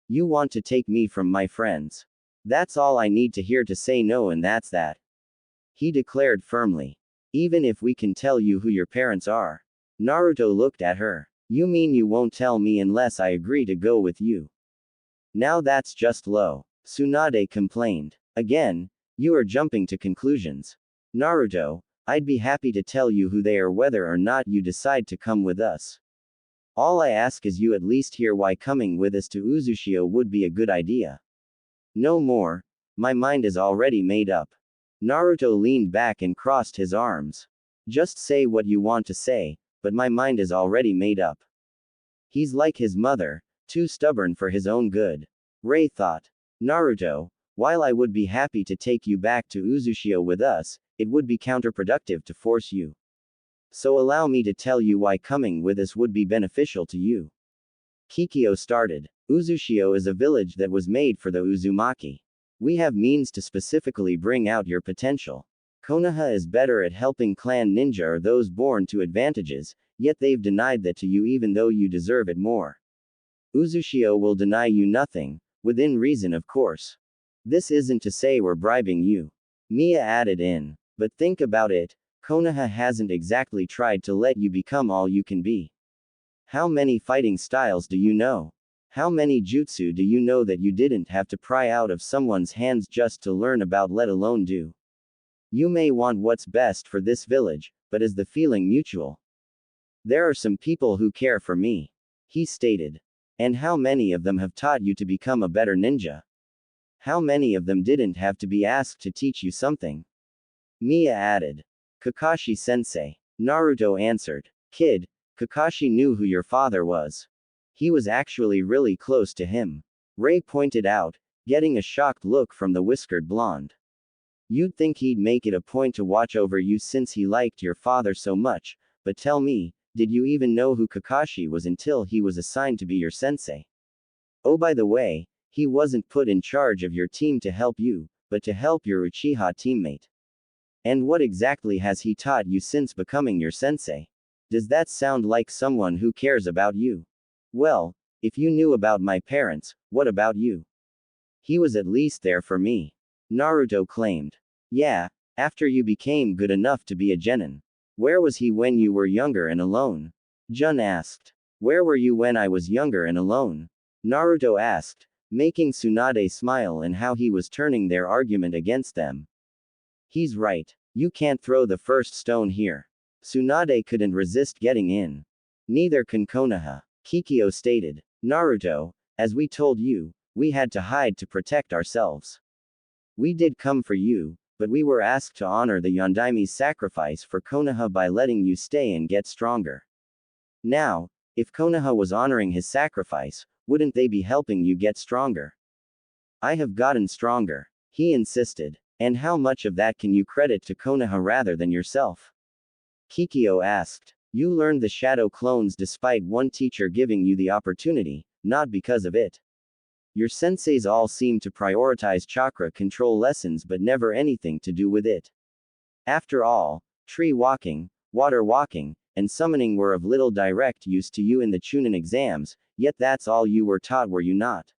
You want to take me from my friends. That's all I need to hear to say no, and that's that. He declared firmly. Even if we can tell you who your parents are. Naruto looked at her. You mean you won't tell me unless I agree to go with you? Now that's just low. Tsunade complained. Again, you are jumping to conclusions. Naruto, I'd be happy to tell you who they are whether or not you decide to come with us. All I ask is you at least hear why coming with us to Uzushio would be a good idea. No more, my mind is already made up. Naruto leaned back and crossed his arms. Just say what you want to say, but my mind is already made up. He's like his mother, too stubborn for his own good. Ray thought. Naruto, while I would be happy to take you back to Uzushio with us, it would be counterproductive to force you. So allow me to tell you why coming with us would be beneficial to you. Kikyo started. Uzushio is a village that was made for the Uzumaki. We have means to specifically bring out your potential. Konoha is better at helping clan ninja or those born to advantages, yet they've denied that to you even though you deserve it more. Uzushio will deny you nothing, within reason of course. This isn't to say we're bribing you. Mia added in. But think about it, Konoha hasn't exactly tried to let you become all you can be. How many fighting styles do you know? How many jutsu do you know that you didn't have to pry out of someone's hands just to learn about, let alone do? You may want what's best for this village, but is the feeling mutual? There are some people who care for me, he stated. And how many of them have taught you to become a better ninja? How many of them didn't have to be asked to teach you something? Mia added. Kakashi-sensei. Naruto answered. Kid, Kakashi knew who your father was. He was actually really close to him. Ray pointed out, getting a shocked look from the whiskered blonde. You'd think he'd make it a point to watch over you since he liked your father so much, but tell me, did you even know who Kakashi was until he was assigned to be your sensei? Oh, by the way, he wasn't put in charge of your team to help you, but to help your Uchiha teammate. And what exactly has he taught you since becoming your sensei? Does that sound like someone who cares about you? Well, if you knew about my parents, what about you? He was at least there for me. Naruto claimed. Yeah, after you became good enough to be a genin. Where was he when you were younger and alone? Jun asked. Where were you when I was younger and alone? Naruto asked, making Tsunade smile and how he was turning their argument against them. He's right. You can't throw the first stone here. Tsunade couldn't resist getting in. Neither can Konoha. Kikyo stated. Naruto, as we told you, we had to hide to protect ourselves. We did come for you, but we were asked to honor the Yondaime's sacrifice for Konoha by letting you stay and get stronger. Now, if Konoha was honoring his sacrifice, wouldn't they be helping you get stronger? I have gotten stronger, he insisted. And how much of that can you credit to Konoha rather than yourself? Kikyo asked. You learned the shadow clones despite one teacher giving you the opportunity, not because of it. Your senseis all seem to prioritize chakra control lessons but never anything to do with it. After all, tree walking, water walking, and summoning were of little direct use to you in the Chunin exams, yet that's all you were taught, were you not?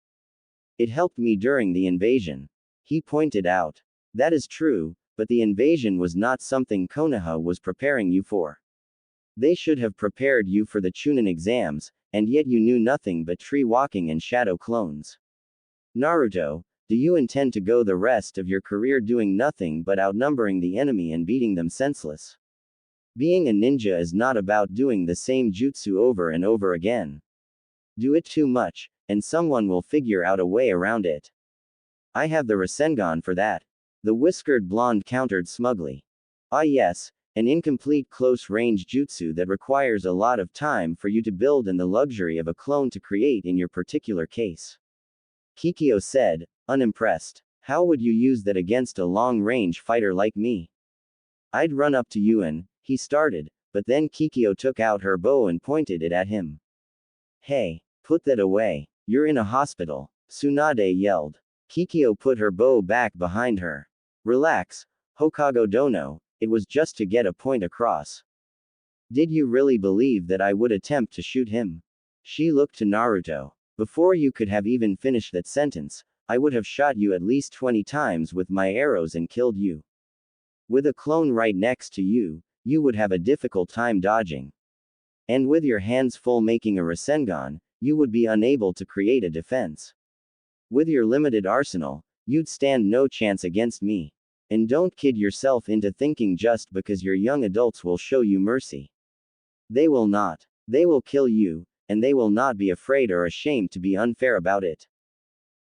It helped me during the invasion. He pointed out. That is true, but the invasion was not something Konoha was preparing you for. They should have prepared you for the Chunin exams, and yet you knew nothing but tree walking and shadow clones. Naruto, do you intend to go the rest of your career doing nothing but outnumbering the enemy and beating them senseless? Being a ninja is not about doing the same jutsu over and over again. Do it too much, and someone will figure out a way around it. I have the Rasengan for that. The whiskered blonde countered smugly. Ah yes, an incomplete close-range jutsu that requires a lot of time for you to build and the luxury of a clone to create in your particular case. Kikyo said, unimpressed. How would you use that against a long-range fighter like me? I'd run up to you and, he started, but then Kikyo took out her bow and pointed it at him. Hey, put that away. You're in a hospital, Tsunade yelled. Kikyo put her bow back behind her. Relax, Hokago Dono, it was just to get a point across. Did you really believe that I would attempt to shoot him? She looked to Naruto. Before you could have even finished that sentence, I would have shot you at least 20 times with my arrows and killed you. With a clone right next to you, you would have a difficult time dodging. And with your hands full making a Rasengan, you would be unable to create a defense. With your limited arsenal, you'd stand no chance against me. And don't kid yourself into thinking just because your young adults will show you mercy. They will not. They will kill you, and they will not be afraid or ashamed to be unfair about it.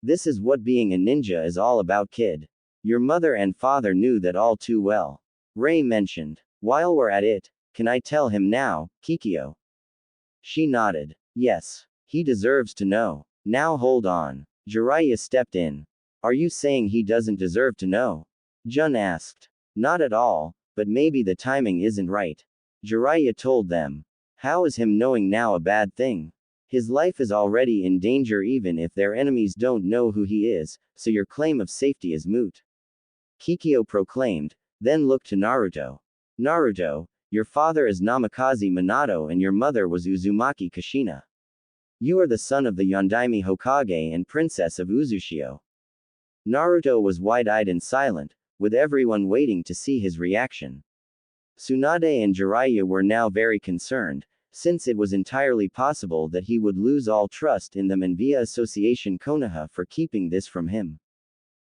This is what being a ninja is all about, kid. Your mother and father knew that all too well. Ray mentioned. While we're at it, can I tell him now, Kikyo? She nodded. Yes. He deserves to know. Now hold on. Jiraiya stepped in. Are you saying he doesn't deserve to know? Jun asked. Not at all, but maybe the timing isn't right. Jiraiya told them. How is him knowing now a bad thing? His life is already in danger even if their enemies don't know who he is, so your claim of safety is moot. Kikyo proclaimed, then looked to Naruto. Naruto, your father is Namikaze Minato and your mother was Uzumaki Kushina. You are the son of the Yondaime Hokage and princess of Uzushio. Naruto was wide-eyed and silent, with everyone waiting to see his reaction. Tsunade and Jiraiya were now very concerned, since it was entirely possible that he would lose all trust in them and via association Konoha for keeping this from him.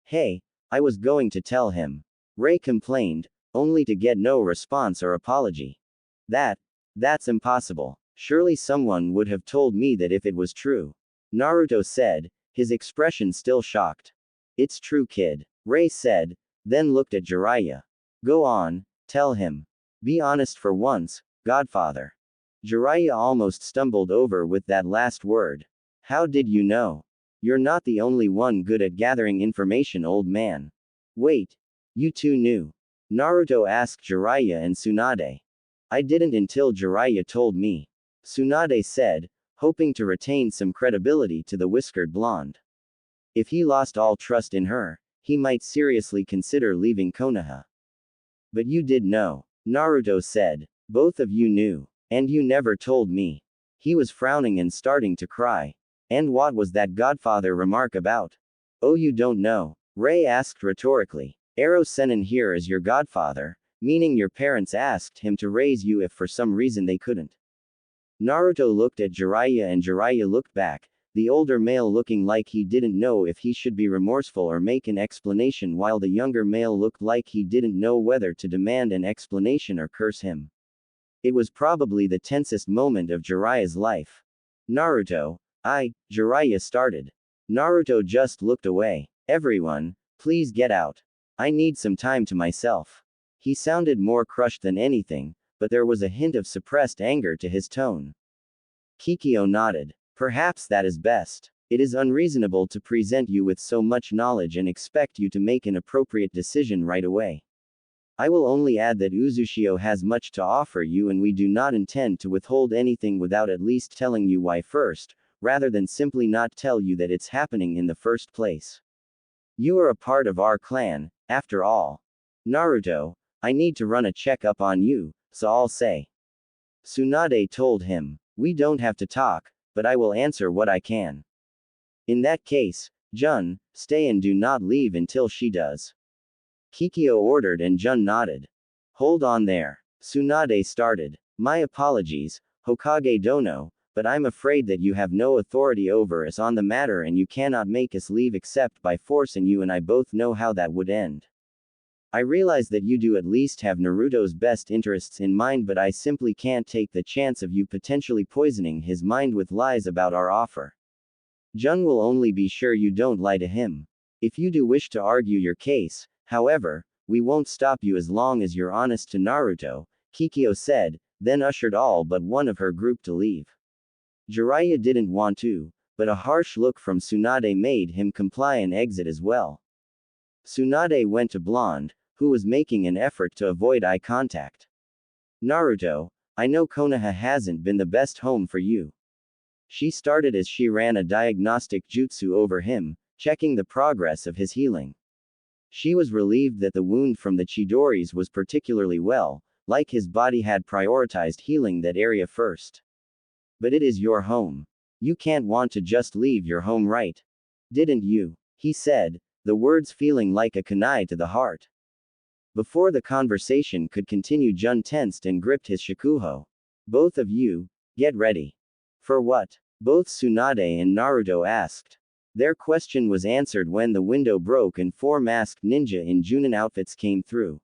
Hey, I was going to tell him. Ray complained, only to get no response or apology. That's impossible. Surely someone would have told me that if it was true. Naruto said, his expression still shocked. It's true, kid. Ray said, then looked at Jiraiya. Go on, tell him. Be honest for once, Godfather. Jiraiya almost stumbled over with that last word. How did you know? You're not the only one good at gathering information, old man. Wait. You two knew. Naruto asked Jiraiya and Tsunade. I didn't until Jiraiya told me. Tsunade said, hoping to retain some credibility to the whiskered blonde. If he lost all trust in her, he might seriously consider leaving Konoha. But you did know. Naruto said. Both of you knew. And you never told me. He was frowning and starting to cry. And what was that Godfather remark about? Oh, you don't know? Ray asked rhetorically. Ero Sennin here is your godfather, meaning your parents asked him to raise you if for some reason they couldn't. Naruto looked at Jiraiya and Jiraiya looked back, the older male looking like he didn't know if he should be remorseful or make an explanation while the younger male looked like he didn't know whether to demand an explanation or curse him. It was probably the tensest moment of Jiraiya's life. Naruto, Jiraiya started. Naruto just looked away. Everyone, please get out. I need some time to myself. He sounded more crushed than anything, but there was a hint of suppressed anger to his tone. Kikyo nodded. Perhaps that is best. It is unreasonable to present you with so much knowledge and expect you to make an appropriate decision right away. I will only add that Uzushio has much to offer you and we do not intend to withhold anything without at least telling you why first, rather than simply not tell you that it's happening in the first place. You are a part of our clan, after all. Naruto, I need to run a checkup on you, so I'll say. Tsunade told him, we don't have to talk, but I will answer what I can. In that case, Jun, stay and do not leave until she does. Kikyo ordered and Jun nodded. Hold on there. Tsunade started. My apologies, Hokage Dono, but I'm afraid that you have no authority over us on the matter and you cannot make us leave except by force, and you and I both know how that would end. I realize that you do at least have Naruto's best interests in mind, but I simply can't take the chance of you potentially poisoning his mind with lies about our offer. Jun will only be sure you don't lie to him. If you do wish to argue your case, however, we won't stop you as long as you're honest to Naruto, Kikyo said, then ushered all but one of her group to leave. Jiraiya didn't want to, but a harsh look from Tsunade made him comply and exit as well. Tsunade went to Blonde, who was making an effort to avoid eye contact. Naruto, I know Konoha hasn't been the best home for you. She started as she ran a diagnostic jutsu over him, checking the progress of his healing. She was relieved that the wound from the Chidoris was particularly well, like his body had prioritized healing that area first. But it is your home. You can't want to just leave your home, right? Didn't you? He said, the words feeling like a kunai to the heart. Before the conversation could continue, Jun tensed and gripped his shakuho. Both of you, get ready. For what? Both Tsunade and Naruto asked. Their question was answered when the window broke and 4 masked ninja in Junin outfits came through.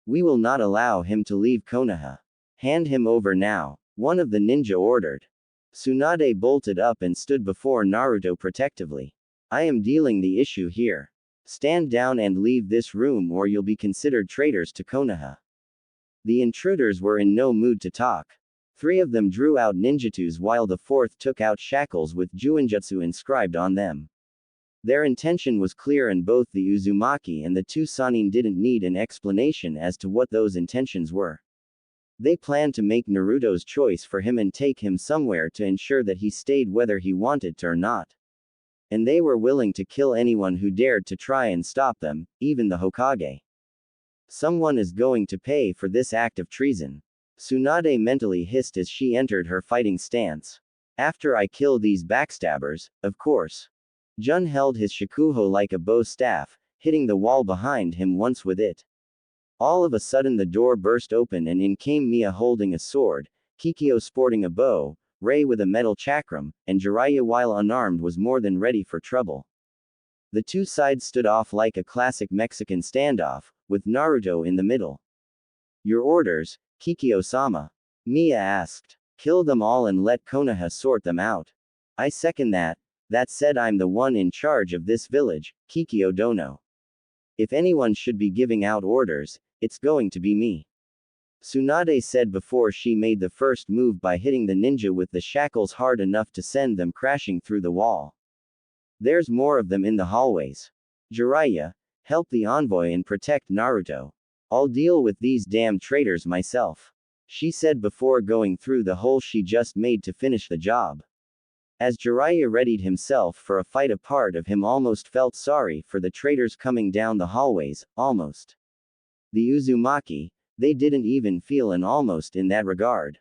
We will not allow him to leave Konoha. Hand him over now, one of the ninja ordered. Tsunade bolted up and stood before Naruto protectively. I am dealing the issue here. Stand down and leave this room or you'll be considered traitors to Konoha. The intruders were in no mood to talk. 3 of them drew out ninjatus while the 4th took out shackles with Juinjutsu inscribed on them. Their intention was clear and both the Uzumaki and the 2 Sannin didn't need an explanation as to what those intentions were. They planned to make Naruto's choice for him and take him somewhere to ensure that he stayed whether he wanted to or not. And they were willing to kill anyone who dared to try and stop them, even the Hokage. Someone is going to pay for this act of treason. Tsunade mentally hissed as she entered her fighting stance. After I kill these backstabbers, of course. Jun held his shakuho like a bow staff, hitting the wall behind him once with it. All of a sudden the door burst open and in came Mia holding a sword, Kikyo sporting a bow, Rei with a metal chakram, and Jiraiya while unarmed was more than ready for trouble. The 2 sides stood off like a classic Mexican standoff, with Naruto in the middle. Your orders, Kikyo-sama? Mia asked. Kill them all and let Konoha sort them out. I second that. That said, I'm the one in charge of this village, Kikyo Dono. If anyone should be giving out orders, it's going to be me. Tsunade said before she made the first move by hitting the ninja with the shackles hard enough to send them crashing through the wall. There's more of them in the hallways. Jiraiya, help the envoy and protect Naruto. I'll deal with these damn traitors myself. She said before going through the hole she just made to finish the job. As Jiraiya readied himself for a fight, a part of him almost felt sorry for the traitors coming down the hallways, almost. The Uzumaki, they didn't even feel an almost in that regard.